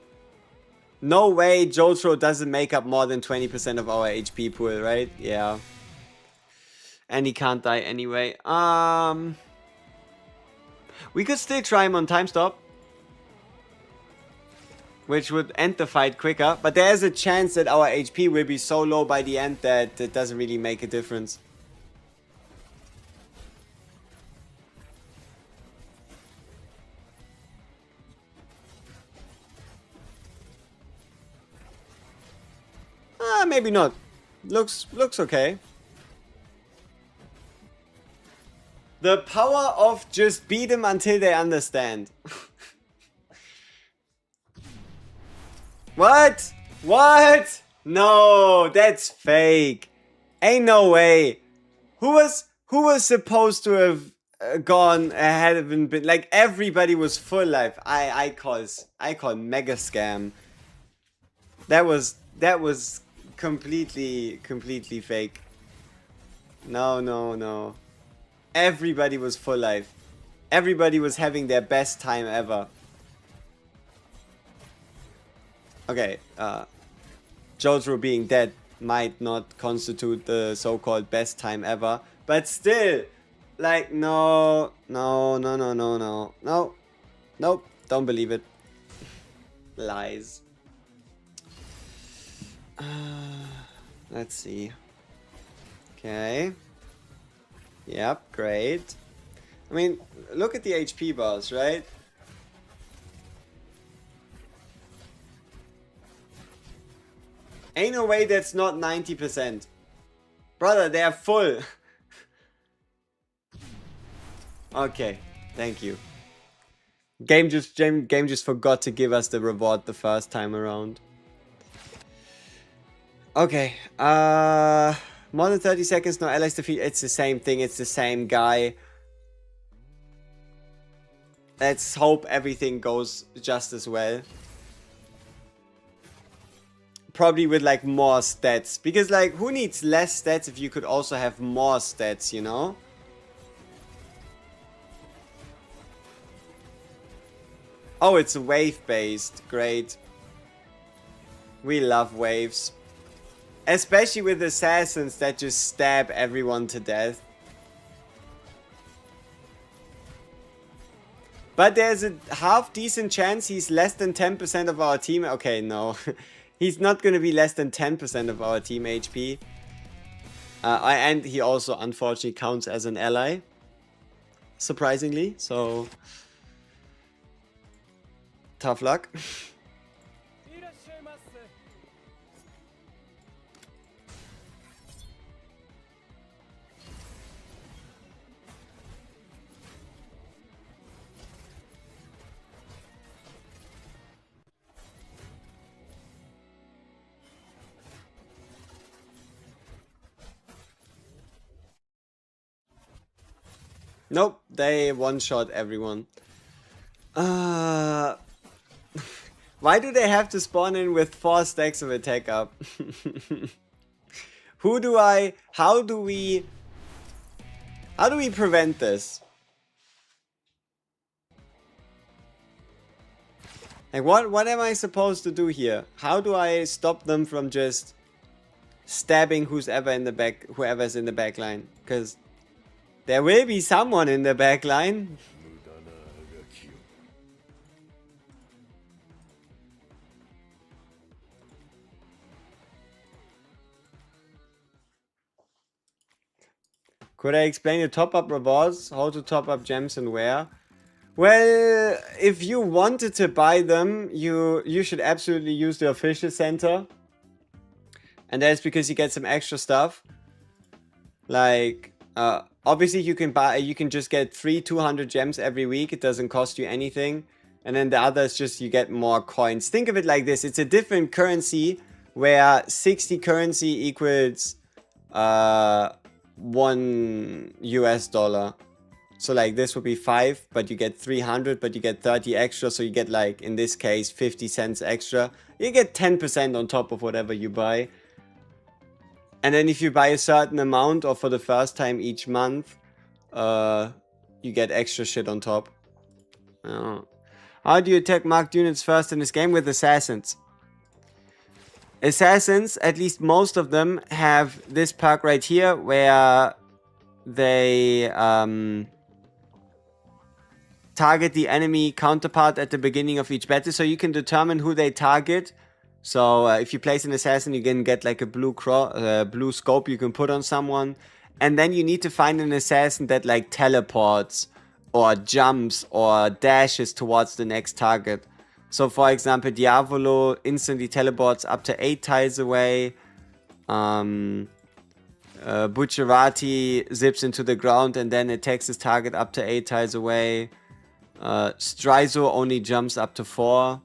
No way JOJO doesn't make up more than 20% of our HP pool, right? Yeah. And he can't die anyway. We could still try him on time stop, which would end the fight quicker. But there's a chance that our HP will be so low by the end that it doesn't really make a difference. Maybe not. Looks okay. The power of just beat them until they understand. What? What? No, that's fake. Ain't no way. Who was supposed to have gone ahead of him? Like everybody was full life. I call mega scam. That was completely fake. No. Everybody was full life. Everybody was having their best time ever. Okay, JOJO being dead might not constitute the so-called best time ever, but still, like, no, nope, don't believe it. Lies. Let's see. Okay. Yep, great. I mean, look at the HP bars, right? Ain't no way that's not 90%. Brother, they are full. Okay, thank you. Game just forgot to give us the reward the first time around. Okay, more than 30 seconds, no allies defeat. It's the same thing, it's the same guy. Let's hope everything goes just as well. Probably with like more stats. Because like, who needs less stats if you could also have more stats, you know? Oh, it's wave based. Great. We love waves. Especially with assassins that just stab everyone to death. But there's a half decent chance he's less than 10% of our team. Okay, no. He's not going to be less than 10% of our team HP. And he also unfortunately counts as an ally. Surprisingly, so... tough luck. Nope, they one-shot everyone. Why do they have to spawn in with 4 stacks of attack up? How do we prevent this? Like what am I supposed to do here? How do I stop them from just stabbing whoever's in the back line? Because there will be someone in the back line. Could I explain the top-up rewards? How to top up gems and where? Well, if you wanted to buy them, you should absolutely use the official center. And that's because you get some extra stuff. Like, obviously you can just get 200 gems every week. It doesn't cost you anything. And then the other is just you get more coins. Think of it like this. It's a different currency where 60 currency equals 1 US dollar. So like this would be 5, but you get 300, but you get 30 extra. So you get like, in this case, 50 cents extra. You get 10% on top of whatever you buy. And then if you buy a certain amount or for the first time each month, you get extra shit on top. Oh. How do you attack marked units first in this game? With assassins. Assassins, at least most of them, have this perk right here where they target the enemy counterpart at the beginning of each battle, so you can determine who they target. So if you place an assassin, you can get like a blue scope you can put on someone, and then you need to find an assassin that like teleports or jumps or dashes towards the next target. So for example, Diavolo instantly teleports up to 8 tiles away. Bucciarati zips into the ground and then attacks his target up to 8 tiles away. Strizo only jumps up to 4.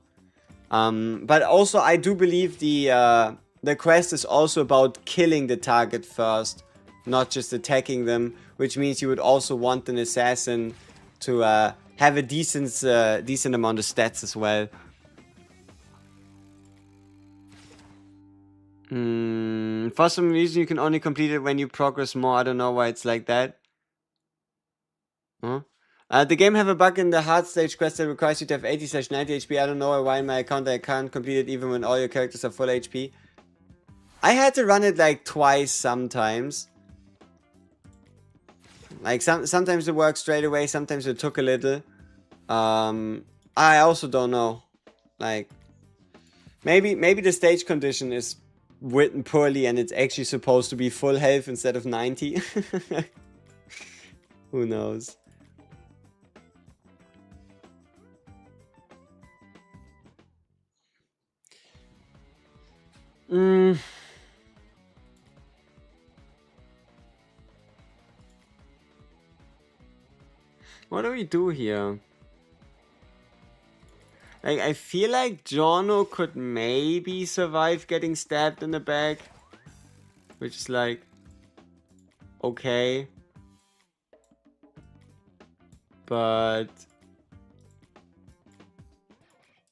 But also I do believe the quest is also about killing the target first, not just attacking them, which means you would also want an assassin to have a decent amount of stats as well. For some reason you can only complete it when you progress more. I don't know why it's like that. Huh? The game have a bug in the hard stage quest that requires you to have 80/90 HP. I don't know why in my account I can't complete it even when all your characters are full HP. I had to run it like twice sometimes. Like sometimes it worked straight away, sometimes it took a little. I also don't know. Like maybe the stage condition is written poorly and it's actually supposed to be full health instead of 90. Who knows? What do we do here? Like, I feel like Giorno could maybe survive getting stabbed in the back. Which is like... okay. But...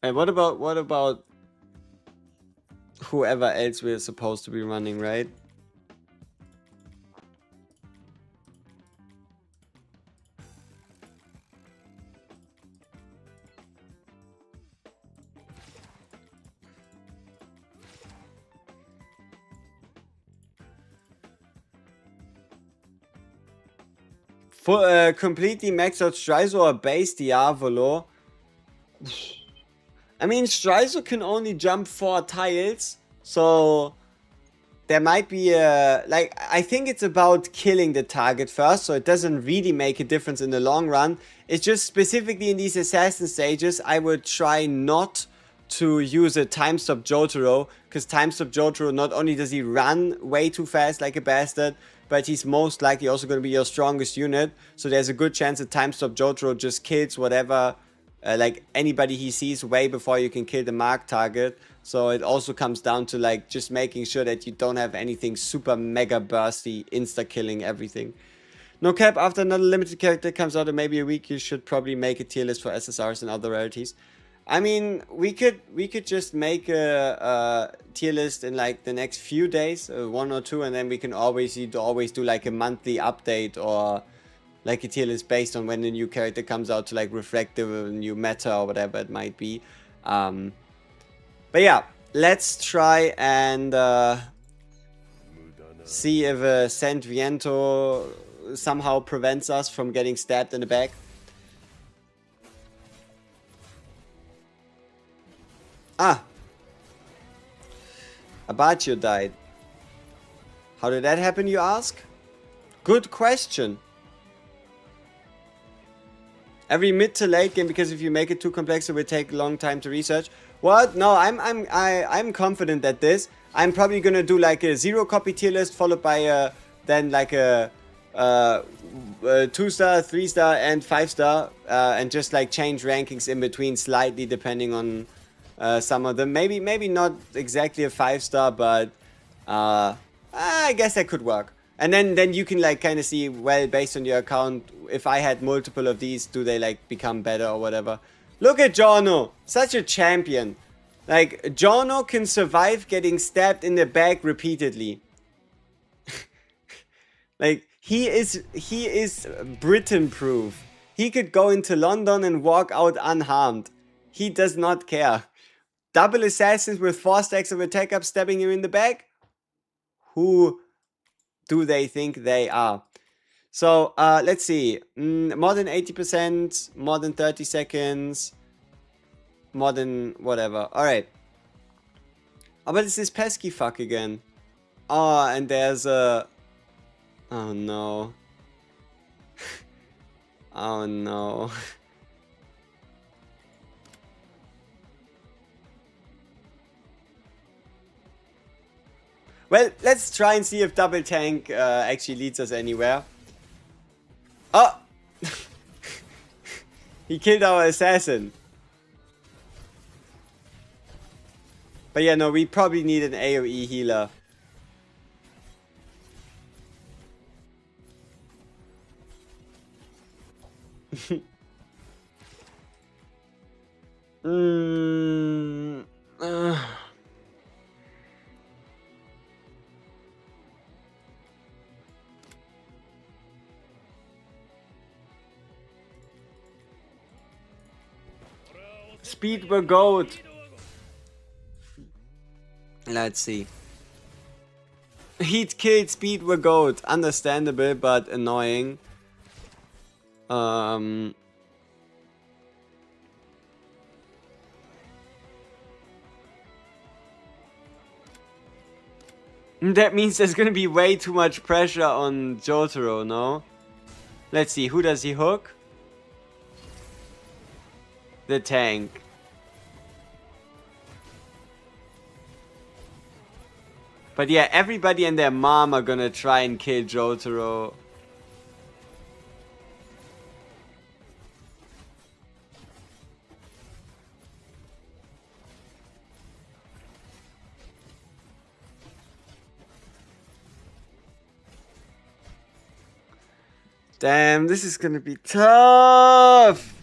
and what about... whoever else we're supposed to be running, right? For completely maxed out Strizo or base Diavolo. I mean, Strizo can only jump 4 tiles, so there might be a... like, I think it's about killing the target first, so it doesn't really make a difference in the long run. It's just specifically in these assassin stages, I would try not to use a time stop Jotaro, because time stop Jotaro, not only does he run way too fast like a bastard, but he's most likely also going to be your strongest unit, so there's a good chance that time stop Jotaro just kills whatever... like anybody he sees way before you can kill the mark target. So it also comes down to like just making sure that you don't have anything super mega bursty, insta killing everything. No cap, after another limited character comes out in maybe a week, you should probably make a tier list for SSRs and other rarities. I mean, we could just make a tier list in like the next few days, 1 or 2, and then we can always do like a monthly update or like a tier list based on when the new character comes out to like reflect the new meta or whatever it might be. But yeah, let's try and see if Sant Viento somehow prevents us from getting stabbed in the back. Ah! Abacio died. How did that happen, you ask? Good question. Every mid to late game, because if you make it too complex, it will take a long time to research. What? No, I'm confident at this. I'm probably gonna do like a 0 copy tier list followed by then like a 2-star, 3-star, and 5-star, and just like change rankings in between slightly depending on some of them. Maybe not exactly a 5-star, but I guess that could work. And then you can like kind of see, well, based on your account, if I had multiple of these, do they like become better or whatever. Look at JOJO, such a champion. Like, JOJO can survive getting stabbed in the back repeatedly. Like, he is Britain proof. He could go into London and walk out unharmed. He does not care. Double assassins with 4 stacks of attack up stabbing him in the back? Who do they think they are? So, let's see. More than 80%, more than 30 seconds, more than whatever. Alright. Oh, but it's this pesky fuck again. Oh, and there's a... Oh no. Oh no. Well, let's try and see if double tank actually leads us anywhere. Oh! He killed our assassin. But yeah, no, we probably need an AoE healer. Speed were goat. Let's see. Heat killed, speed were goat. Understandable, but annoying. That means there's gonna be way too much pressure on Jotaro, no? Let's see, who does he hook? The tank. But yeah, everybody and their mom are gonna try and kill Jotaro. Damn, this is gonna be tough!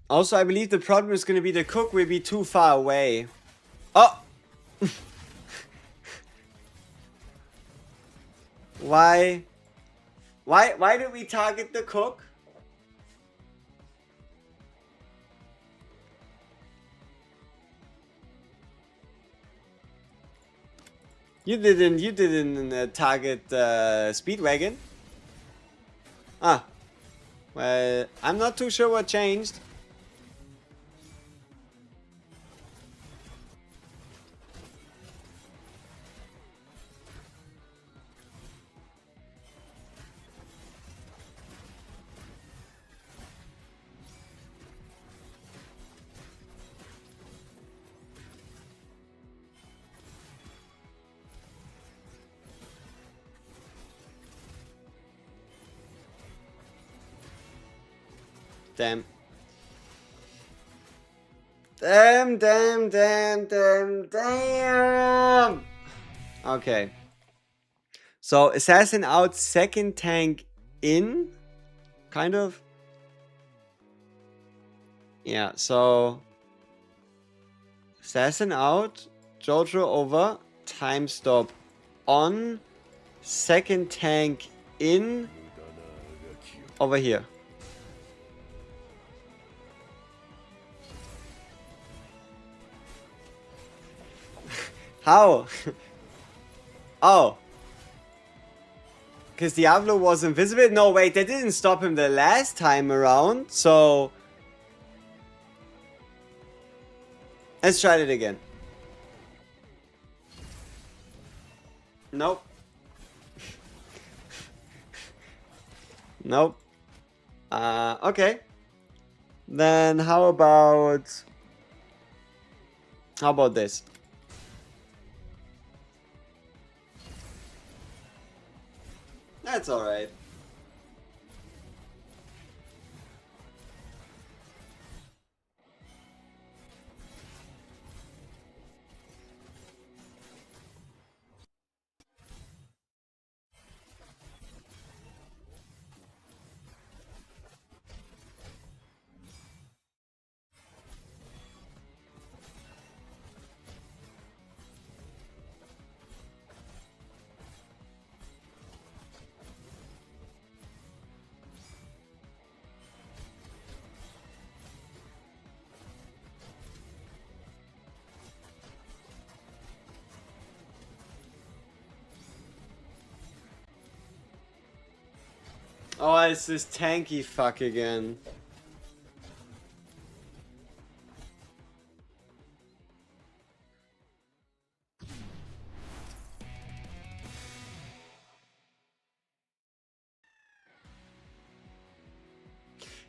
Also, I believe the problem is gonna be the cook will be too far away. Oh! Why? Why did we target the cook? You didn't target Speedwagon? Ah. Well, I'm not too sure what changed. Damn. Damn. Okay. So, assassin out, second tank in? Kind of? Yeah, so... Assassin out, JOJO over, time stop on, second tank in, over here. How? Oh. Because Diablo was invisible? No, wait, that didn't stop him the last time around, so... Let's try it again. Nope. Nope. Okay. Then how about this? That's alright. Oh, it's this tanky fuck again.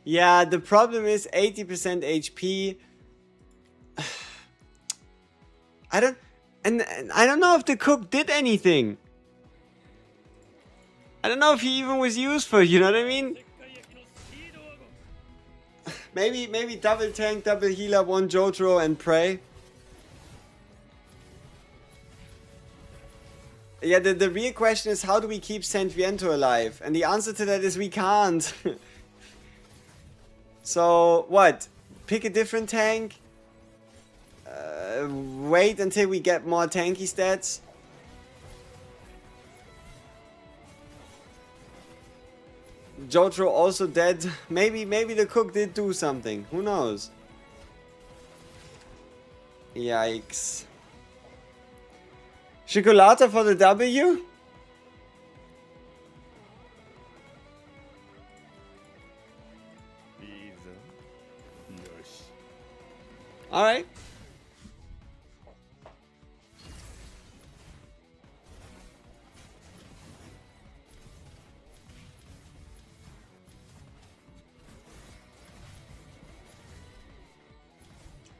Yeah, the problem is 80% HP. I don't... And I don't know if the cook did anything. I don't know if he even was useful, you know what I mean? Maybe double tank, double healer, one JOJO and pray. Yeah, the real question is how do we keep Saint Viento alive? And the answer to that is we can't. So, what? Pick a different tank? Wait until we get more tanky stats? JOJO also dead. Maybe the cook did do something. Who knows? Yikes. Chocolata for the W? Alright.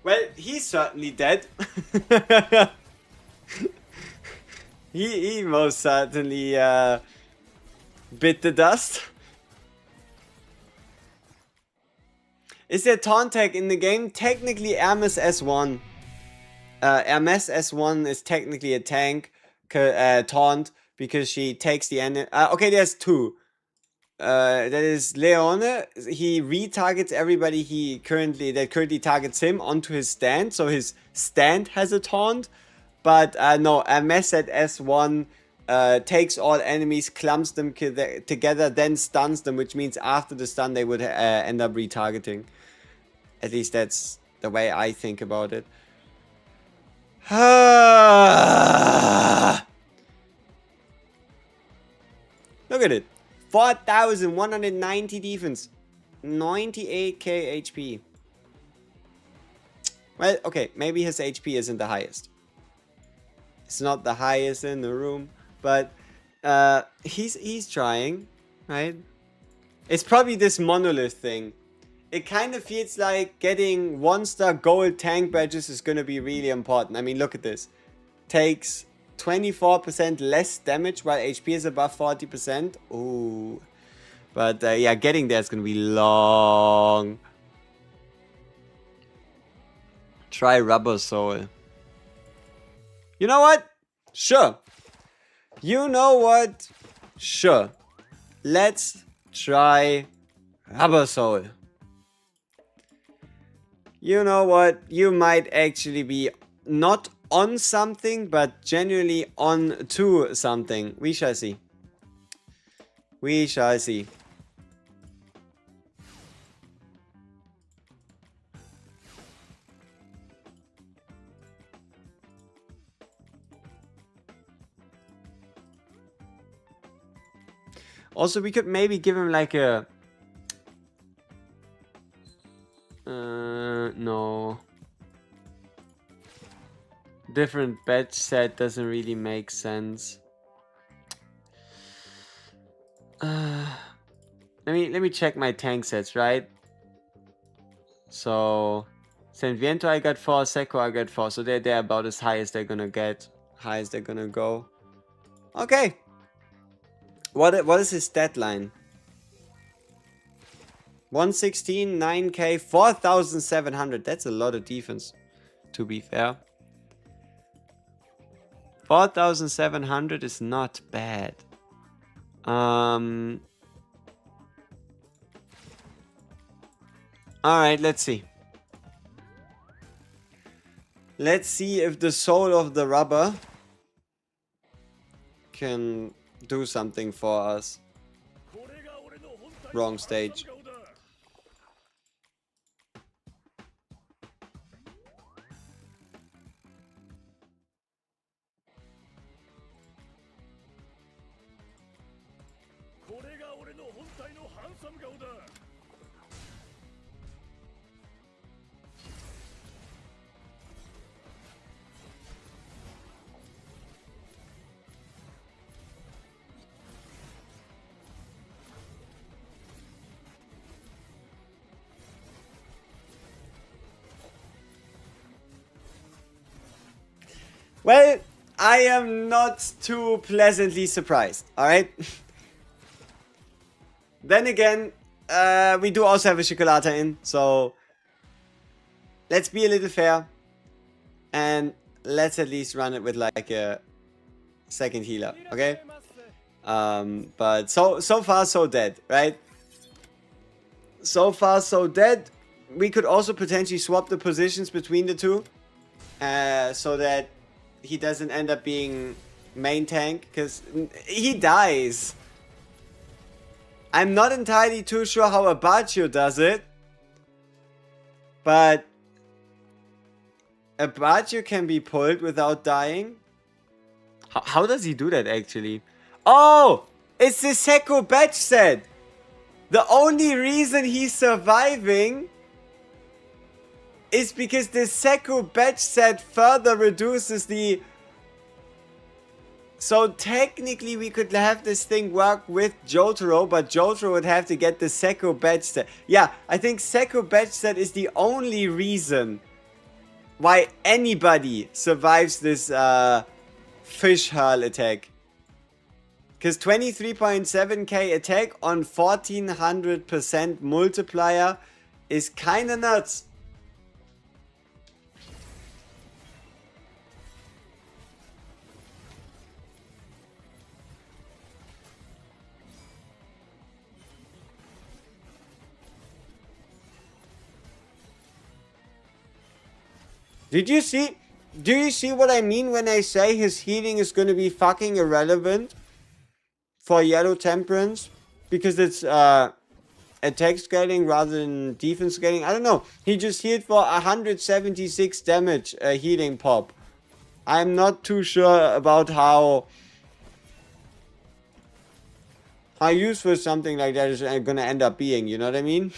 Well, he's certainly dead. he most certainly bit the dust. Is there taunt tag in the game? Technically Hermes S1. Hermes S1 is technically a tank taunt because she takes the enemy. Okay, there's two. That is Leone. He retargets everybody that currently targets him onto his stand, so his stand has a taunt. But no, Hermes at S1 takes all enemies, clumps them together, then stuns them, which means after the stun they would end up retargeting. At least that's the way I think about it. Look at it. 4,190 defense. 98k HP. Well, okay, maybe his HP isn't the highest. It's not the highest in the room, but he's trying, right? It's probably this monolith thing. It kind of feels like getting 1-star gold tank badges is going to be really important. I mean, look at this. Takes 24% less damage while HP is above 40%. Ooh. But yeah, getting there is going to be long. Try Rubber Soul. You know what? Sure. You know what? Sure. Let's try Rubber Soul. You know what? You might actually be not on something, but genuinely on to something. We shall see. We shall see. Also, we could maybe give him like a... no. Different badge set doesn't really make sense. Let me check my tank sets, right? So San Viento I got 4, Seco I got 4, so they're about as high as they're gonna get. High as they're gonna go. Okay. What is his stat line? 116, 9k, 4,700. That's a lot of defense, to be fair. 4,700 is not bad. Alright, let's see. Let's see if the soul of the rubber can do something for us. Wrong stage. Well, I am not too pleasantly surprised, alright? Then again, we do also have a Chocolata in, so let's be a little fair. And let's at least run it with like a second healer, okay? But so far so dead, right? So far so dead. We could also potentially swap the positions between the two. So that he doesn't end up being main tank, because he dies. I'm not entirely too sure how Abacio does it, but Abacio can be pulled without dying. How does he do that actually? Oh, it's the Seco batch set. The only reason he's surviving is because the Seco batch set further reduces the... So technically we could have this thing work with Jotaro, but Jotaro would have to get the Seco batch set. Yeah, I think Seco batch set is the only reason why anybody survives this fish hurl attack. Because 23.7k attack on 1400% multiplier is kinda nuts. Did you see? Do you see what I mean when I say his healing is going to be fucking irrelevant for Yellow Temperance? Because it's attack scaling rather than defense scaling. I don't know. He just healed for 176 damage healing pop. I'm not too sure about how useful something like that is going to end up being. You know what I mean?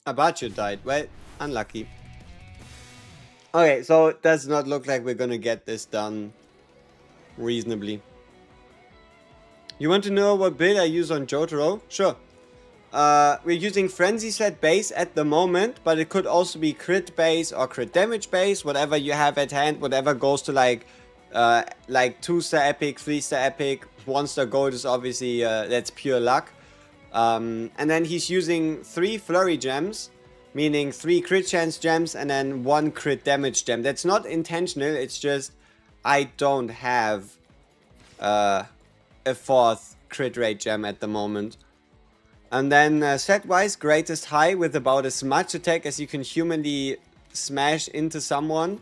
Abacho died. Well, unlucky. Okay, so it does not look like we're gonna get this done reasonably. You want to know what build I use on Jotaro? Sure. We're using Frenzy Set base at the moment, but it could also be crit base or crit damage base, whatever you have at hand, whatever goes to like 2-star epic, 3-star epic, 1-star gold is obviously, that's pure luck. And then he's using 3 flurry gems, meaning 3 crit chance gems and then 1 crit damage gem. That's not intentional, it's just I don't have a 4th crit rate gem at the moment. And then set-wise, greatest high with about as much attack as you can humanly smash into someone.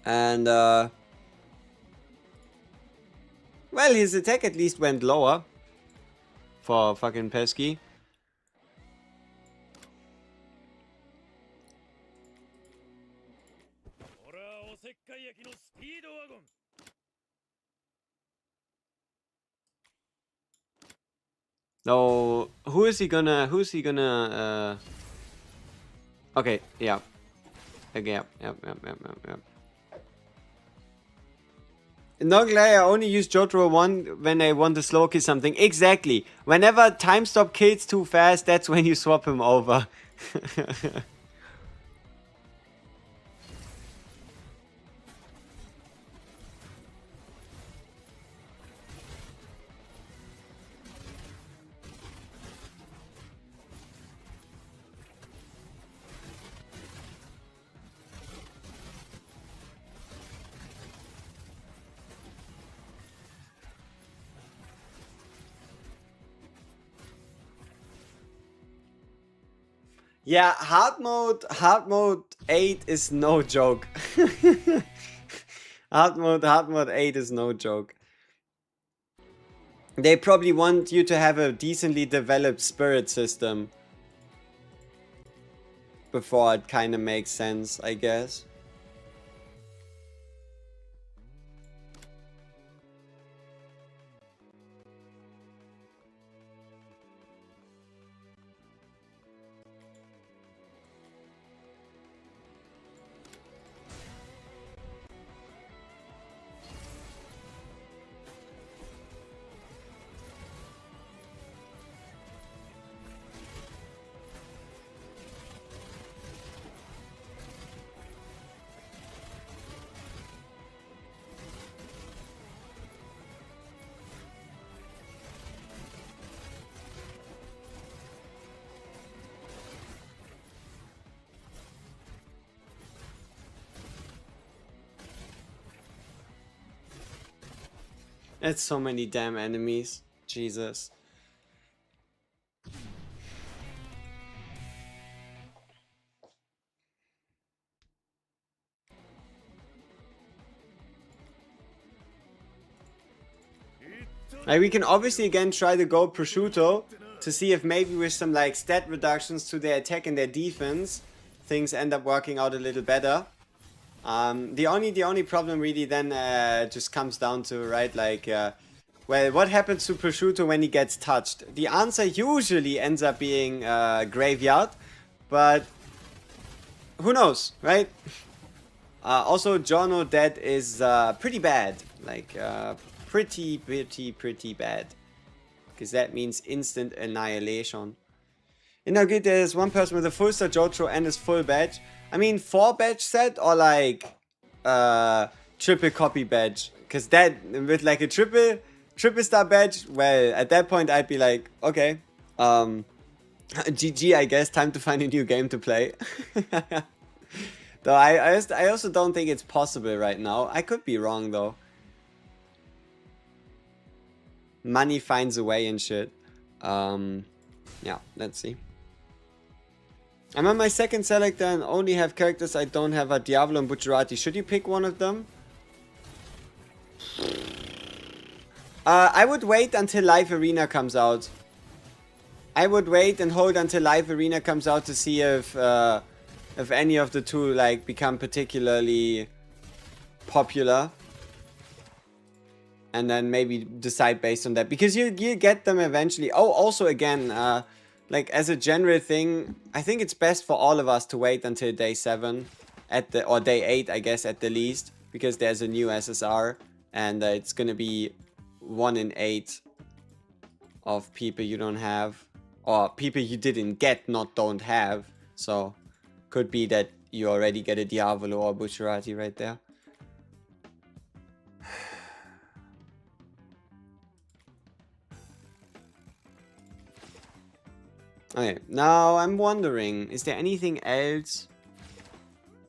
And well, his attack at least went lower for fucking Pesky. So, who's he gonna, okay, yeah. Okay, yep. Not glad I only use JOJO 1 when I want to slow kill something. Exactly. Whenever time stop kills too fast, that's when you swap him over. Yeah, hard mode 8 is no joke. hard mode 8 is no joke. They probably want you to have a decently developed spirit system before it kind of makes sense, I guess. It's so many damn enemies. Jesus. Like, we can obviously again try to go prosciutto to see if maybe with some like stat reductions to their attack and their defense, things end up working out a little better. The only problem really then just comes down to, right, like, well, what happens to prosciutto when he gets touched? The answer usually ends up being graveyard, but who knows, right? Also, Jono dead is pretty bad, like pretty bad, because that means instant annihilation. In our guild, there's one person with a full star JOJO and his full badge. I mean, 4 badge set or like triple copy badge, because that with like a triple star badge, well, at that point I'd be like, okay, GG, I guess, time to find a new game to play. Though I also don't think it's possible right now. I could be wrong though. Money finds a way and shit. Yeah, let's see. I'm on my second selector and only have characters I don't have a Diablo and Bucciarati. Should you pick one of them? I would wait until Live Arena comes out. I would wait and hold until Live Arena comes out to see if any of the two like become particularly popular. And then maybe decide based on that, because you get them eventually. Oh, also again, like as a general thing, I think it's best for all of us to wait until day 7 or day 8, I guess, at the least, because there's a new SSR and it's gonna be 1 in 8 of people you don't have, or people you didn't get, not don't have. So could be that you already get a Diavolo or Bucciarati right there. Okay, now I'm wondering, is there anything else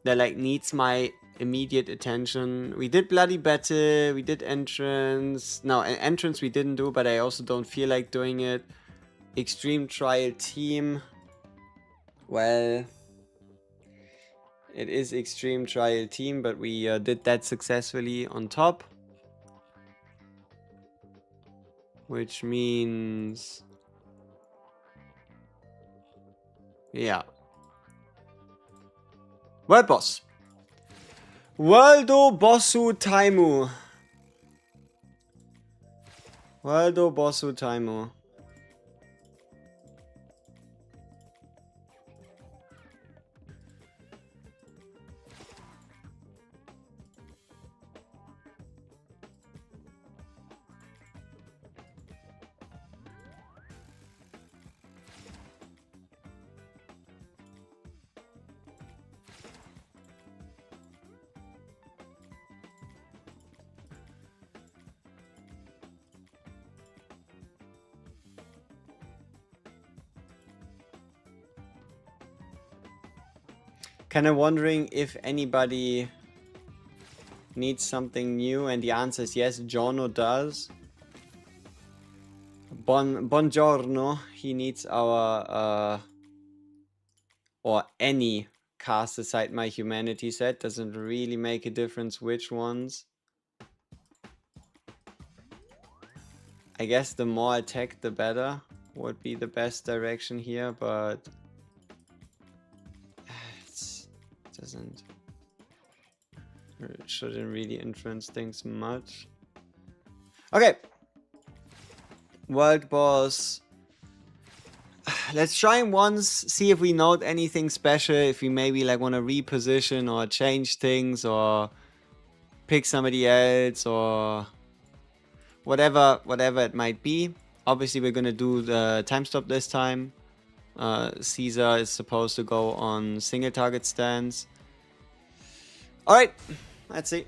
that like needs my immediate attention? We did Bloody Battle, we did Entrance. No, Entrance we didn't do, but I also don't feel like doing it. Extreme Trial Team. Well, it is Extreme Trial Team, but we did that successfully on top. Which means... yeah. World Boss. Worldo Bossu Taimu. Worldo Bossu Taimu. Kind of wondering if anybody needs something new, and the answer is yes, JOJO does. Buongiorno, he needs our, or any cast aside my humanity set. Doesn't really make a difference which ones. I guess the more attack, the better would be the best direction here, but it shouldn't really influence things much. Okay. World Boss. Let's try him once, see if we note anything special, if we maybe like want to reposition or change things or pick somebody else or whatever it might be. Obviously we're gonna do the time stop this time. Caesar is supposed to go on single target stance. Alright, let's see.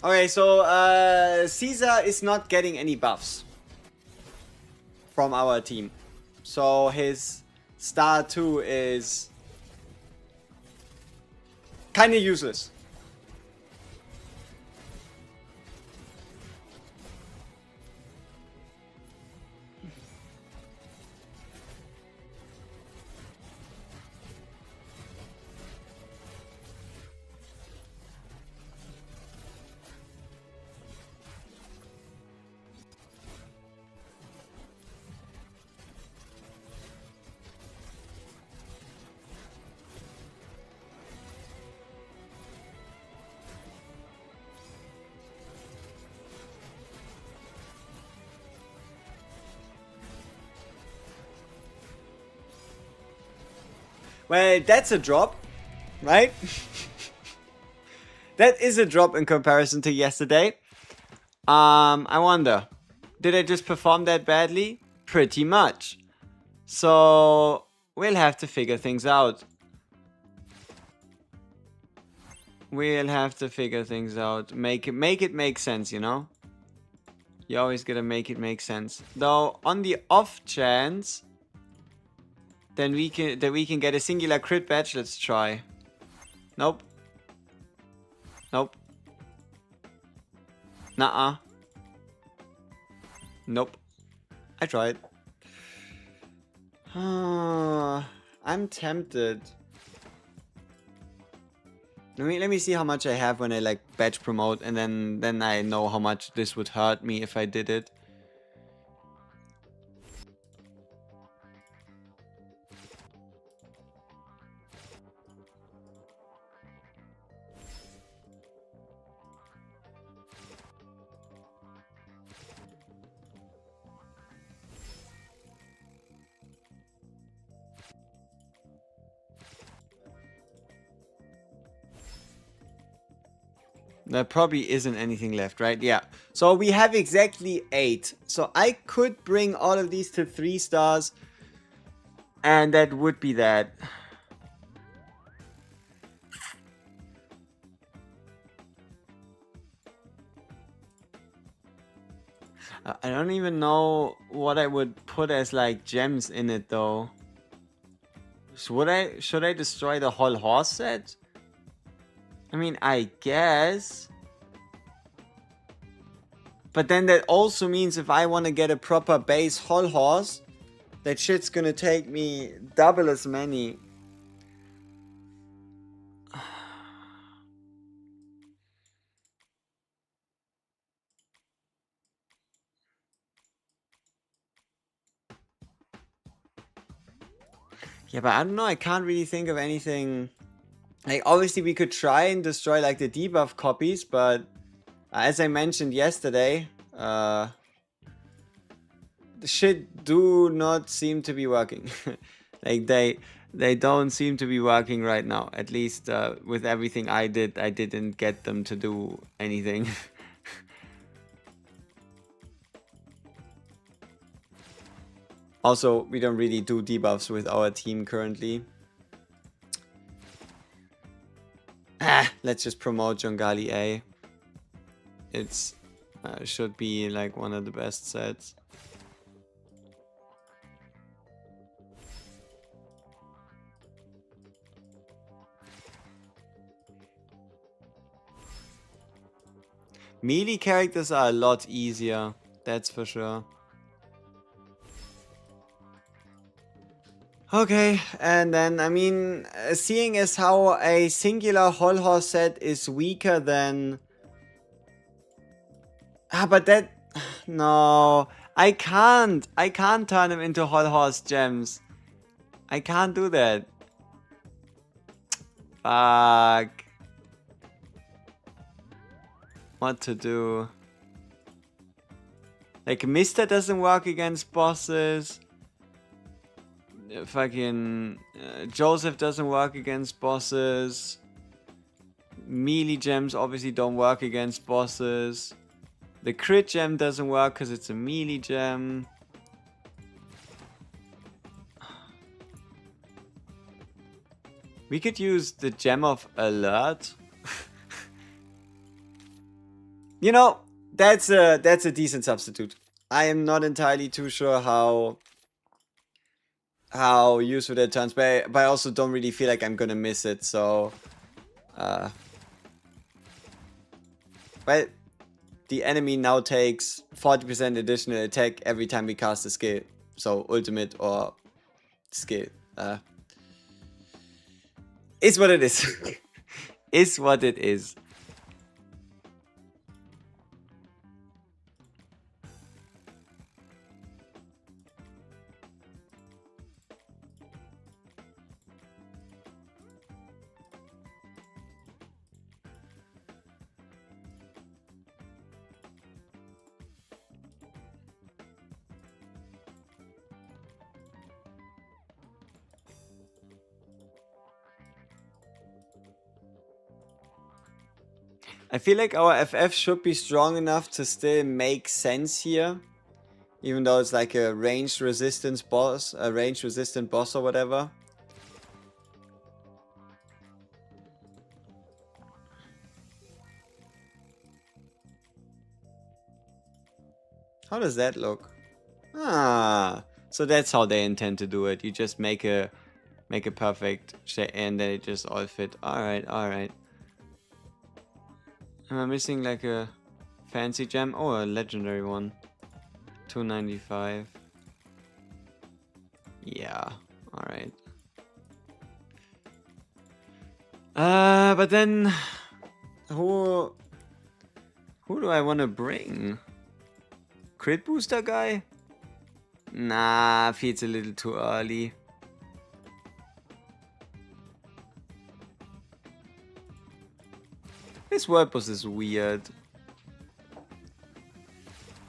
Okay, so Caesar is not getting any buffs from our team. So his star 2 is kind of useless. Well, that's a drop, right? That is a drop in comparison to yesterday. I wonder, did I just perform that badly? Pretty much. So we'll have to figure things out. We'll have to figure things out. Make it make sense, you know? You always gotta make it make sense. Though on the off chance then we can get a singular crit badge, let's try. Nope. Nope. Nuh-uh. Nope. I tried. I'm tempted. Let me see how much I have when I like badge promote, and then I know how much this would hurt me if I did it. There probably isn't anything left, right? Yeah. So we have exactly 8. So I could bring all of these to 3 stars. And that would be that. I don't even know what I would put as like gems in it though. Should I destroy the whole horse set? I mean, I guess. But then that also means if I want to get a proper base whole horse, that shit's gonna take me double as many. Yeah, but I don't know, I can't really think of anything. Like, obviously we could try and destroy like the debuff copies, but as I mentioned yesterday, the shit do not seem to be working. Like they don't seem to be working right now. At least with everything I didn't get them to do anything. Also, we don't really do debuffs with our team currently. Let's just promote Jongali A. It's should be like one of the best sets. Melee characters are a lot easier, that's for sure. Okay, and then, I mean, seeing as how a singular whole horse set is weaker than... but that... No, I can't turn him into whole horse gems. I can't do that. Fuck. What to do? Like, Mister doesn't work against bosses. Fucking Joseph doesn't work against bosses. Melee gems obviously don't work against bosses. The crit gem doesn't work because it's a melee gem. We could use the gem of alert. You know, that's a decent substitute. I am not entirely too sure how useful that turns, but I also don't really feel like I'm gonna miss it, so well, the enemy now takes 40% additional attack every time we cast a skill. So ultimate or skill. Is what it is. Is what it is. I feel like our FF should be strong enough to still make sense here. Even though it's like a ranged resistance boss, a ranged resistant boss or whatever. How does that look? Ah, so that's how they intend to do it. You just make a perfect shape and then it just all fit. Alright, alright. Am I missing like a fancy gem? Oh, a legendary one. 295. Yeah, alright. But then who do I want to bring? Crit booster guy? Nah, feels a little too early. This word boss is weird.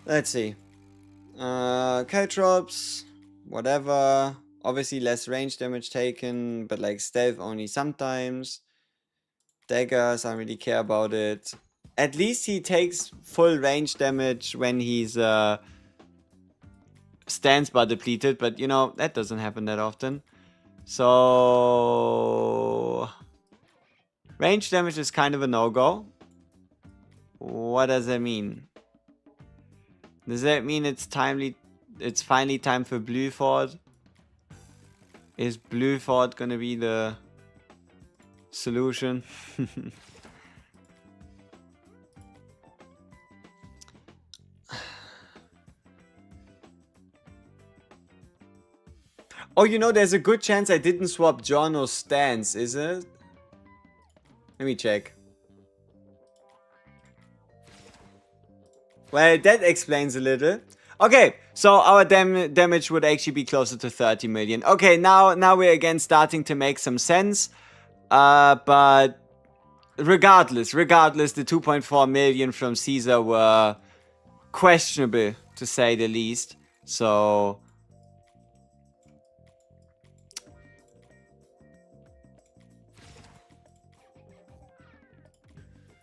Let's see. Caltrops, whatever. Obviously less range damage taken, but like stealth only sometimes. Daggers, I don't really care about it. At least he takes full range damage when he's stance bar depleted, but you know, that doesn't happen that often. So range damage is kind of a no-go. What does that mean? Does that mean it's finally time for Blue Fort? Is Blue Fort gonna be the solution? Oh, you know, there's a good chance I didn't swap JOJO's stance, is it? Let me check. Well, that explains a little. Okay, so our damage would actually be closer to 30 million. Okay, now we're again starting to make some sense. But regardless, the 2.4 million from Caesar were questionable, to say the least. So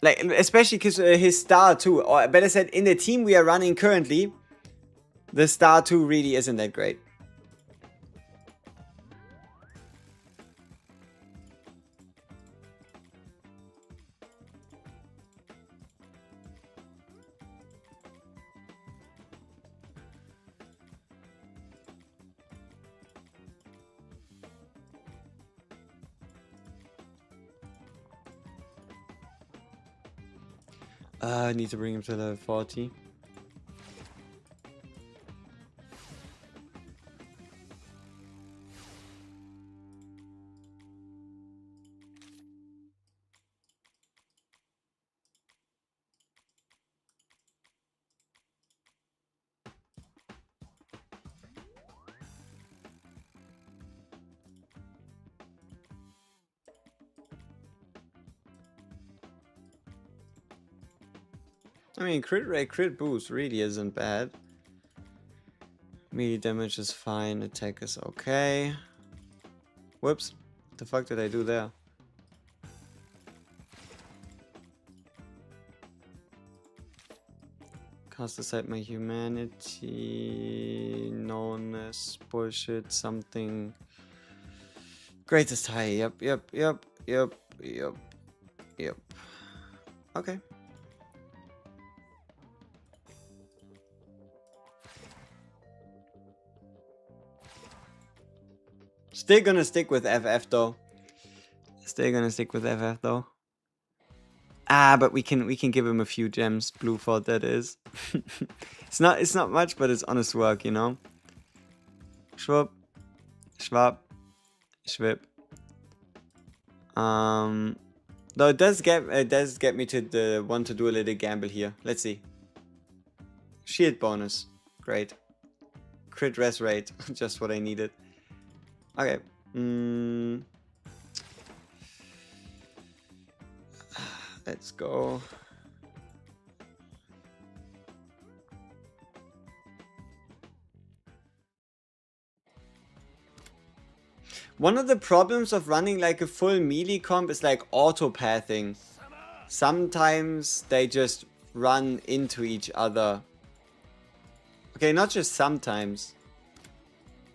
like, especially because his star 2, or better said, in the team we are running currently, the star 2 really isn't that great. I need to bring him to level 40. I mean, crit rate, crit boost really isn't bad. Melee damage is fine, attack is okay. Whoops, what the fuck did I do there? Cast aside my humanity, knownness, bullshit, something. Greatest high, yep. Okay. Still gonna stick with FF though. Ah, but we can give him a few gems. Blue Fort, that is. It's not much, but it's honest work, you know. Schwab, schwab, schwib. Though it does get me to want to do a little gamble here. Let's see. Shield bonus, great. Crit res rate, just what I needed. Okay. Let's go. One of the problems of running like a full melee comp is like auto pathing. Sometimes they just run into each other. Okay, not just sometimes.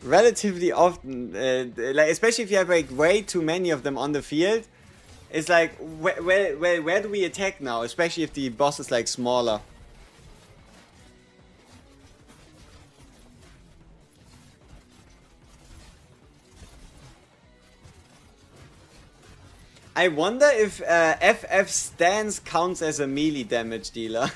Relatively often, like especially if you have like way too many of them on the field, it's like where do we attack now? Especially if the boss is like smaller. I wonder if FF stance counts as a melee damage dealer.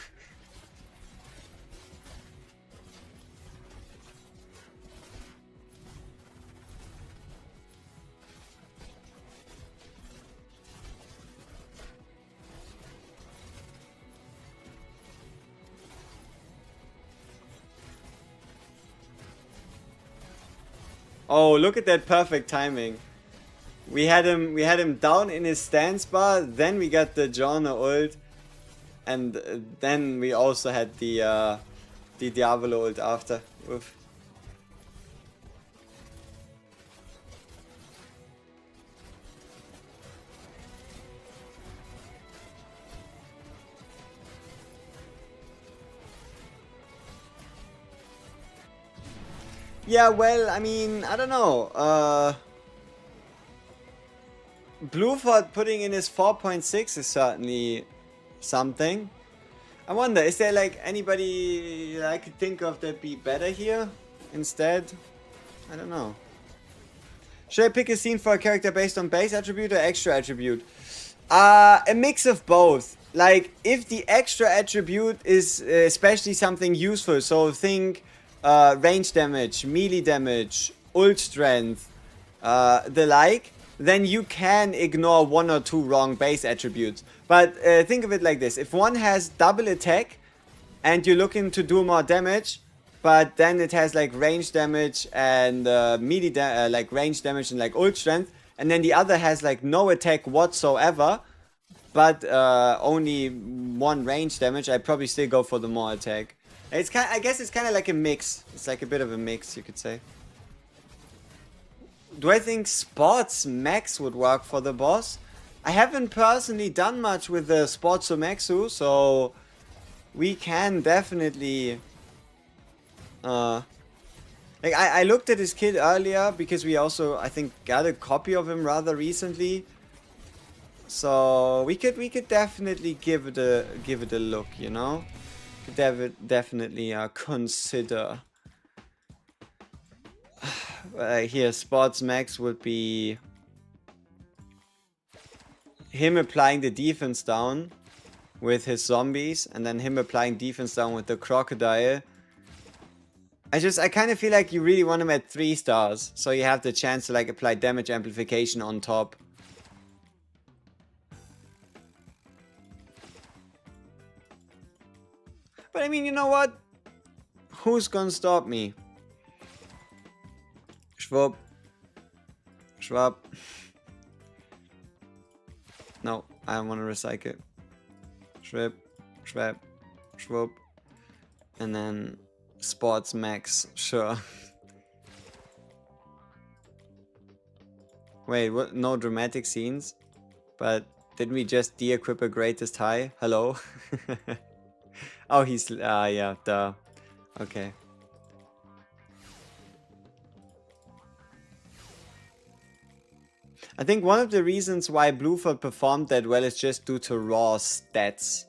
Oh, look at that perfect timing. We had him down in his stance bar, then we got the JOJO ult, and then we also had the Diavolo ult after. Oof. Yeah, well, I mean, I don't know. Blueford putting in his 4.6 is certainly something. I wonder, is there like anybody that I could think of that be better here instead? I don't know. Should I pick a scene for a character based on base attribute or extra attribute? A mix of both. Like, if the extra attribute is especially something useful, so think range damage, melee damage, ult strength, the like, then you can ignore one or two wrong base attributes. But think of it like this. If one has double attack and you're looking to do more damage, but then it has like range damage and melee like range damage and like ult strength, and then the other has like no attack whatsoever, but only one range damage, I'd probably still go for the more attack. It's kind, I guess it's kind of like a mix. It's like a bit of a mix, you could say. Do I think Sports Max would work for the boss? I haven't personally done much with the Sports Maxu, so we can definitely like I looked at his kit earlier because we also, I think, got a copy of him rather recently. So we could definitely give it a look, you know? Could definitely consider. Here, Sports Max would be him applying the defense down with his zombies, and then him applying defense down with the crocodile. I kind of feel like you really want him at 3 stars, so you have the chance to like apply damage amplification on top. But I mean, you know what? Who's gonna stop me? Schwab. Schwab. No, I don't want to recycle. Schwab. Schwab. Schwab. And then Sports Max. Sure. Wait, what? No dramatic scenes? But didn't we just de-equip a greatest high? Hello? Oh, he's... yeah, duh. Okay. I think one of the reasons why Blueford performed that well is just due to raw stats.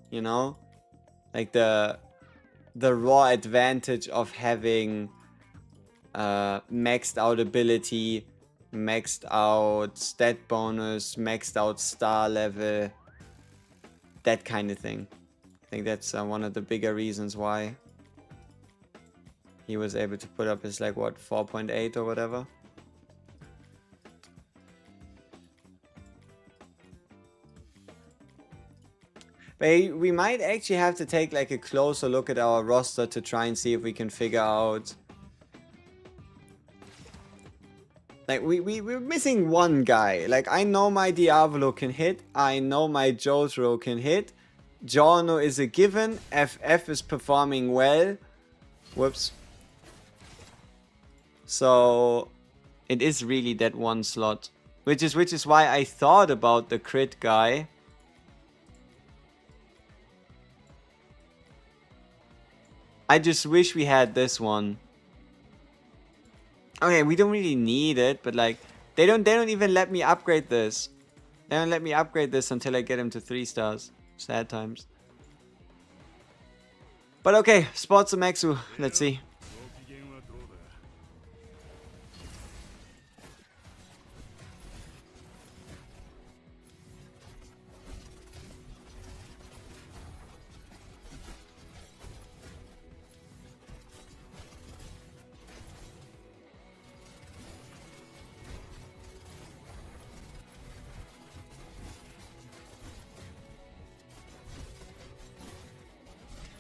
You know? Like the raw advantage of having maxed out ability, maxed out stat bonus, maxed out star level, that kind of thing. I think that's one of the bigger reasons why he was able to put up his like what 4.8 or whatever. But we might actually have to take like a closer look at our roster to try and see if we can figure out. Like we're missing one guy. Like I know my Diavolo can hit. I know my JOJO can hit. Giorno is a given. FF is performing well. Whoops. So it is really that one slot. Which is why I thought about the crit guy. I just wish we had this one. Okay, we don't really need it, but like they don't even let me upgrade this. They don't let me upgrade this until I get him to 3 stars. Sad times. But okay, Sports Maxu, let's see.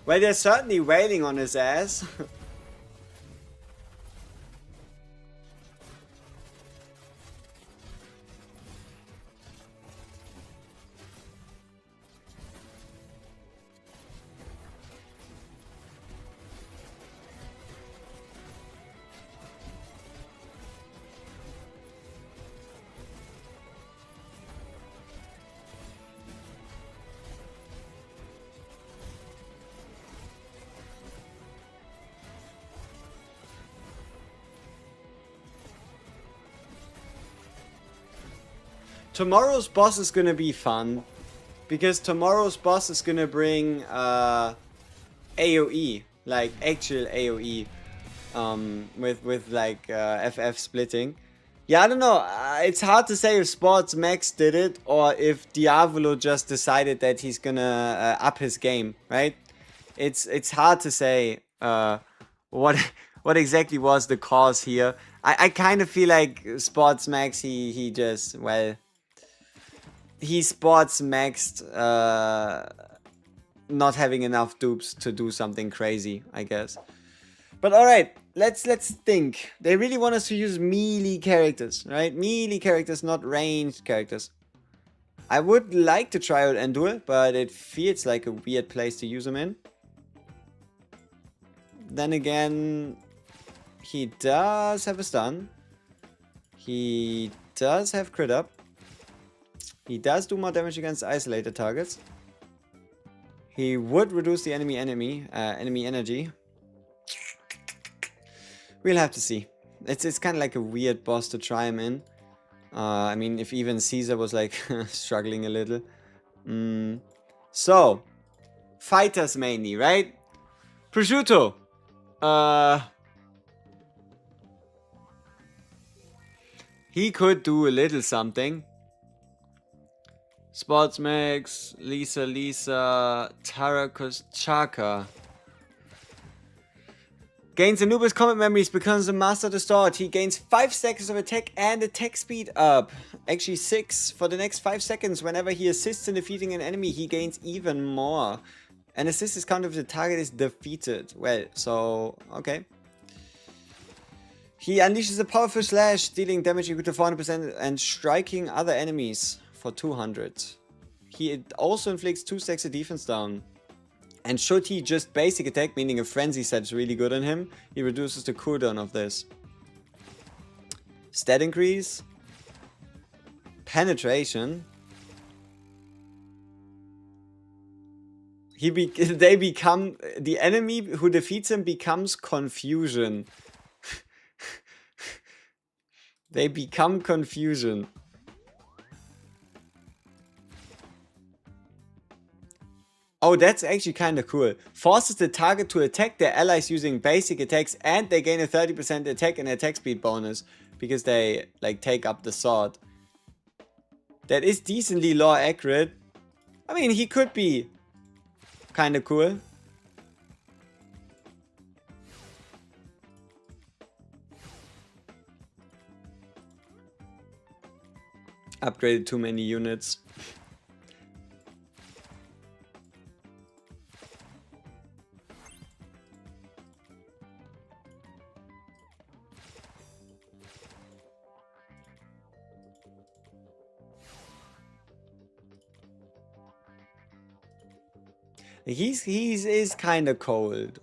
Well, they're certainly wailing on his ass. tomorrow's boss is gonna be fun. Because tomorrow's boss is gonna bring AoE. Like actual AoE. With like FF splitting. Yeah, I don't know. It's hard to say if Sports Max did it or if Diavolo just decided that he's gonna up his game, right? It's hard to say what exactly was the cause here. I kind of feel like Sports Max he just, well, he Sports Maxed not having enough dupes to do something crazy, I guess. But alright, let's think. They really want us to use melee characters, right? Melee characters, not ranged characters. I would like to try out Endure, but it feels like a weird place to use him in. Then again, he does have a stun. He does have crit up. He does do more damage against isolated targets. He would reduce the enemy energy. We'll have to see. It's kind of like a weird boss to try him in. I mean, if even Caesar was like struggling a little. So, fighters mainly, right? Prosciutto. He could do a little something. Sports Max, Lisa, Tarakos Chaka. Gains Anubis combat memories, becomes a master of the start. He gains 5 seconds of attack and attack speed up. Actually 6 for the next 5 seconds. Whenever he assists in defeating an enemy, he gains even more. An assist is counted if the target is defeated. Well, so, okay. He unleashes a powerful slash, dealing damage equal to 400% and striking other enemies for 200. He also inflicts 2 stacks of defense down. And should he just basic attack, meaning a frenzy set is really good on him, he reduces the cooldown of this. Stat increase. Penetration. The enemy who defeats him becomes confusion. They become confusion. Oh, that's actually kind of cool. Forces the target to attack their allies using basic attacks, and they gain a 30% attack and attack speed bonus because they like take up the sword. That is decently lore accurate. I mean, he could be kind of cool. Upgraded too many units. He's kind of cold.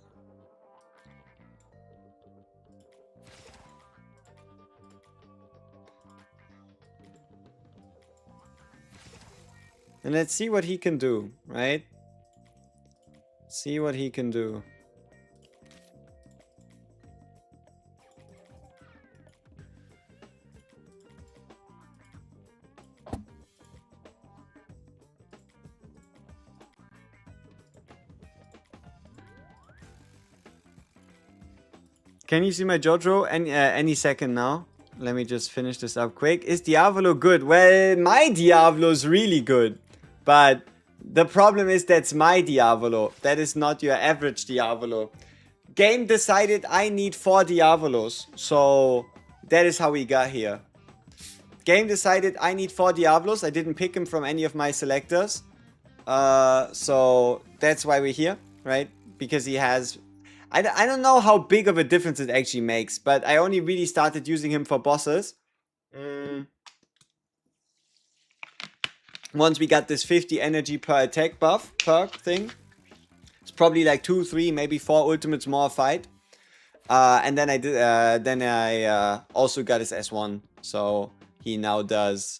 And let's see what he can do, right? See what he can do. Can you see my JOJO any second now? Let me just finish this up quick. Is Diavolo good? Well, my Diavolo's really good. But the problem is that's my Diavolo. That is not your average Diavolo. Game decided I need 4 Diavolos. So that is how we got here. Game decided I need 4 Diavolos. I didn't pick him from any of my selectors. So that's why we're here, right? Because he has... I don't know how big of a difference it actually makes, but I only really started using him for bosses. Once we got this 50 energy per attack buff perk thing. It's probably like 2, 3, maybe 4 ultimates more fight. And then I also got his S1. So he now does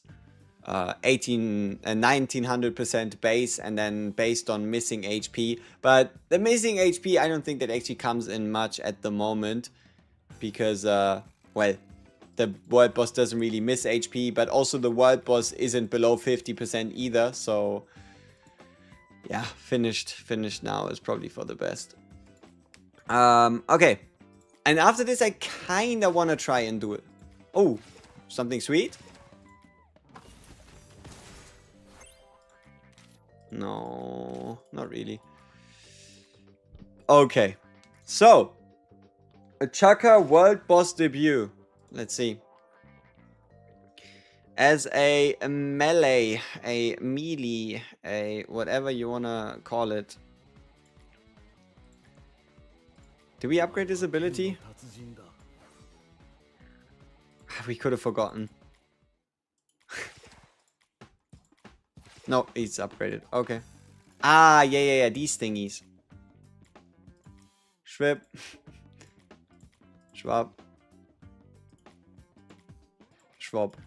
1900% base and then based on missing HP. But the missing HP, I don't think that actually comes in much at the moment. Because, well, the world boss doesn't really miss HP, but also the world boss isn't below 50% either, so yeah, finished now is probably for the best. Okay. And after this, I kinda wanna try and do it. Oh, something sweet? No, not really. Okay. So, a Chaka world boss debut. Let's see. As a melee, a melee, a whatever you wanna call it. Did we upgrade his ability? We could have forgotten. No, he's upgraded. Okay. Ah, yeah, these thingies. Schwab. Schwab. Schwab.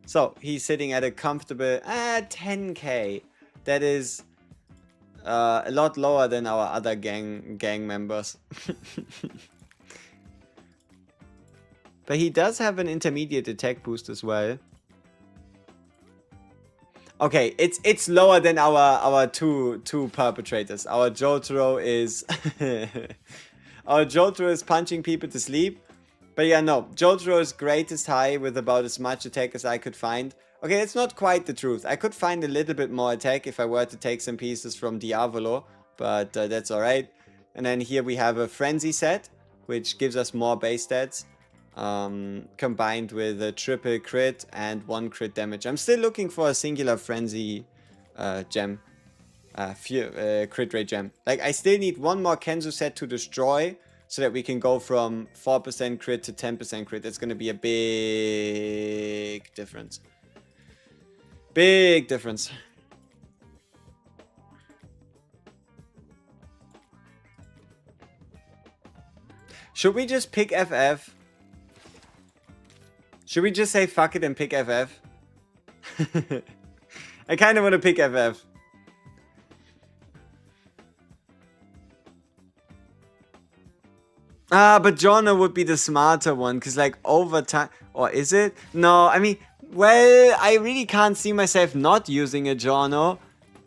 So, he's sitting at a comfortable 10k. That is a lot lower than our other gang members. But he does have an intermediate attack boost as well. Okay, it's lower than our two perpetrators. Our JOJO is our JOJO is punching people to sleep. But yeah, no, JOJO's greatest high with about as much attack as I could find. Okay, it's not quite the truth. I could find a little bit more attack if I were to take some pieces from Diavolo, but that's alright. And then here we have a Frenzy set, which gives us more base stats, combined with a triple crit and 1 crit damage. I'm still looking for a singular Frenzy gem, crit rate gem. Like, I still need one more Kenzu set to destroy, so that we can go from 4% crit to 10% crit. It's going to be a big difference. Big difference. Should we just pick FF? Should we just say fuck it and pick FF? I kind of want to pick FF. But Jono would be the smarter one, because like over time, or is it? No, I mean, well, I really can't see myself not using a Jono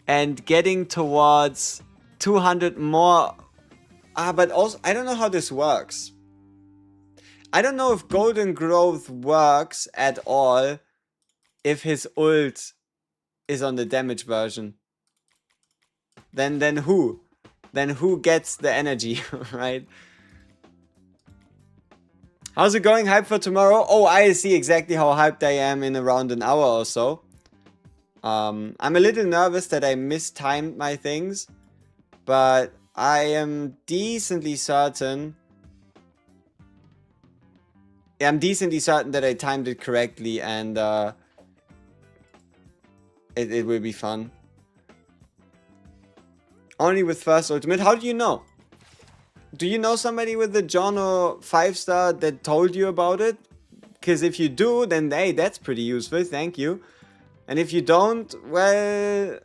and getting towards 200 more. But also, I don't know how this works. I don't know if Golden Growth works at all if his ult is on the damage version. Then who? Then who gets the energy, right? How's it going? Hype for tomorrow? Oh, I see exactly how hyped I am in around an hour or so. I'm a little nervous that I mistimed my things, but I am decently certain. Yeah, I'm decently certain that I timed it correctly, and it will be fun. Only with first ultimate. How do you know? Do you know somebody with the Jono 5-star that told you about it? Because if you do, then hey, that's pretty useful, thank you. And if you don't, well,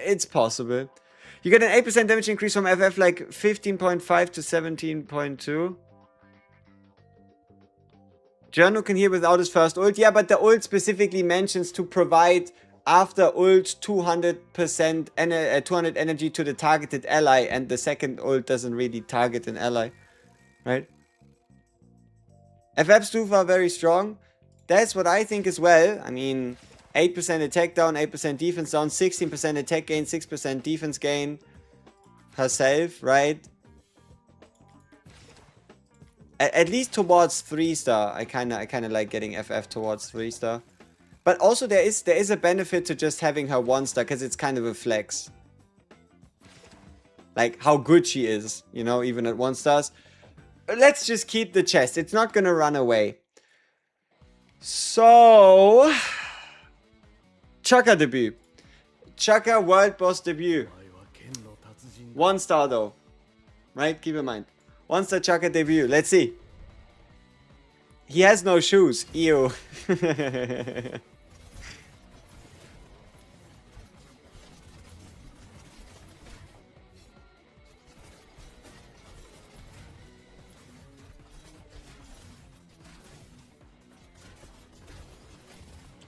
it's possible. You get an 8% damage increase from FF, like 15.5 to 17.2. Jono can heal without his first ult. Yeah, but the ult specifically mentions to provide after ult 200% 200 energy to the targeted ally, and the second ult doesn't really target an ally, right? FF's Stufa are very strong. That's what I think as well. I mean, 8% attack down, 8% defense down, 16% attack gain, 6% defense gain herself, right? At least towards 3-star. I kinda like getting FF towards 3-star. But also there is a benefit to just having her 1-star, because it's kind of a flex. Like how good she is, you know, even at 1-stars. Let's just keep the chest. It's not gonna run away. So, Chaka debut. Chaka world boss debut. 1-star though. Right? Keep in mind. 1-star Chaka debut. Let's see. He has no shoes. Ew.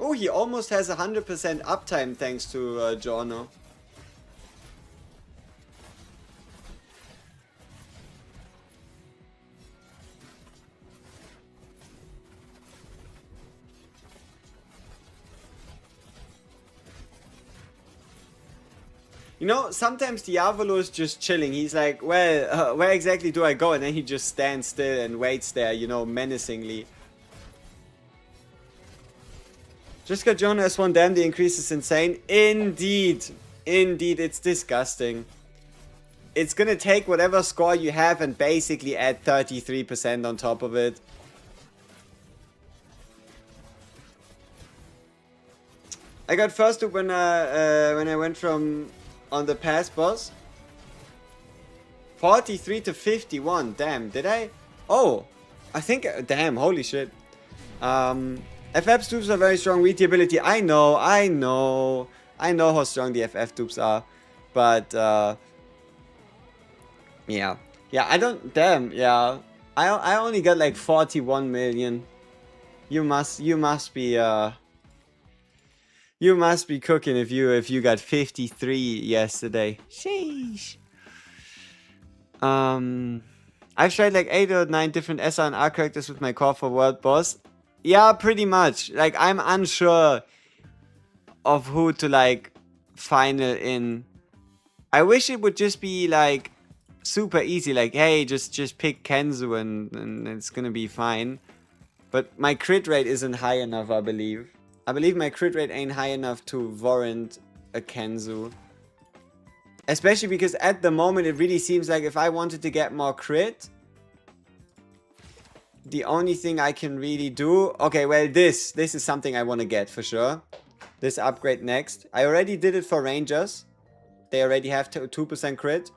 Oh, he almost has 100% uptime thanks to JOJO. You know, sometimes Diavolo is just chilling. He's like, well, where exactly do I go? And then he just stands still and waits there, you know, menacingly. Just got Jonah S1, damn, the increase is insane. Indeed. Indeed, it's disgusting. It's gonna take whatever score you have and basically add 33% on top of it. I got first loop when I went from on the pass boss. 43 to 51. Damn, did I? Oh, I think. Damn, holy shit. FF dupes are very strong. Read the ability. I know how strong the FF dupes are, but yeah, I don't. Damn, yeah. I only got like 41 million. You must be you must be cooking if you got 53 yesterday. Sheesh. I've tried like 8 or 9 different SR and R characters with my core for world boss. Yeah, pretty much. Like, I'm unsure of who to like final in. I wish it would just be like super easy. Like, hey, just pick Kenzu and it's gonna be fine. But my crit rate isn't high enough, I believe. I believe my crit rate ain't high enough to warrant a Kenzu. Especially because at the moment it really seems like if I wanted to get more crit, the only thing I can really do... Okay, well this is something I want to get for sure. This upgrade next. I already did it for Rangers. They already have 2% crit.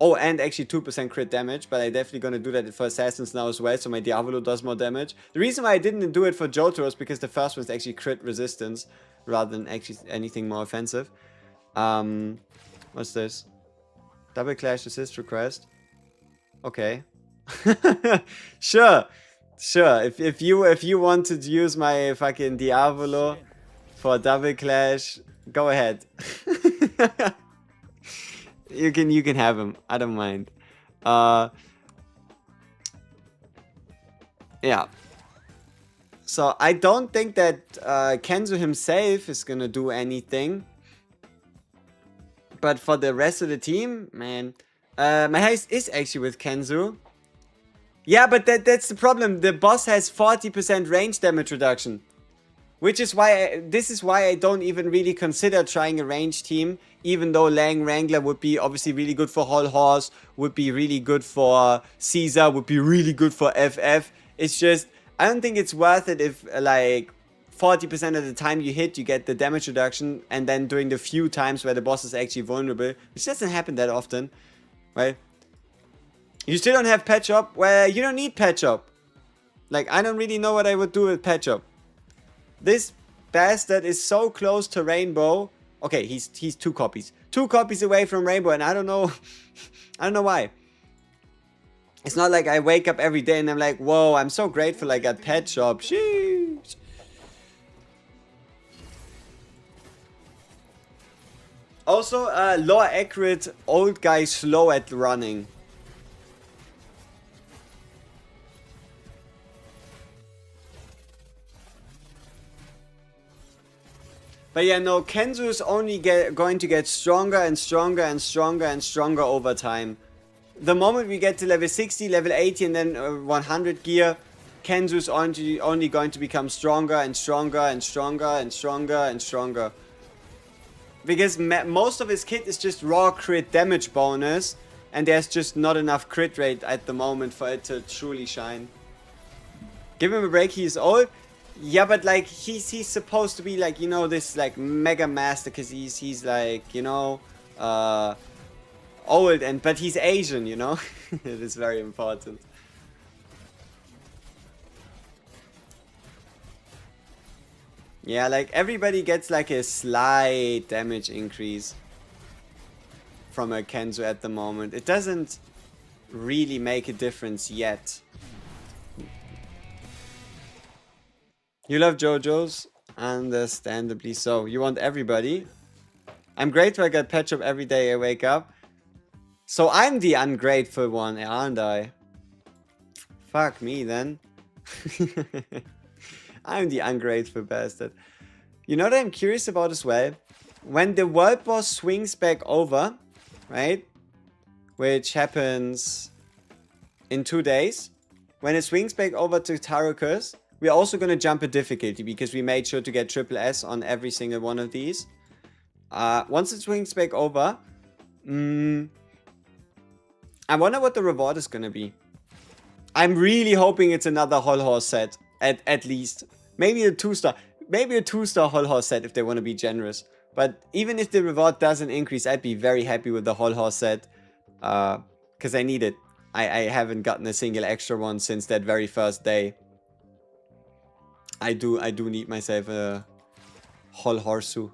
Oh, and actually 2% crit damage, but I'm definitely going to do that for Assassins now as well, so my Diavolo does more damage. The reason why I didn't do it for JOJO is because the first one's actually crit resistance, rather than actually anything more offensive. What's this? Double clash assist request. Okay. Sure. If you want to use my fucking Diavolo for double clash, go ahead. You can have him. I don't mind. Yeah. So I don't think that Kenzo himself is gonna do anything. But for the rest of the team, man, my highest is actually with Kenzo. Yeah, but that's the problem. The boss has 40% range damage reduction. Which is why, this is why I don't even really consider trying a range team. Even though Lang Wrangler would be obviously really good for Whole Horse, would be really good for Caesar, would be really good for FF. It's just, I don't think it's worth it if like 40% of the time you hit, you get the damage reduction. And then during the few times where the boss is actually vulnerable, which doesn't happen that often, right? You still don't have Pet Shop? Well, you don't need Pet Shop. Like, I don't really know what I would do with Pet Shop. This bastard is so close to Rainbow. Okay, he's 2 copies. 2 copies away from Rainbow, and I don't know. I don't know why. It's not like I wake up every day and I'm like, whoa, I'm so grateful I got Pet Shop. Sheesh. Also, lower accurate, old guy slow at running. But yeah, no, Kenzu is only going to get stronger and stronger and stronger and stronger over time. The moment we get to level 60, level 80 and then 100 gear, Kenzu is only going to become stronger and stronger and stronger and stronger and stronger. Because most of his kit is just raw crit damage bonus, and there's just not enough crit rate at the moment for it to truly shine. Give him a break, he's old. Yeah, but like he's supposed to be like, you know, this like mega master, because he's like, you know, old, but he's Asian, you know. It is very important. Yeah, like everybody gets like a slight damage increase from a Kenzo at the moment. It doesn't really make a difference yet. You love JoJo's? Understandably so. You want everybody? I'm grateful I get Pet Shop every day I wake up. So I'm the ungrateful one, aren't I? Fuck me then. I'm the ungrateful bastard. You know what I'm curious about as well? When the world boss swings back over, right? Which happens in 2 days. When it swings back over to Tarokus, we're also going to jump a difficulty because we made sure to get triple S on every single one of these. Once it swings back over, I wonder what the reward is going to be. I'm really hoping it's another Whole Horse set, at least. Maybe a 2-star. Maybe a 2-star Whole Horse set if they want to be generous. But even if the reward doesn't increase, I'd be very happy with the Whole Horse set. Because I need it. I haven't gotten a single extra one since that very first day. I do need myself a Whole Horseu.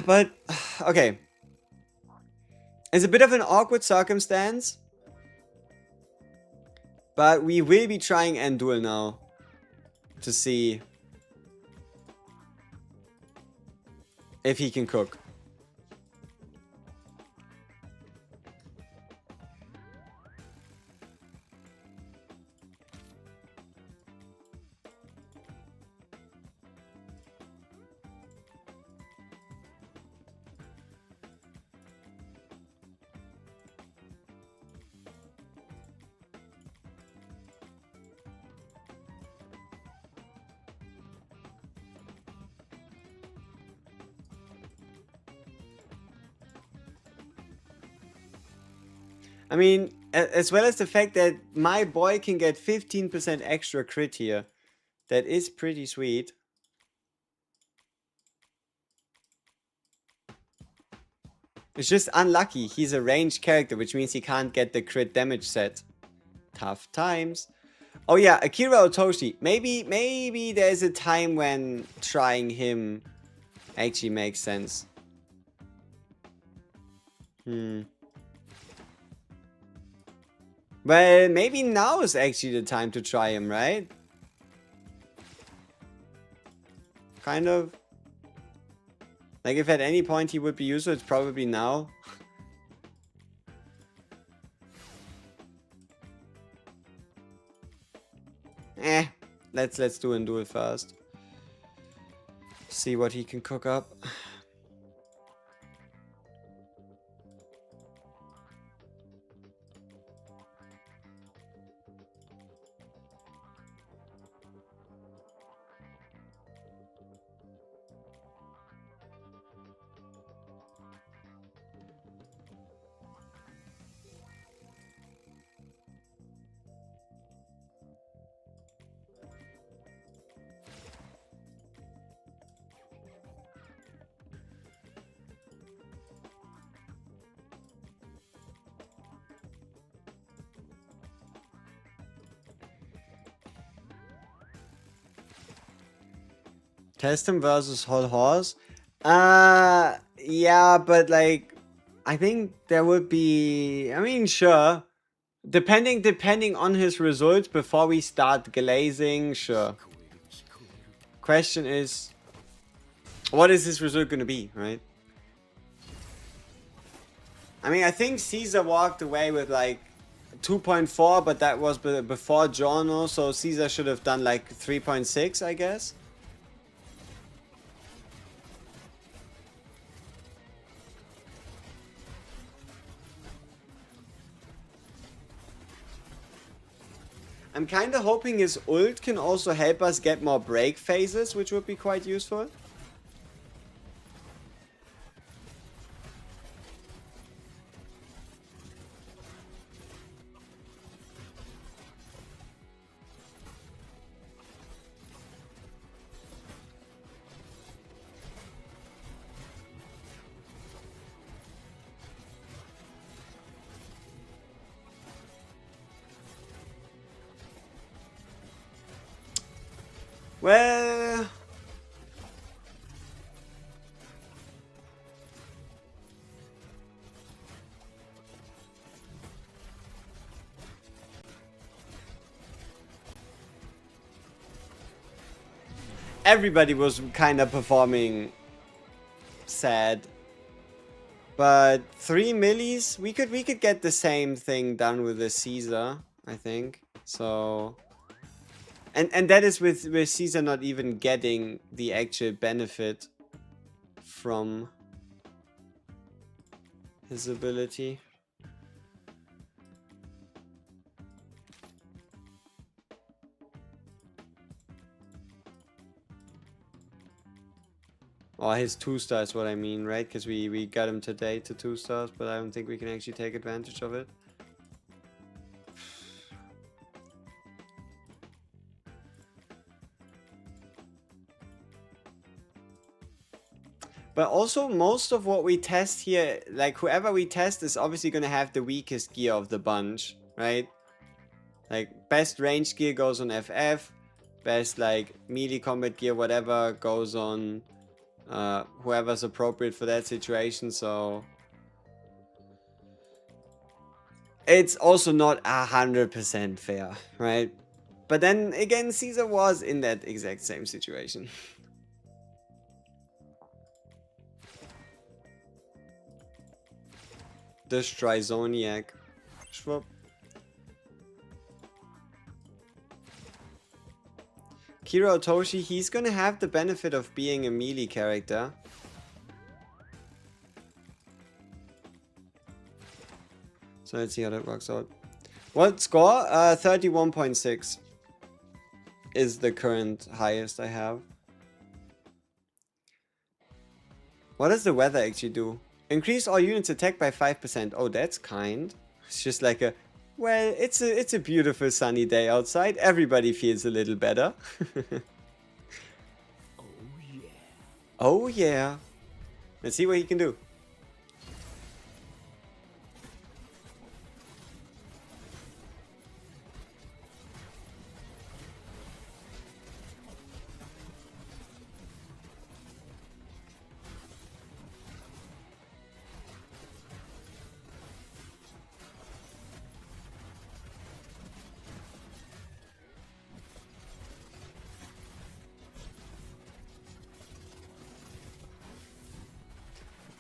But, okay. It's a bit of an awkward circumstance. But we will be trying Endul now. To see if he can cook. I mean, as well as the fact that my boy can get 15% extra crit here. That is pretty sweet. It's just unlucky. He's a ranged character, which means he can't get the crit damage set. Tough times. Oh yeah, Akira Otoshi. Maybe there's a time when trying him actually makes sense. Well, maybe now is actually the time to try him, right? Kind of. Like, if at any point he would be useful, it's probably now. Let's do Endul first. See what he can cook up. Test him versus Whole Horse? Yeah, but like, I think there would be, I mean, sure. Depending on his results before we start glazing, sure. Question is, what is his result gonna be, right? I mean, I think Caesar walked away with like 2.4, but that was before Giorno, so Caesar should have done like 3.6, I guess. I'm kind of hoping his ult can also help us get more break phases, which would be quite useful. Well... everybody was kind of performing sad. But 3 millis, we could get the same thing done with the Caesar, I think. So, and that is with Caesar not even getting the actual benefit from his ability. Or his 2 stars, what I mean, right? Because we got him today to 2 stars, but I don't think we can actually take advantage of it. But also, most of what we test here, like whoever we test is obviously going to have the weakest gear of the bunch, right? Like, best range gear goes on FF, best like melee combat gear, whatever, goes on whoever's appropriate for that situation. So it's also not 100% fair, right? But then again, Caesar was in that exact same situation. The Strizoniac. Schwupp. Kira Otoshi, he's gonna have the benefit of being a melee character. So let's see how that works out. What score? 31.6 is the current highest I have. What does the weather actually do? Increase all units attack by 5%. Oh, that's kind. It's just like a... Well, it's a beautiful sunny day outside. Everybody feels a little better. Oh yeah. Oh yeah. Let's see what he can do.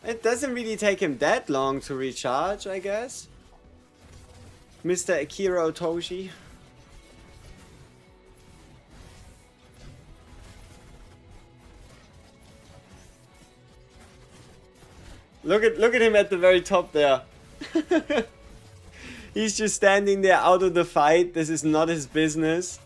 It doesn't really take him that long to recharge, I guess. Mr. Akira Otoshi. Look at him at the very top there. He's just standing there out of the fight. This is not his business.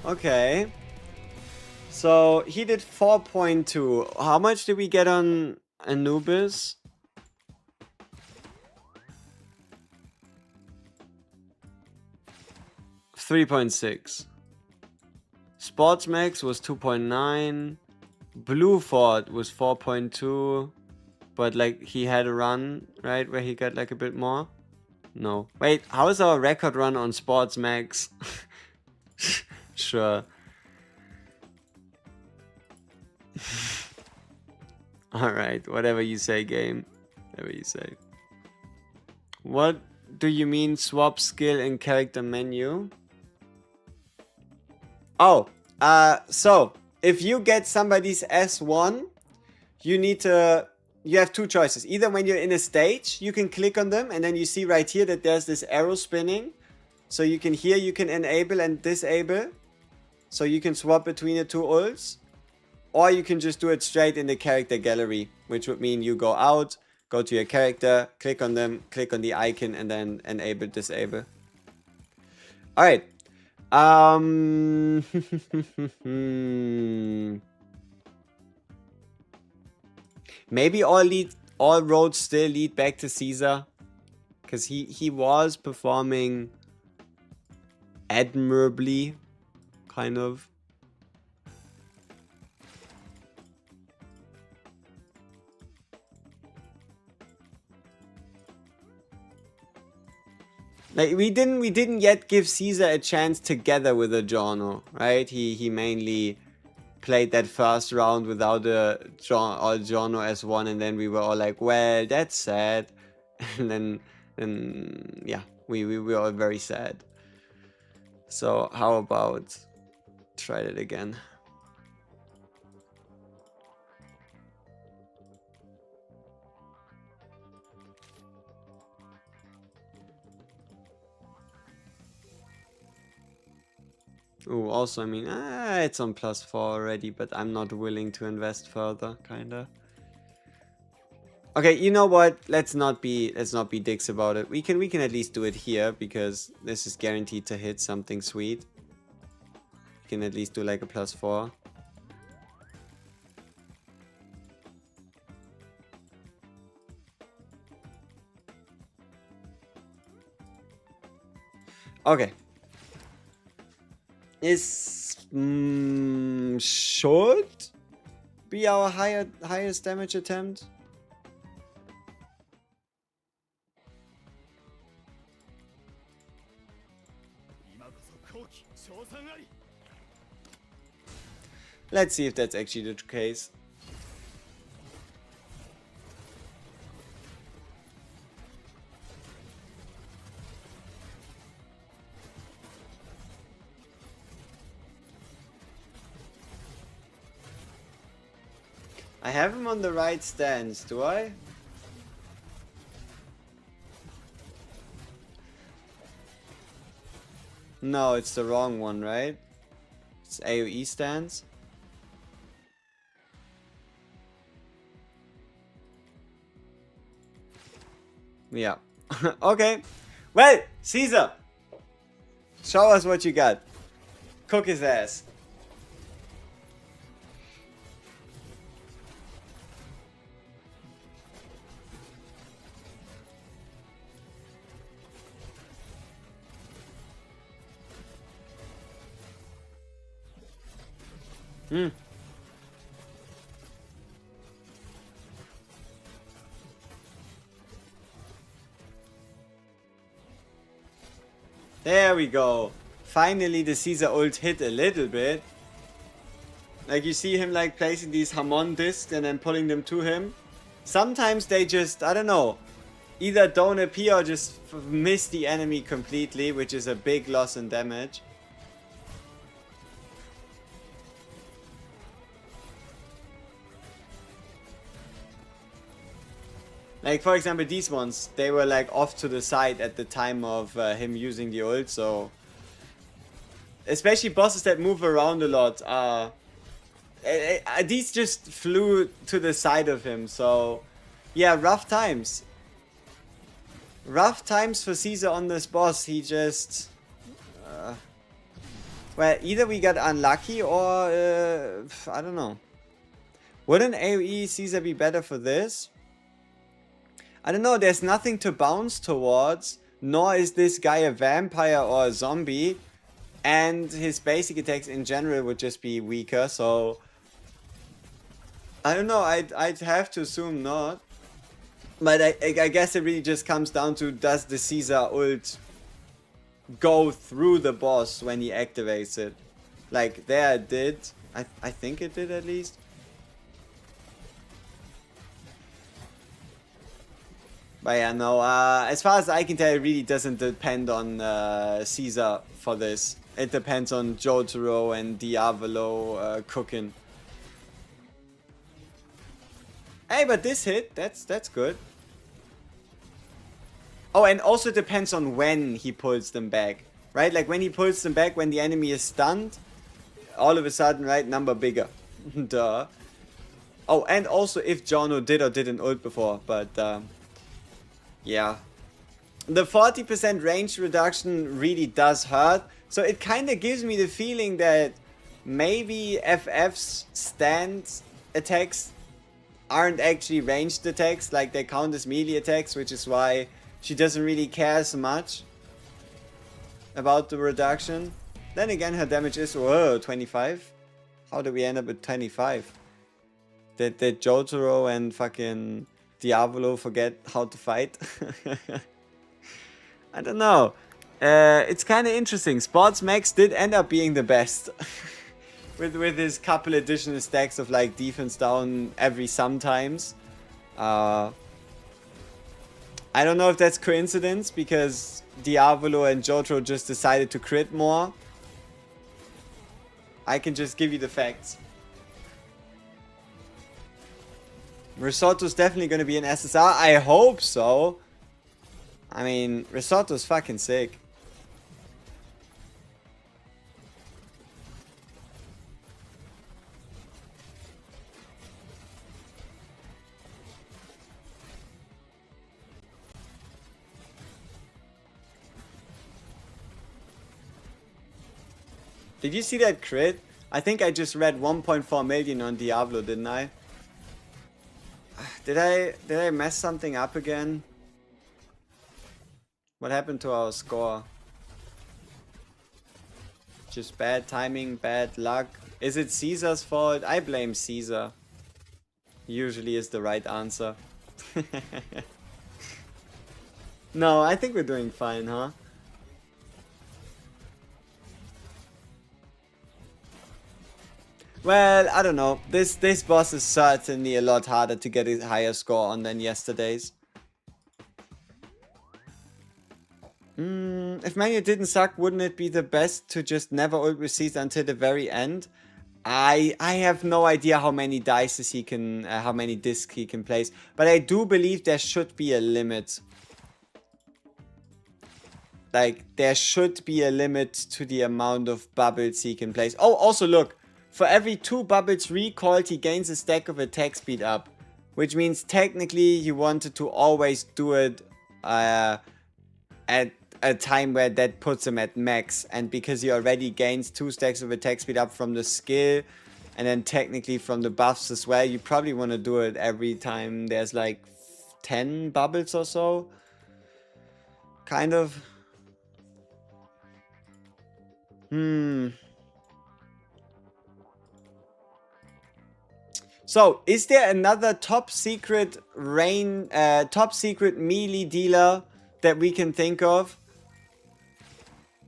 Okay. So he did 4.2. How much did we get on Anubis? $3.6. Sports Max was 2.9. Blue Fort was 4.2. But like he had a run, right, where he got like a bit more. No. Wait, how is our record run on Sports Max? Sure. Alright, whatever you say, game. Whatever you say. What do you mean swap skill in character menu? Oh, so if you get somebody's S1, you have 2 choices. Either when you're in a stage, you can click on them and then you see right here that there's this arrow spinning. So you can enable and disable. So you can swap between the 2 ults. Or you can just do it straight in the character gallery, which would mean you go out, go to your character, click on them, click on the icon, and then enable, disable. Alright. Maybe all roads still lead back to Caesar. Because he was performing admirably, kind of. Like we didn't yet give Caesar a chance together with a Jono, right? He mainly played that first round without a Jono as one, and then we were all like, well, that's sad. And then yeah, we were all very sad. So how about try that again? Oh, also, I mean, it's on +4 already, but I'm not willing to invest further, kinda. Okay, you know what? Let's not be dicks about it. We can at least do it here because this is guaranteed to hit something sweet. We can at least do like a +4. Okay. Should be our highest damage attempt. Let's see if that's actually the case. I have him on the right stance, do I? No, it's the wrong one, right? It's AoE stance. Yeah. Okay. Well, Caesar, show us what you got. Cook his ass. Hmm. There we go. Finally the Caesar ult hit a little bit. Like you see him like placing these Hamon discs and then pulling them to him. Sometimes they just, I don't know, either don't appear or just miss the enemy completely, which is a big loss in damage. Like, for example, these ones, they were like off to the side at the time of him using the ult, so... Especially bosses that move around a lot are... these just flew to the side of him, so... Yeah, rough times. Rough times for Caesar on this boss, he just... well, either we got unlucky or... I don't know. Wouldn't AoE Caesar be better for this? I don't know, there's nothing to bounce towards, nor is this guy a vampire or a zombie, and his basic attacks in general would just be weaker, so... I don't know, I'd have to assume not. But I guess it really just comes down to, does the Caesar ult go through the boss when he activates it? Like, there it did. I think it did at least. But yeah, no, as far as I can tell, it really doesn't depend on Caesar for this. It depends on JOJO and Diavolo cooking. Hey, but this hit, that's good. Oh, and also it depends on when he pulls them back, right? Like when he pulls them back when the enemy is stunned, all of a sudden, right, number bigger. Duh. Oh, and also if Jono did or didn't ult before, but... yeah. The 40% range reduction really does hurt. So it kind of gives me the feeling that maybe FF's stance attacks aren't actually ranged attacks. Like they count as melee attacks, which is why she doesn't really care so much about the reduction. Then again, her damage is, whoa, 25? How did we end up with 25? Did Jotaro and fucking... Diavolo forget how to fight? I don't know. It's kind of interesting. Sports Max did end up being the best. with his couple additional stacks of like defense down every sometimes. I don't know if that's coincidence because Diavolo and JOJO just decided to crit more. I can just give you the facts. Risotto's definitely going to be an SSR. I hope so. I mean, Risotto's fucking sick. Did you see that crit? I think I just read 1.4 million on Diablo, didn't I? Did I mess something up again? What happened to our score? Just bad timing, bad luck. Is it Caesar's fault? I blame Caesar. Usually is the right answer. No, I think we're doing fine, huh? Well, I don't know. This boss is certainly a lot harder to get a higher score on than yesterday's. If Manu didn't suck, wouldn't it be the best to just never ult with Caesar until the very end? I have no idea how many dices he can, how many discs he can place, but I do believe there should be a limit. Like, there should be a limit to the amount of bubbles he can place. Oh, also look, for every 2 bubbles recalled, he gains a stack of attack speed up, which means technically you wanted to always do it at a time where that puts him at max, and because he already gains 2 stacks of attack speed up from the skill and then technically from the buffs as well, you probably want to do it every time there's like 10 bubbles or so, kind of. So, is there another top secret melee dealer that we can think of?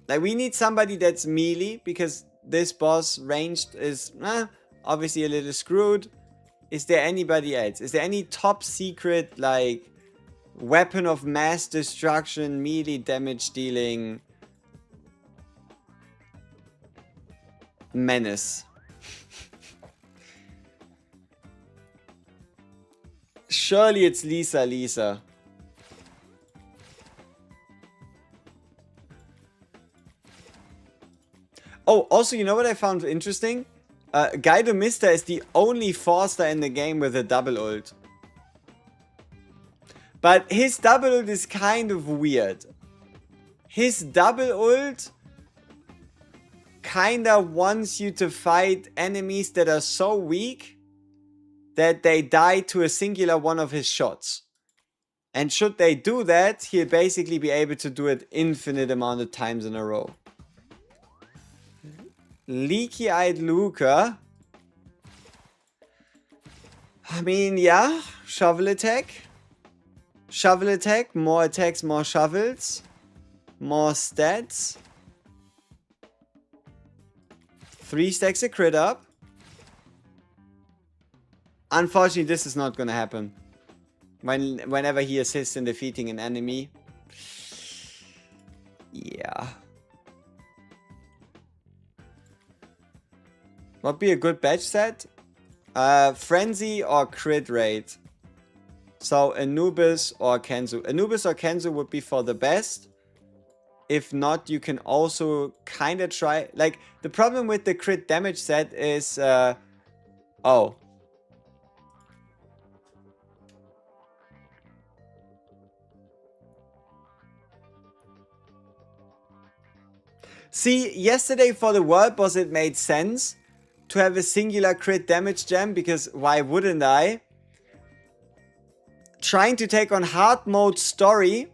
Like, we need somebody that's melee, because this boss ranged is obviously a little screwed. Is there anybody else? Is there any top secret, like, weapon of mass destruction, melee damage dealing menace? Surely it's Lisa. Oh, also, you know what I found interesting? Guido Mister is the only Forster in the game with a double ult. But his double ult is kind of weird. His double ult kinda wants you to fight enemies that are so weak that they die to a singular one of his shots. And should they do that, he'll basically be able to do it infinite amount of times in a row. Leaky-eyed Luca. I mean, yeah, shovel attack. Shovel attack, more attacks, more shovels. More stats. 3 stacks of crit up. Unfortunately, this is not gonna happen. Whenever he assists in defeating an enemy. Yeah. What be a good badge set? Frenzy or crit rate. So Anubis or Kenzu. Anubis or Kenzu would be for the best. If not, you can also kind of try. Like, the problem with the crit damage set is... oh. See, yesterday for the world boss it made sense to have a singular crit damage gem, because why wouldn't I? Trying to take on hard mode story.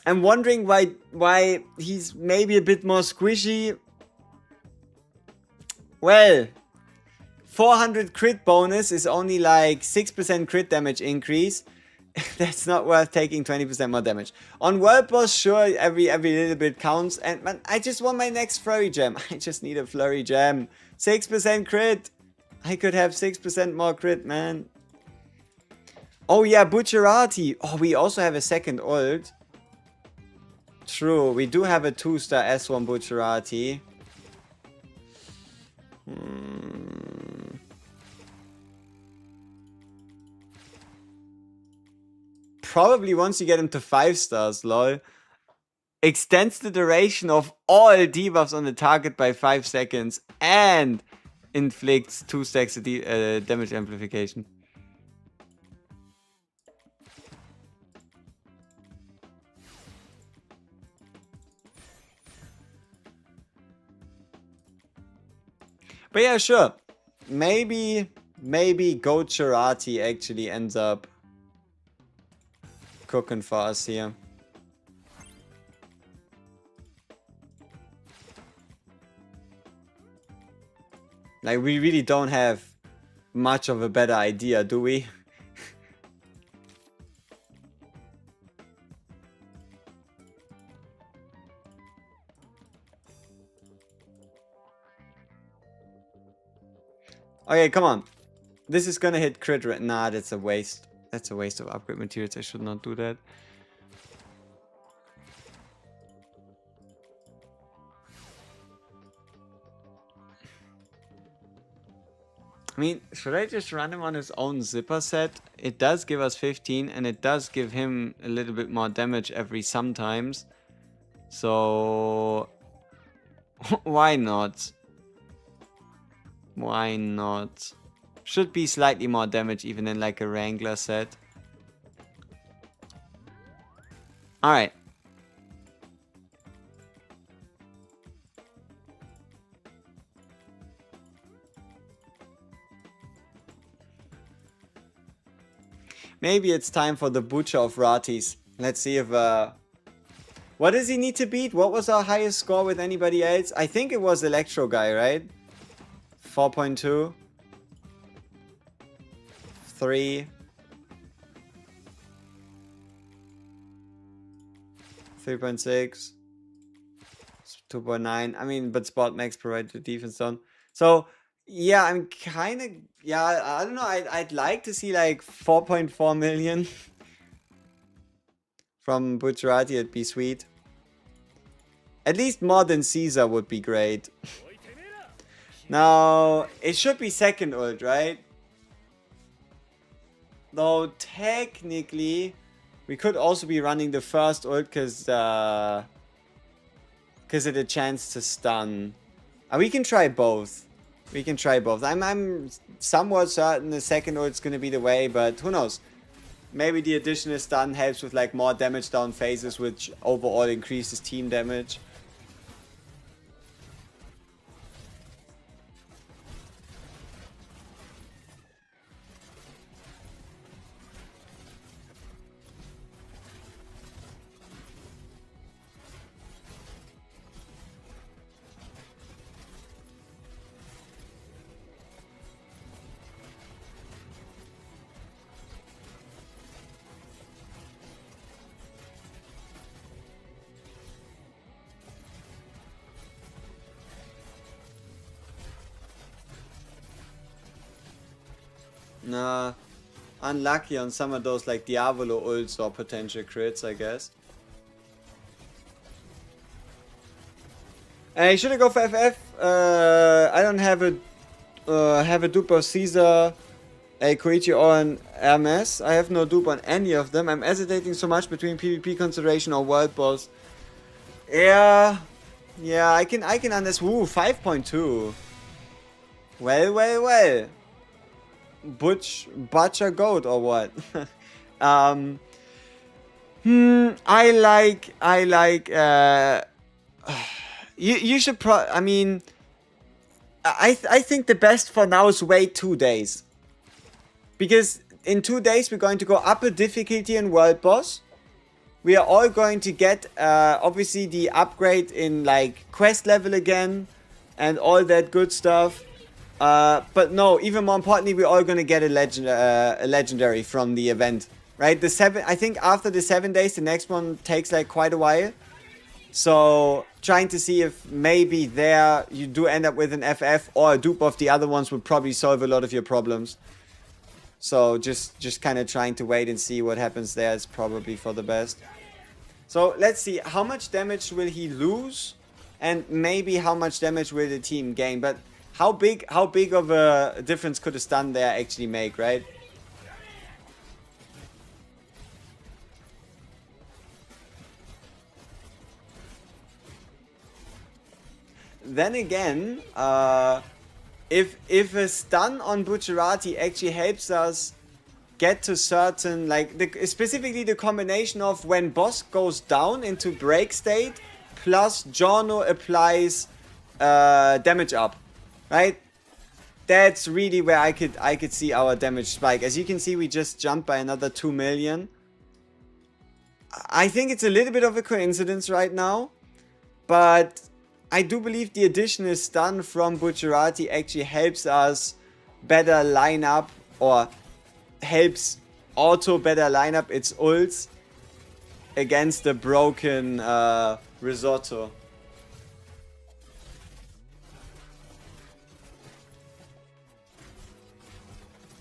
I'm wondering why he's maybe a bit more squishy. Well, 400 crit bonus is only like 6% crit damage increase. That's not worth taking 20% more damage. On World Boss, sure, every little bit counts. And man, I just want my next Flurry Gem. I just need a Flurry Gem. 6% crit. I could have 6% more crit, man. Oh yeah, Butcherati. Oh, we also have a second ult. True, we do have a 2-star S1 Butcherati. Probably once you get him to 5 stars, lol. Extends the duration of all debuffs on the target by 5 seconds and inflicts 2 stacks of damage amplification. But yeah, sure. Maybe Gocherati actually ends up cooking for us here. Like, we really don't have much of a better idea, do we? Okay, come on. This is gonna hit crit rate. Nah, that's a waste. That's a waste of upgrade materials. I should not do that. I mean, should I just run him on his own zipper set? It does give us 15 and it does give him a little bit more damage every sometimes. So why not? Why not? Should be slightly more damage even in like a Wrangler set. Alright. Maybe it's time for the Butcher of Ratis. Let's see if... what does he need to beat? What was our highest score with anybody else? I think it was Electro Guy, right? 4.2. 3. 3.6. 2.9. I mean, but Spot Max provided the defense zone. So, yeah, I'm kind of... Yeah, I don't know. I'd like to see like 4.4 million from Butcherati. It'd be sweet. At least more than Caesar would be great. Now, it should be second ult, right? Though, technically, we could also be running the first ult because of the chance to stun. We can try both. We can try both. I'm somewhat certain the second ult is going to be the way, but who knows? Maybe the additional stun helps with like more damage down phases, which overall increases team damage. Nah, unlucky on some of those like Diavolo ults or potential crits, I guess. Should I go for FF? I don't have a dupe of Caesar, a Koichi or an Hermes. I have no dupe on any of them. I'm hesitating so much between PvP consideration or World Boss. Yeah, I can understand. Ooh, 5.2. Well. Butcher goat or what? I like you should I mean I think the best for now is wait 2 days, because in 2 days we're going to go up a difficulty in World Boss. We are all going to get obviously the upgrade in like quest level again and all that good stuff. But no, even more importantly, we're all gonna get a legendary from the event. right? I think after the 7 days, the next one takes like quite a while. So trying to see if maybe there you do end up with an FF or a dupe of the other ones would probably solve a lot of your problems. So just kind of trying to wait and see what happens there is probably for the best. So let's see, how much damage will he lose? And maybe how much damage will the team gain? But how big of a difference could a stun there actually make, right? Then again, if a stun on Bucciarati actually helps us get to certain, like, specifically the combination of when boss goes down into break state, plus Giorno applies damage up, right? That's really where I could see our damage spike. As you can see, we just jumped by another 2 million. I think it's a little bit of a coincidence right now, but I do believe the additional stun from Bucciarati actually helps us better line up, or helps auto better line up its ults against the broken risotto.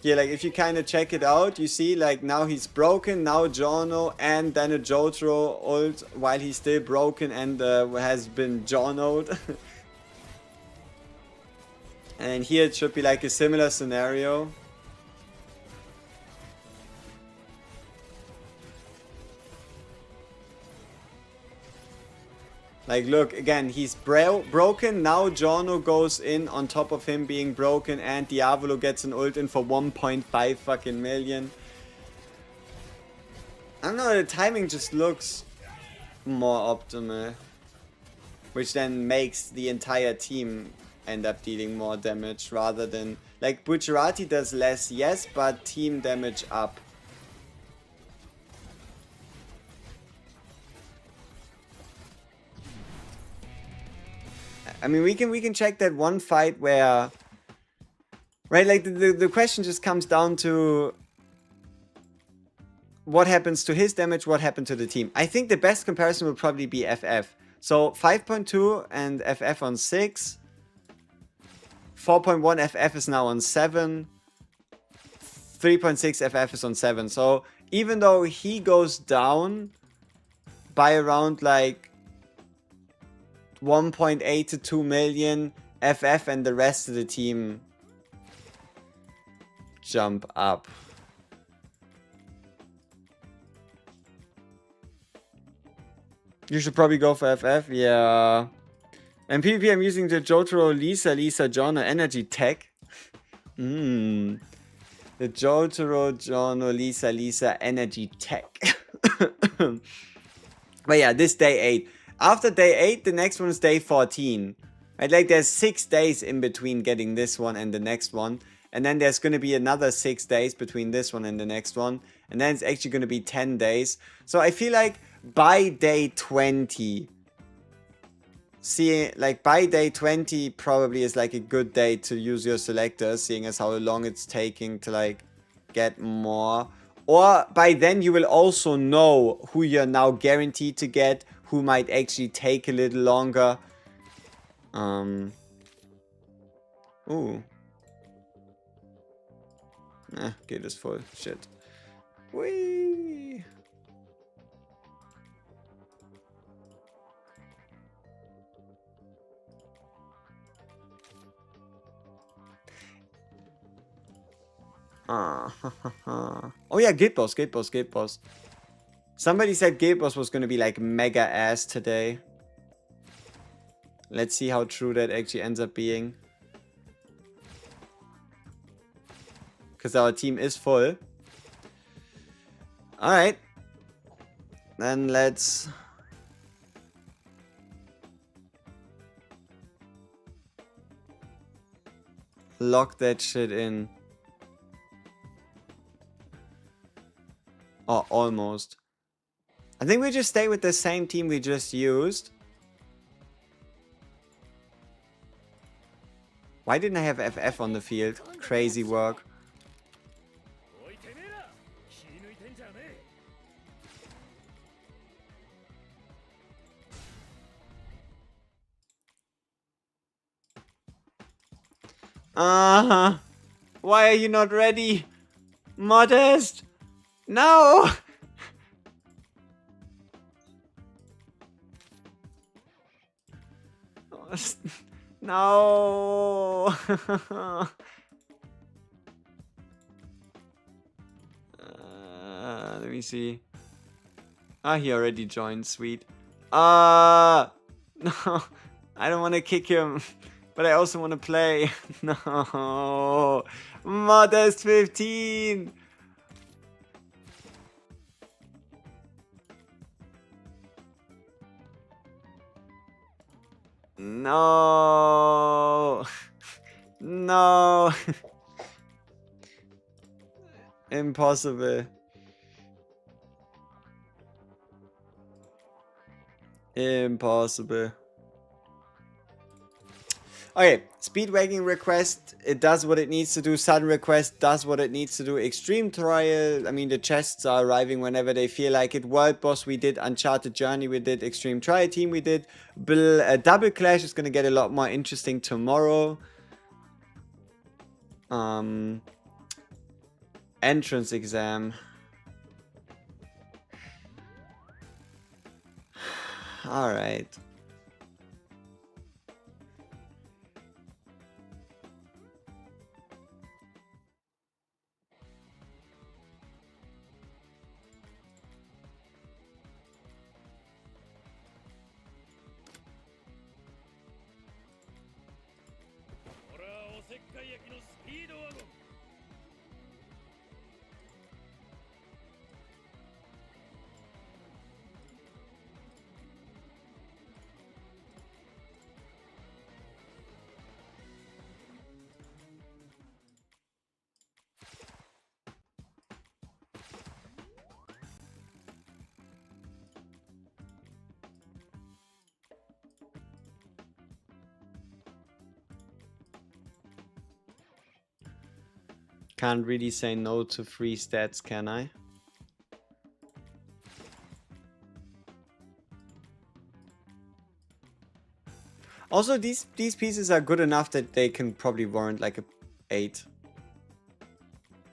Yeah, like if you kind of check it out, you see like now he's broken, now Giorno, and then a JOJO ult while he's still broken and has been Giorno'd. And here it should be like a similar scenario. Like, look, again, he's broken. Now Giorno goes in on top of him being broken, and Diavolo gets an ult in for 1.5 fucking million. I don't know, the timing just looks more optimal. Which then makes the entire team end up dealing more damage rather than... Like, Bucciarati does less, yes, but team damage up. I mean, we can check that one fight where, right, like the question just comes down to what happens to his damage, what happened to the team. I think the best comparison would probably be FF. So 5.2 and FF on 6. 4.1 FF is now on 7. 3.6 FF is on 7. So even though he goes down by around like 1.8 to 2 million, FF and the rest of the team jump up. You should probably go for FF, yeah. And PvP, I'm using the JOJO Lisa Giorno energy tech. The JOJO Giorno Lisa energy tech. But yeah, this day 8. After day 8, the next one is day 14. Right, like there's 6 days in between getting this one and the next one. And then there's going to be another 6 days between this one and the next one. And then it's actually going to be 10 days. So I feel like by day 20... See, like by day 20 probably is like a good day to use your selector, seeing as how long it's taking to like get more. Or by then you will also know who you're now guaranteed to get, who might actually take a little longer. Ooh. Gate is full. Shit. Whee! Oh yeah, Gate Boss. Somebody said Gate Boss was gonna be like mega ass today. Let's see how true that actually ends up being. Because our team is full. Alright. Then let's... lock that shit in. Oh, almost. I think we just stay with the same team we just used. Why didn't I have FF on the field? Crazy work. 気抜いてんじゃねえ。Why are you not ready? Modest! No! No! Let me see. He already joined. Sweet. No. I don't want to kick him. But I also want to play. No. Modest 15. No. No. Impossible. Impossible. Okay, speedwagging request, it does what it needs to do. Sudden request does what it needs to do. Extreme trial, I mean, the chests are arriving whenever they feel like it. World boss we did, Uncharted Journey we did, Extreme trial team we did. Double Clash is going to get a lot more interesting tomorrow. Entrance exam. Alright. Can't really say no to free stats, can I? Also, these pieces are good enough that they can probably warrant like a 8.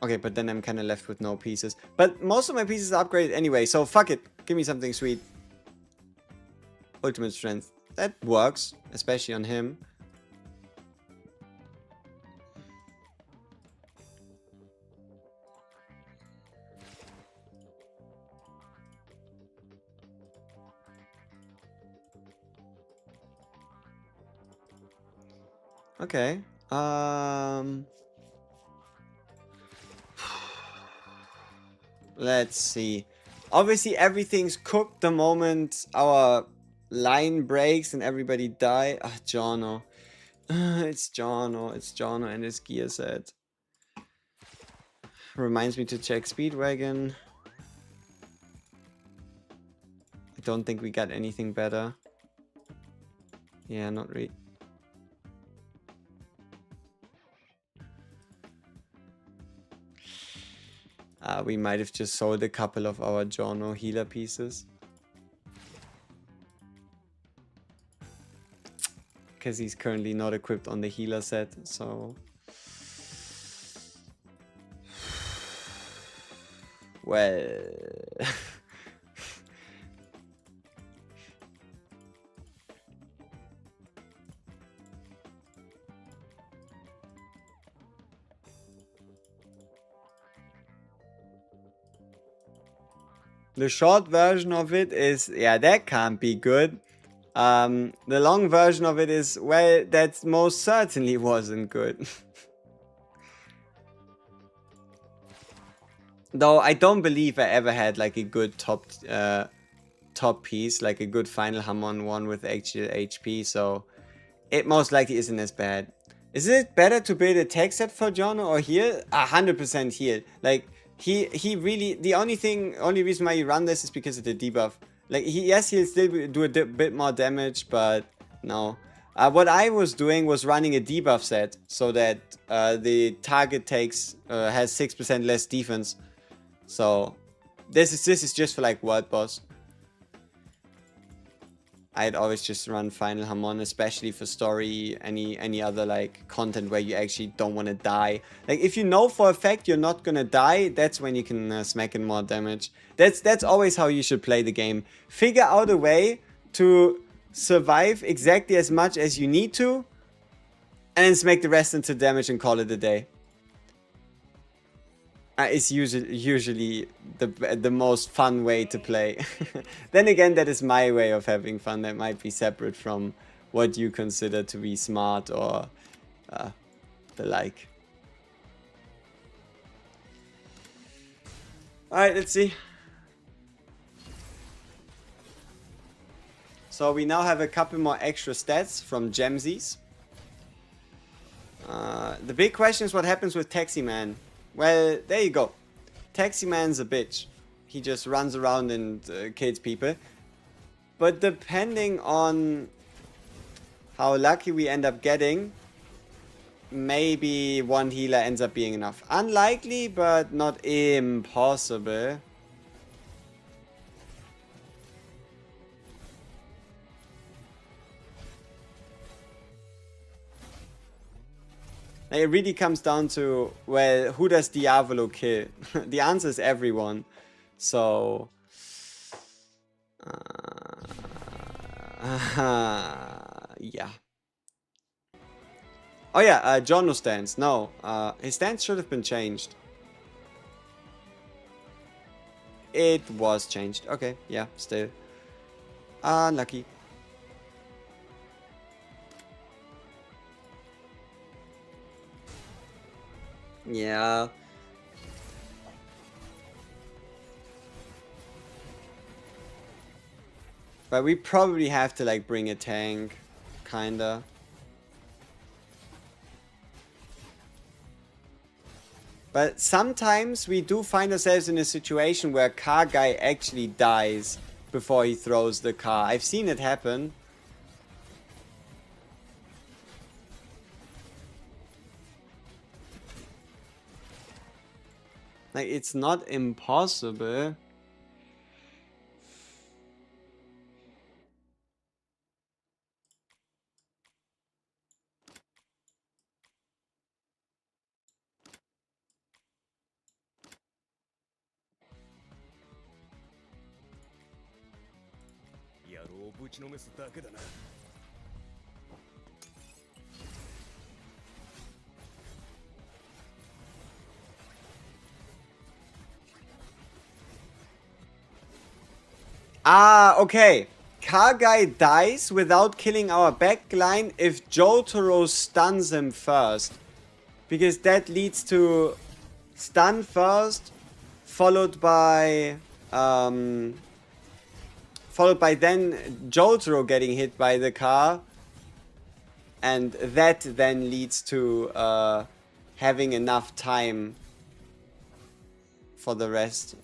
Okay, but then I'm kind of left with no pieces. But most of my pieces are upgraded anyway, so fuck it. Give me something sweet. Ultimate strength. That works, especially on him. Okay. Let's see. Obviously, everything's cooked the moment our line breaks and everybody die. Ah, Jono. It's Jono. It's Jono and his gear set. Reminds me to check Speedwagon. I don't think we got anything better. Yeah, not really. We might have just sold a couple of our Jono healer pieces. Because he's currently not equipped on the healer set, so... Well... The short version of it is, yeah, that can't be good. The long version of it is, well, that most certainly wasn't good. Though I don't believe I ever had like a good top piece, like a good final Hamon one with actual HP, so it most likely isn't as bad. Is it better to build a tech set for Jono or heal? 100% heal. Like, he really, the only reason why you run this is because of the debuff. Like, yes, he'll still do a bit more damage, but no. What I was doing was running a debuff set so that the target has 6% less defense. So this is just for like world boss. I'd always just run Final Hamon, especially for story, any other like content where you actually don't want to die. Like if you know for a fact you're not gonna die, that's when you can smack in more damage. That's always how you should play the game. Figure out a way to survive exactly as much as you need to, and then smack the rest into damage and call it a day. It's usually the most fun way to play. Then again, that is my way of having fun. That might be separate from what you consider to be smart or the like. Alright, let's see. So we now have a couple more extra stats from Gemsies. The big question is what happens with Taxi Man. Well, there you go. Taxi Man's a bitch. He just runs around and kills people. But depending on how lucky we end up getting, maybe one healer ends up being enough. Unlikely, but not impossible. It really comes down to, well, who does Diavolo kill? The answer is everyone. So... yeah. Oh yeah, JOJO stance. No, his stance should have been changed. It was changed. Okay, yeah, still. Unlucky. Yeah. But we probably have to like bring a tank, kinda. But sometimes we do find ourselves in a situation where car guy actually dies before he throws the car. I've seen it happen. Like, it's not impossible. Ah, okay. Car guy dies without killing our backline if Jotaro stuns him first. Because that leads to stun first, followed by then Jotaro getting hit by the car. And that then leads to having enough time for the rest.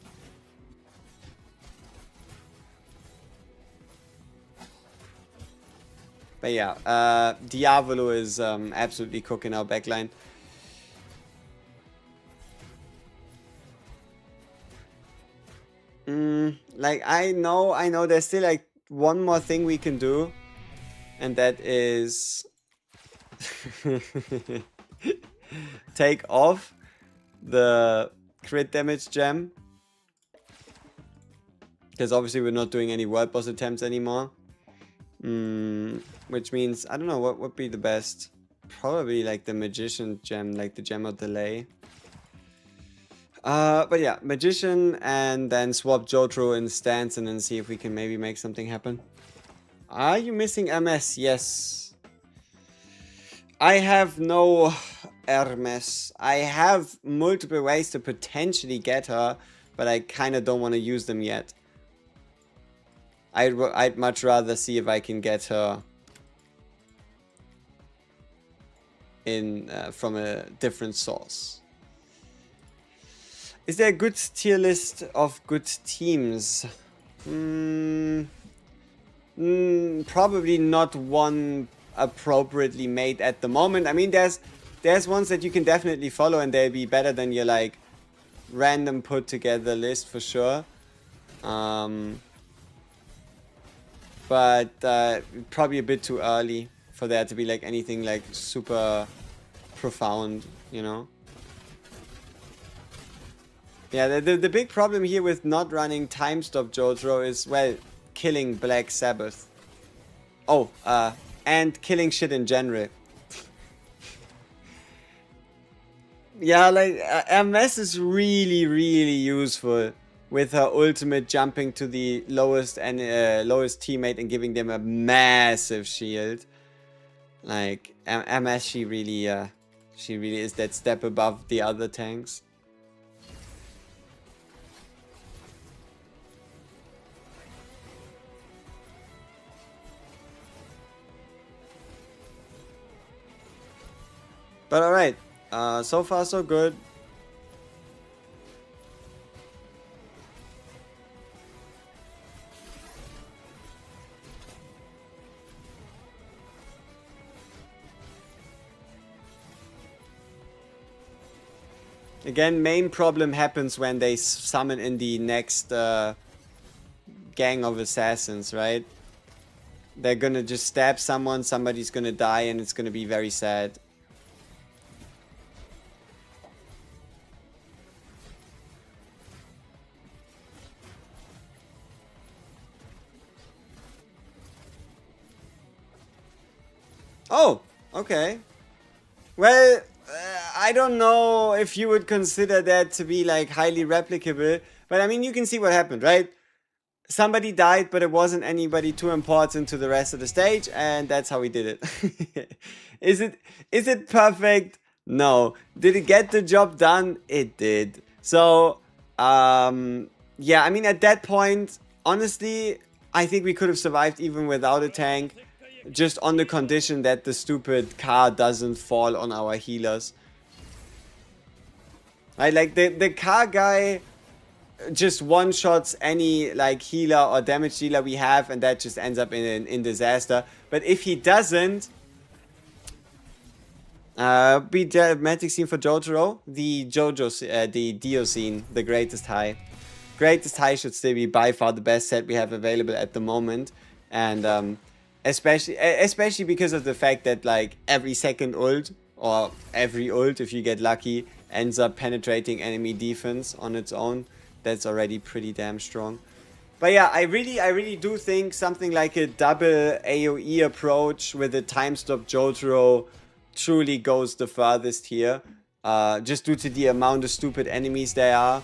But yeah, Diavolo is absolutely cooking our backline. Like, I know there's still like one more thing we can do. And that is take off the crit damage gem. Because obviously we're not doing any world boss attempts anymore. Which means, I don't know, what would be the best? Probably like the magician gem, like the gem of delay. But yeah, magician, and then swap Jotaro in stance and then see if we can maybe make something happen. Are you missing MS? Yes. I have no Hermes. I have multiple ways to potentially get her, but I kind of don't want to use them yet. I'd much rather see if I can get her in from a different source. Is there a good tier list of good teams? Probably not one appropriately made at the moment. I mean, there's ones that you can definitely follow and they'll be better than your like random put together list for sure. But probably a bit too early for there to be like anything like super profound, you know. Yeah, the big problem here with not running time stop JoJo is, well, killing Black Sabbath. Oh, and killing shit in general. Yeah, like MS is really, really useful with her ultimate jumping to the lowest and lowest teammate and giving them a massive shield. Like MS, she really is that step above the other tanks. But alright, so far so good. Again, main problem happens when they summon in the next gang of assassins, right? They're gonna just stab someone, somebody's gonna die, and it's gonna be very sad. Oh, okay. Well, I don't know if you would consider that to be like highly replicable, but I mean, you can see what happened, right? Somebody died, but it wasn't anybody too important to the rest of the stage, and that's how we did it. Is it perfect? No. Did it get the job done? It did. So, yeah, I mean, at that point, honestly, I think we could have survived even without a tank. Just on the condition that the stupid car doesn't fall on our healers. Right, like the car guy just one-shots any like healer or damage dealer we have, and that just ends up in disaster. But if he doesn't, be dramatic scene for JoJo, the JoJo, the Dio scene, the greatest high. Greatest high should still be by far the best set we have available at the moment, and especially because of the fact that like every second ult or every ult, if you get lucky, ends up penetrating enemy defense on its own. That's already pretty damn strong. But yeah, I really do think something like a double AoE approach with a time stop JoJo truly goes the furthest here. Just due to the amount of stupid enemies there are,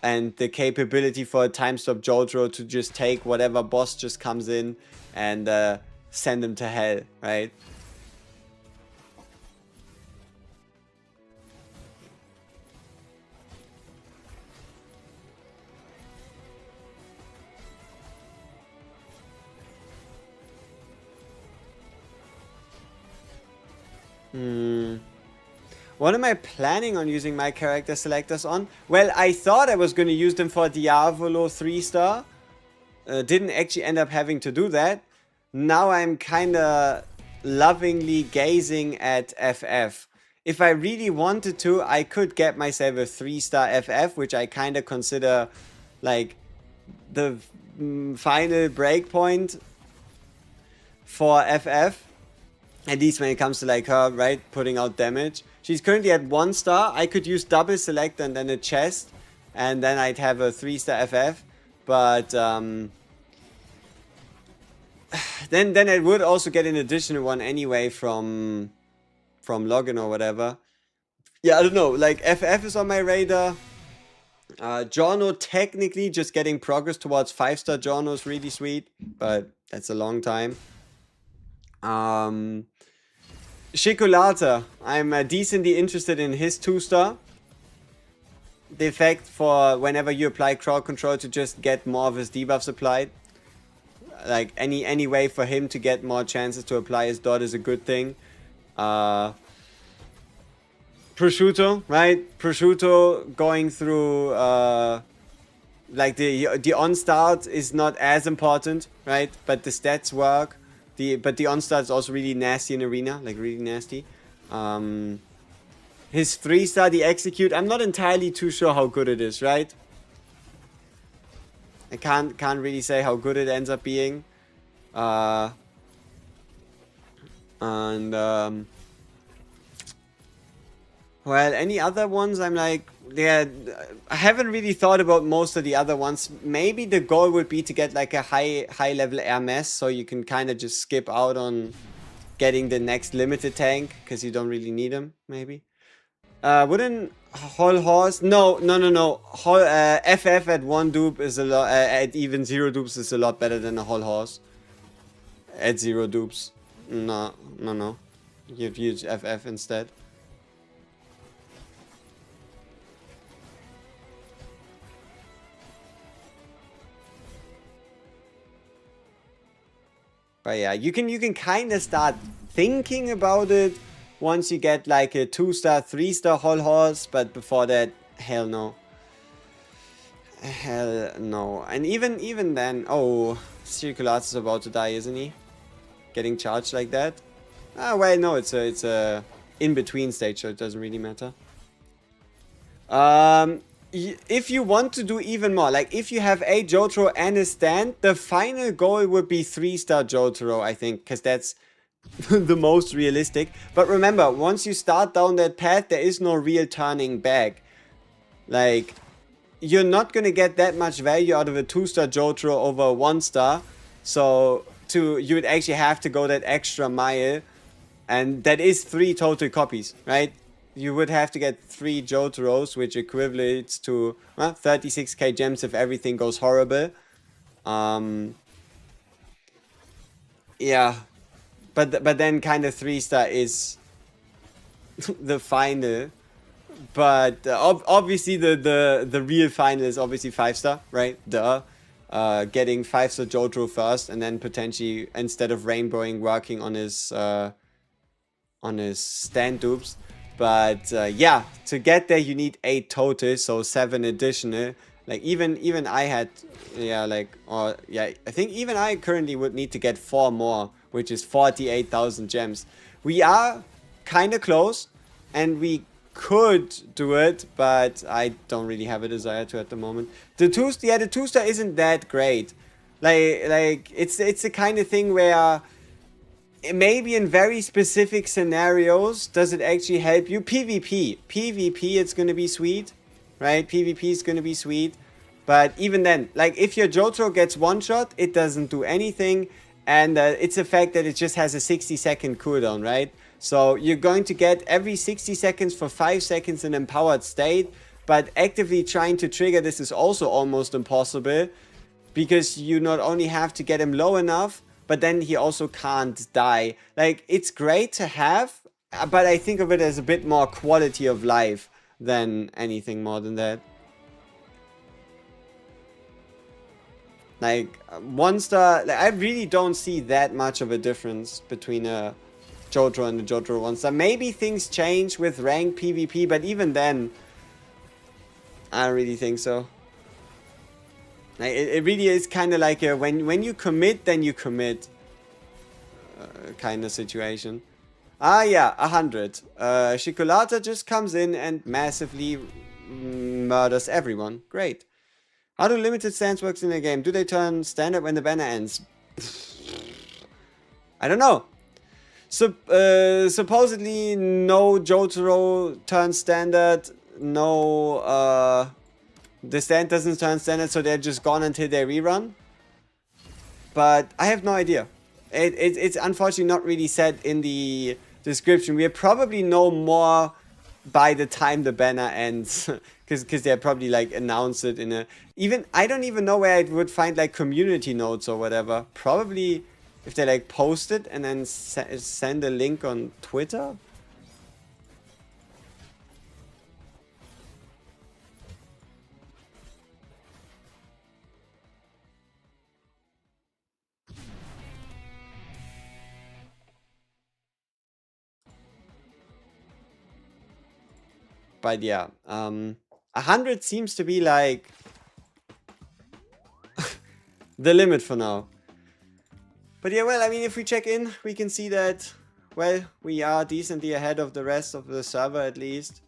and the capability for a time stop JoJo to just take whatever boss just comes in and send them to hell, right? What am I planning on using my character selectors on? Well, I thought I was going to use them for Diavolo 3-star. Didn't actually end up having to do that. Now I'm kind of lovingly gazing at FF. If I really wanted to, I could get myself a 3-star FF, which I kind of consider like the final breakpoint for FF. At least when it comes to like her, right, putting out damage. She's currently at 1 star. I could use double select and then a chest, and then I'd have a 3-star FF. But then I would also get an additional one anyway from login or whatever. Yeah, I don't know. Like FF is on my radar. Jono, technically just getting progress towards 5-star Jono is really sweet, but that's a long time. Shikulata, I'm decently interested in his 2-star. The effect for whenever you apply crowd control to just get more of his debuffs applied. Like any way for him to get more chances to apply his dot is a good thing. Prosciutto, right? Prosciutto going through like the on start is not as important, right? But the stats work. But the on start is also really nasty in arena, like really nasty. His 3-star, the execute, I'm not entirely too sure how good it is, right? I can't really say how good it ends up being. Well, any other ones? I'm like, yeah, I haven't really thought about most of the other ones. Maybe the goal would be to get like a high level Hermes, so you can kind of just skip out on getting the next limited tank because you don't really need them. Maybe. Wouldn't Whole Horse? No. Whole FF at 1 dupe is a lot. At even 0 dupes is a lot better than a Whole Horse. At 0 dupes, no. You'd use FF instead. But yeah, you can kind of start thinking about it once you get like a 2-star, 3-star Whole Horse, but before that, hell no. Hell no. And even then, oh, Circulatus is about to die, isn't he? Getting charged like that? Ah, well, no, it's a in-between stage, so it doesn't really matter. If you want to do even more, like if you have a Jotaro and a stand, the final goal would be 3-star Jotaro, I think, because that's the most realistic. But remember, once you start down that path, there is no real turning back. Like, you're not gonna get that much value out of a 2-star Jotaro over a 1-star. So you would actually have to go that extra mile, and that is 3 total copies, right? You would have to get 3 Jotaros, which equates to 36k gems if everything goes horrible. Yeah, but then kind of 3-star is the final. But obviously the real final is obviously 5-star, right? Duh. Getting 5-star Jotaro first, and then potentially, instead of rainbowing, working on his stand dupes. But yeah, to get there you need 8 total, so 7 additional. Like even I had, I think even I currently would need to get 4 more, which is 48,000 gems. We are kind of close, and we could do it, but I don't really have a desire to at the moment. The 2-star isn't that great. Like it's the kind of thing where maybe in very specific scenarios does it actually help you. PvP it's gonna be sweet, right? PvP is gonna be sweet, but even then, like if your Jotaro gets one shot, it doesn't do anything, and it's the fact that it just has a 60-second cooldown, right? So you're going to get every 60 seconds for 5 seconds an empowered state, but actively trying to trigger this is also almost impossible, because you not only have to get him low enough, but then he also can't die. Like, it's great to have, but I think of it as a bit more quality of life than anything more than that. Like, 1-star, like, I really don't see that much of a difference between a Jotaro and the Jotaro 1-star. Maybe things change with rank PvP, but even then, I don't really think so. Like, it really is kind of like a when you commit, then you commit kind of situation. Ah, yeah, 100. Shikolata just comes in and massively murders everyone. Great. How do limited stands works in the game? Do they turn standard when the banner ends? I don't know. Supposedly no Jotaro turns standard. No, the stand doesn't turn standard, so they're just gone until they rerun. But I have no idea. It's unfortunately not really said in the description. We'll probably know more by the time the banner ends, because they probably like announce it in a... I don't even know where I would find like community notes or whatever. Probably if they like post it and then send a link on Twitter. But yeah, 100 seems to be like the limit for now. But yeah, well, I mean, if we check in, we can see that well, we are decently ahead of the rest of the server at least.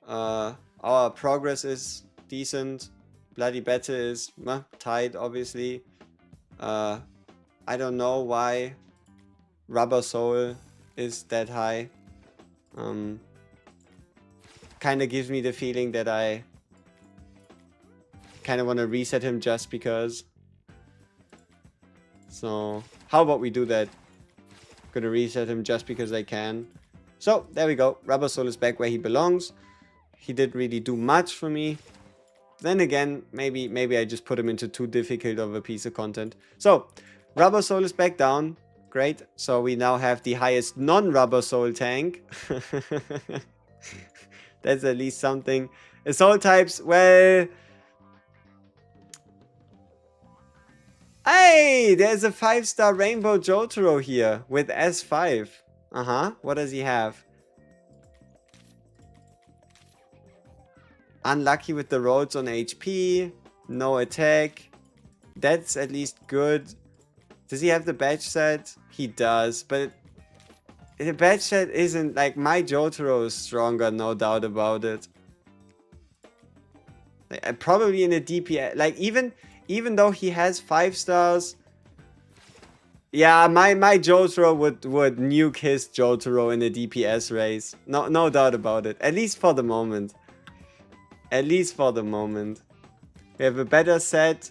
Our progress is decent. Bloody Better is tied, obviously. I don't know why Rubber Soul is that high. Kind of gives me the feeling that I kind of want to reset him just because. So, how about we do that? Gonna reset him just because I can. So, there we go. Rubber Soul is back where he belongs. He didn't really do much for me. Then again, maybe I just put him into too difficult of a piece of content. So, Rubber Soul is back down. Great. So, we now have the highest non-Rubber Soul tank. That's at least something. Assault types, well... Hey, there's a 5-star Rainbow Jotaro here with S5. What does he have? Unlucky with the roads on HP. No attack. That's at least good. Does he have the badge set? He does, but the badge set isn't like my Jotaro is stronger, no doubt about it. Like, probably in a DPS, like even though he has 5 stars, yeah, my Jotaro would nuke his Jotaro in a DPS race. No doubt about it. At least for the moment. At least for the moment. We have a better set,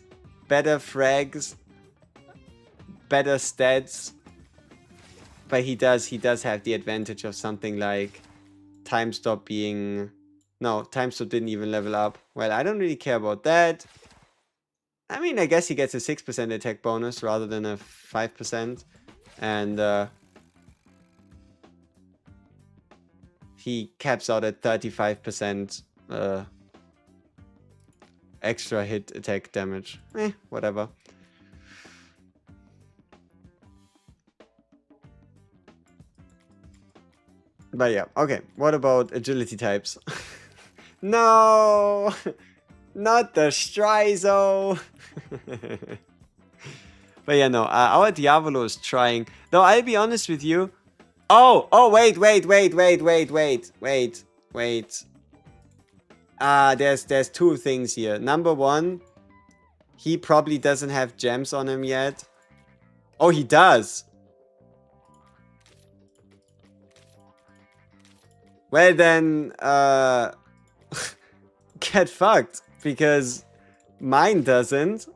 better frags, better stats. But he does have the advantage of something like Time Stop being... No, Time Stop didn't even level up. Well, I don't really care about that. I mean, I guess he gets a 6% attack bonus rather than a 5%. And he caps out at 35% extra hit attack damage. Whatever. But yeah, okay. What about agility types? No! Not the Strizo! But yeah, no. Our Diavolo is trying. Though, I'll be honest with you. Oh, wait. There's two things here. Number one, he probably doesn't have gems on him yet. Oh, he does. Well then, get fucked, because mine doesn't.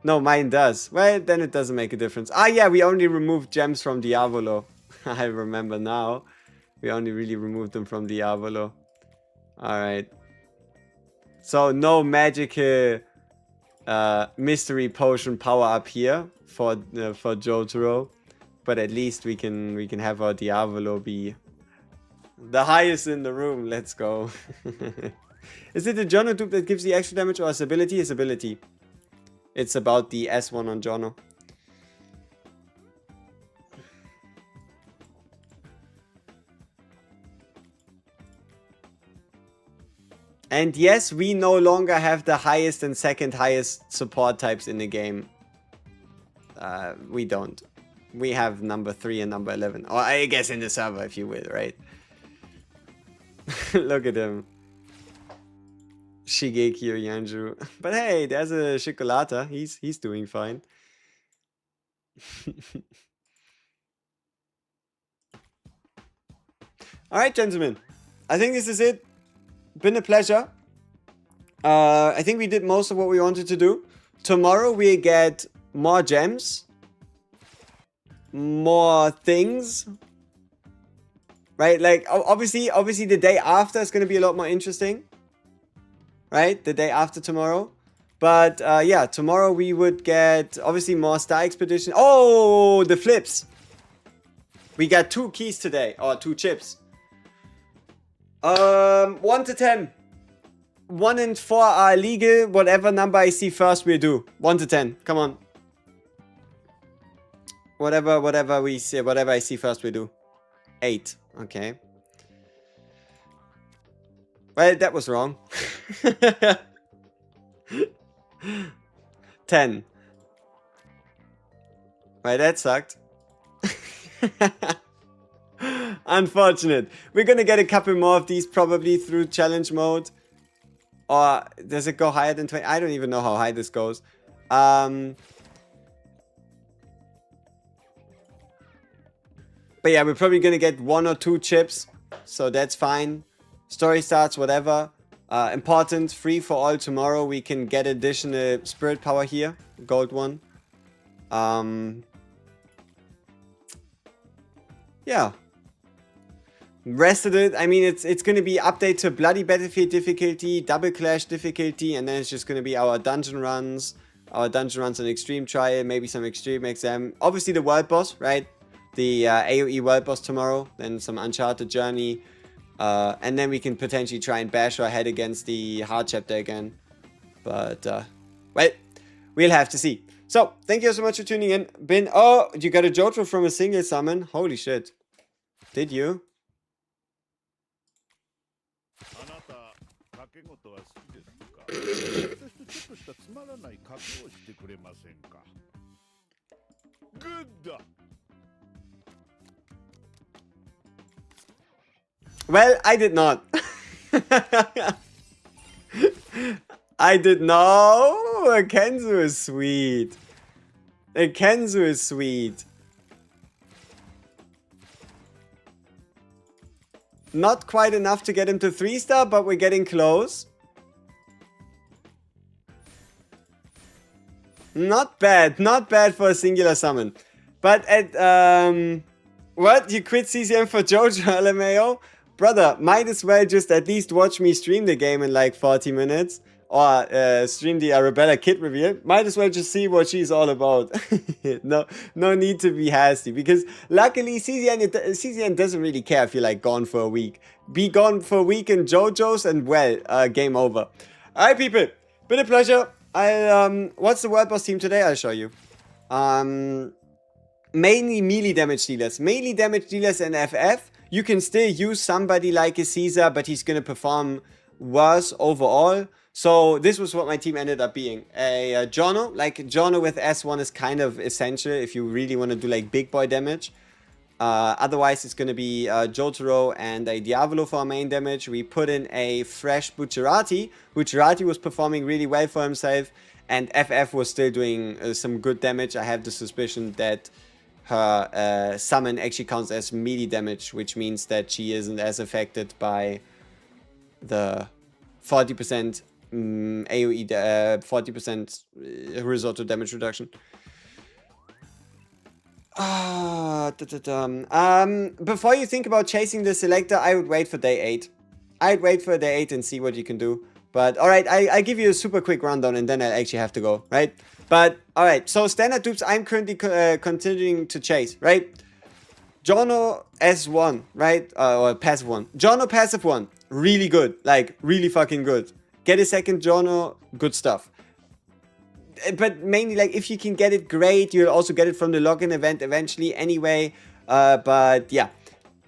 No, mine does. Well, then it doesn't make a difference. Ah, yeah, we only removed gems from Diavolo. I remember now. We only really removed them from Diavolo. Alright. So, no magical mystery potion power up here for Jotaro. But at least we can have our Diavolo be the highest in the room. Let's go. Is it the Jono dupe that gives the extra damage or his ability? His ability. It's about the S1 on Jono. And yes, we no longer have the highest and second highest support types in the game. We don't. We have number 3 and number 11. Or I guess in the server, if you will, right? Look at him. Shigeki or Yanju. But hey, there's a Chocolata. He's doing fine. Alright, gentlemen. I think this is it. Been a pleasure. I think we did most of what we wanted to do. Tomorrow we get more gems. More things. Right? Like, obviously the day after is going to be a lot more interesting. Right? The day after tomorrow. But, yeah, tomorrow we would get, obviously, more Star Expedition. Oh, the flips. We got 2 keys today. Or 2 chips. 1 to 10. 1 and 4 are legal. Whatever number I see first, we'll do. 1 to 10. Come on. Whatever we see, whatever I see first, we do. 8. Okay. Well, that was wrong. 10. Well, that sucked. Unfortunate. We're gonna get a couple more of these probably through challenge mode. Or does it go higher than 20? I don't even know how high this goes. But yeah, we're probably gonna get 1 or 2 chips. So that's fine. Story starts, whatever. Important, free for all tomorrow. We can get additional spirit power here. Gold one. Yeah. Rest of it, I mean, it's going to be update to Bloody Battlefield difficulty, Double Clash difficulty, and then it's just going to be our dungeon runs. Our dungeon runs on Extreme Trial, maybe some Extreme Exam. Obviously the world boss, right? The AoE world boss tomorrow. Then some Uncharted Journey. And then we can potentially try and bash our head against the hard chapter again. But, well, we'll have to see. So, thank you so much for tuning in. Oh, you got a JOJO from a single summon? Holy shit. Did you? あなた賭け事は好きですか？私とちょっとしたつまらない賭けをしてくれませんか？グッド。Well, I did not. I did not. Oh, Kenzu is sweet. Kenzu is sweet. Not quite enough to get him to 3-star, but we're getting close. Not bad. Not bad for a singular summon. But at, what? You quit CCM for JOJO, LMAO? Brother, might as well just at least watch me stream the game in like 40 minutes. Or stream the Arabella kit reveal. Might as well just see what she's all about. No need to be hasty. Because luckily CZN doesn't really care if you're like gone for a week. Be gone for a week in JoJo's and well, game over. Alright people, been a pleasure. What's the world boss team today? I'll show you. Mainly melee damage dealers. Melee damage dealers and FF. You can still use somebody like a Caesar, but he's gonna perform worse overall. So this was what my team ended up being. A Jono, like Jono with S1 is kind of essential if you really want to do like big boy damage. Otherwise it's going to be Jotaro and a Diavolo for our main damage. We put in a fresh Bucciarati. Bucciarati was performing really well for himself. And FF was still doing some good damage. I have the suspicion that her summon actually counts as melee damage, which means that she isn't as affected by the 40% AoE, 40% risotto damage reduction. Before you think about chasing the selector, I would wait for day 8. I'd wait for day 8 and see what you can do. But alright, I give you a super quick rundown and then I actually have to go, right? But alright, so standard dupes I'm currently continuing to chase, right? Jono S1, right? Or passive 1. Jono passive 1, really good. Like, really fucking good. Get a second Jono, good stuff. But mainly, like, if you can get it, great. You'll also get it from the login event eventually anyway. But yeah.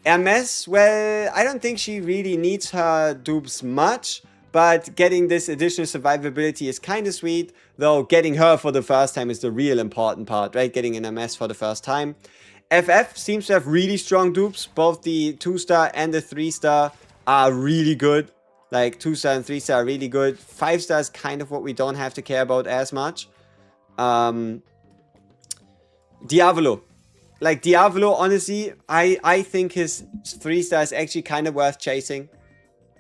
Hermes, well, I don't think she really needs her dupes much. But getting this additional survivability is kind of sweet. Though getting her for the first time is the real important part, right? Getting an MS for the first time. FF seems to have really strong dupes. Both the 2-star and the 3-star are really good. Like 2-star and 3-star are really good. 5-star is kind of what we don't have to care about as much. Diavolo. Like Diavolo, honestly, I think his 3-star is actually kind of worth chasing.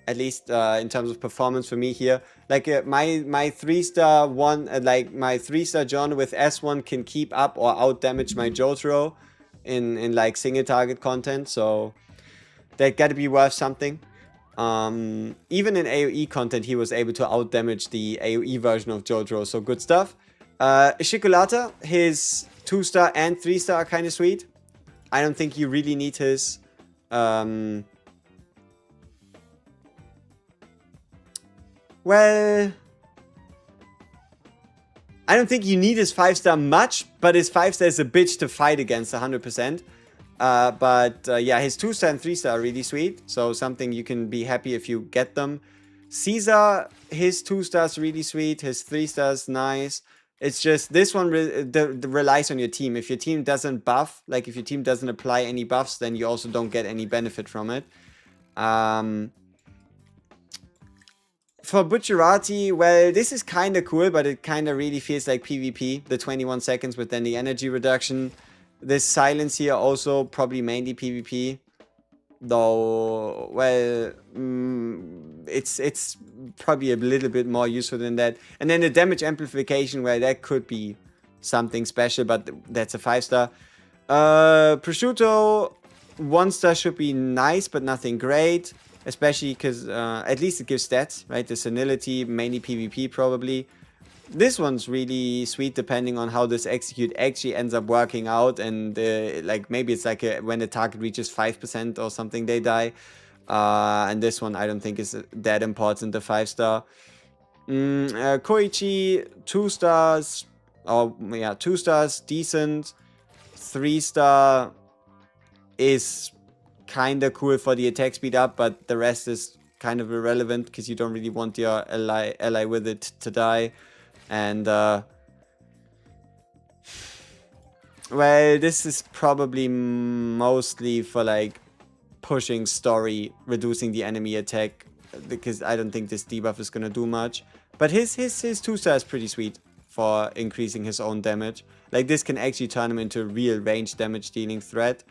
At least in terms of performance for me here. Like my 3-star one, like my 3-star John with S1 can keep up or out damage my Jotaro in like single target content. So that gotta be worth something. Even in AoE content, he was able to out-damage the AoE version of JoJo, so good stuff. Shikulata, his 2-star and 3-star are kind of sweet. I don't think you really need his... well... I don't think you need his 5-star much, but his 5-star is a bitch to fight against 100%. Yeah, his 2-star and 3-star are really sweet. So something you can be happy if you get them. Caesar, his 2-star is really sweet. His 3-star is nice. It's just this one relies on your team. If your team doesn't buff, like if your team doesn't apply any buffs, then you also don't get any benefit from it. For Butcherati, well, this is kind of cool, but it kind of really feels like PvP. The 21 seconds with then the energy reduction. This silence here also probably mainly PvP. Though, well, it's probably a little bit more useful than that. And then the damage amplification, well, that could be something special, but that's a 5-star. Prosciutto, 1-star should be nice, but nothing great. Especially because at least it gives stats, right? The senility, mainly PvP probably. This one's really sweet depending on how this execute actually ends up working out. And like maybe it's like when the target reaches 5% or something, they die. And this one I don't think is that important, the 5-star. Koichi, 2 stars. Oh, yeah, 2 stars, decent. 3-star is kind of cool for the attack speed up, but the rest is kind of irrelevant because you don't really want your ally with it to die. And well, this is probably mostly for like pushing story, reducing the enemy attack, because I don't think this debuff is gonna do much. But his 2-star is pretty sweet for increasing his own damage. Like this can actually turn him into a real range damage dealing threat.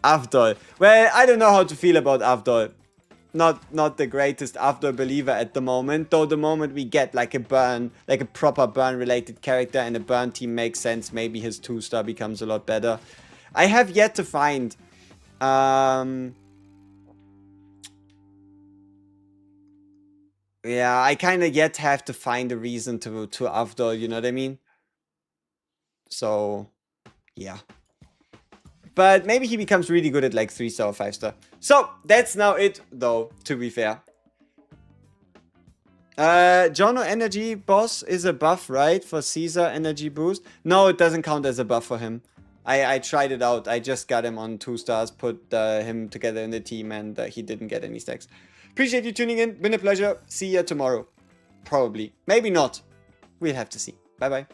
Avdol. Well, I don't know how to feel about Avdol. Not the greatest Avdol believer at the moment. Though the moment we get like a burn, like a proper burn related character and a burn team makes sense, maybe his 2-star becomes a lot better. I have yet to find yeah, I kind of yet have to find a reason to Avdol, you know what I mean? So yeah. But maybe he becomes really good at like 3-star or 5-star. So that's now it, though, to be fair. JOJO Energy Boss is a buff, right? For Caesar Energy Boost. No, it doesn't count as a buff for him. I tried it out. I just got him on 2 stars, put him together in the team, and he didn't get any stacks. Appreciate you tuning in. Been a pleasure. See ya tomorrow. Probably. Maybe not. We'll have to see. Bye-bye.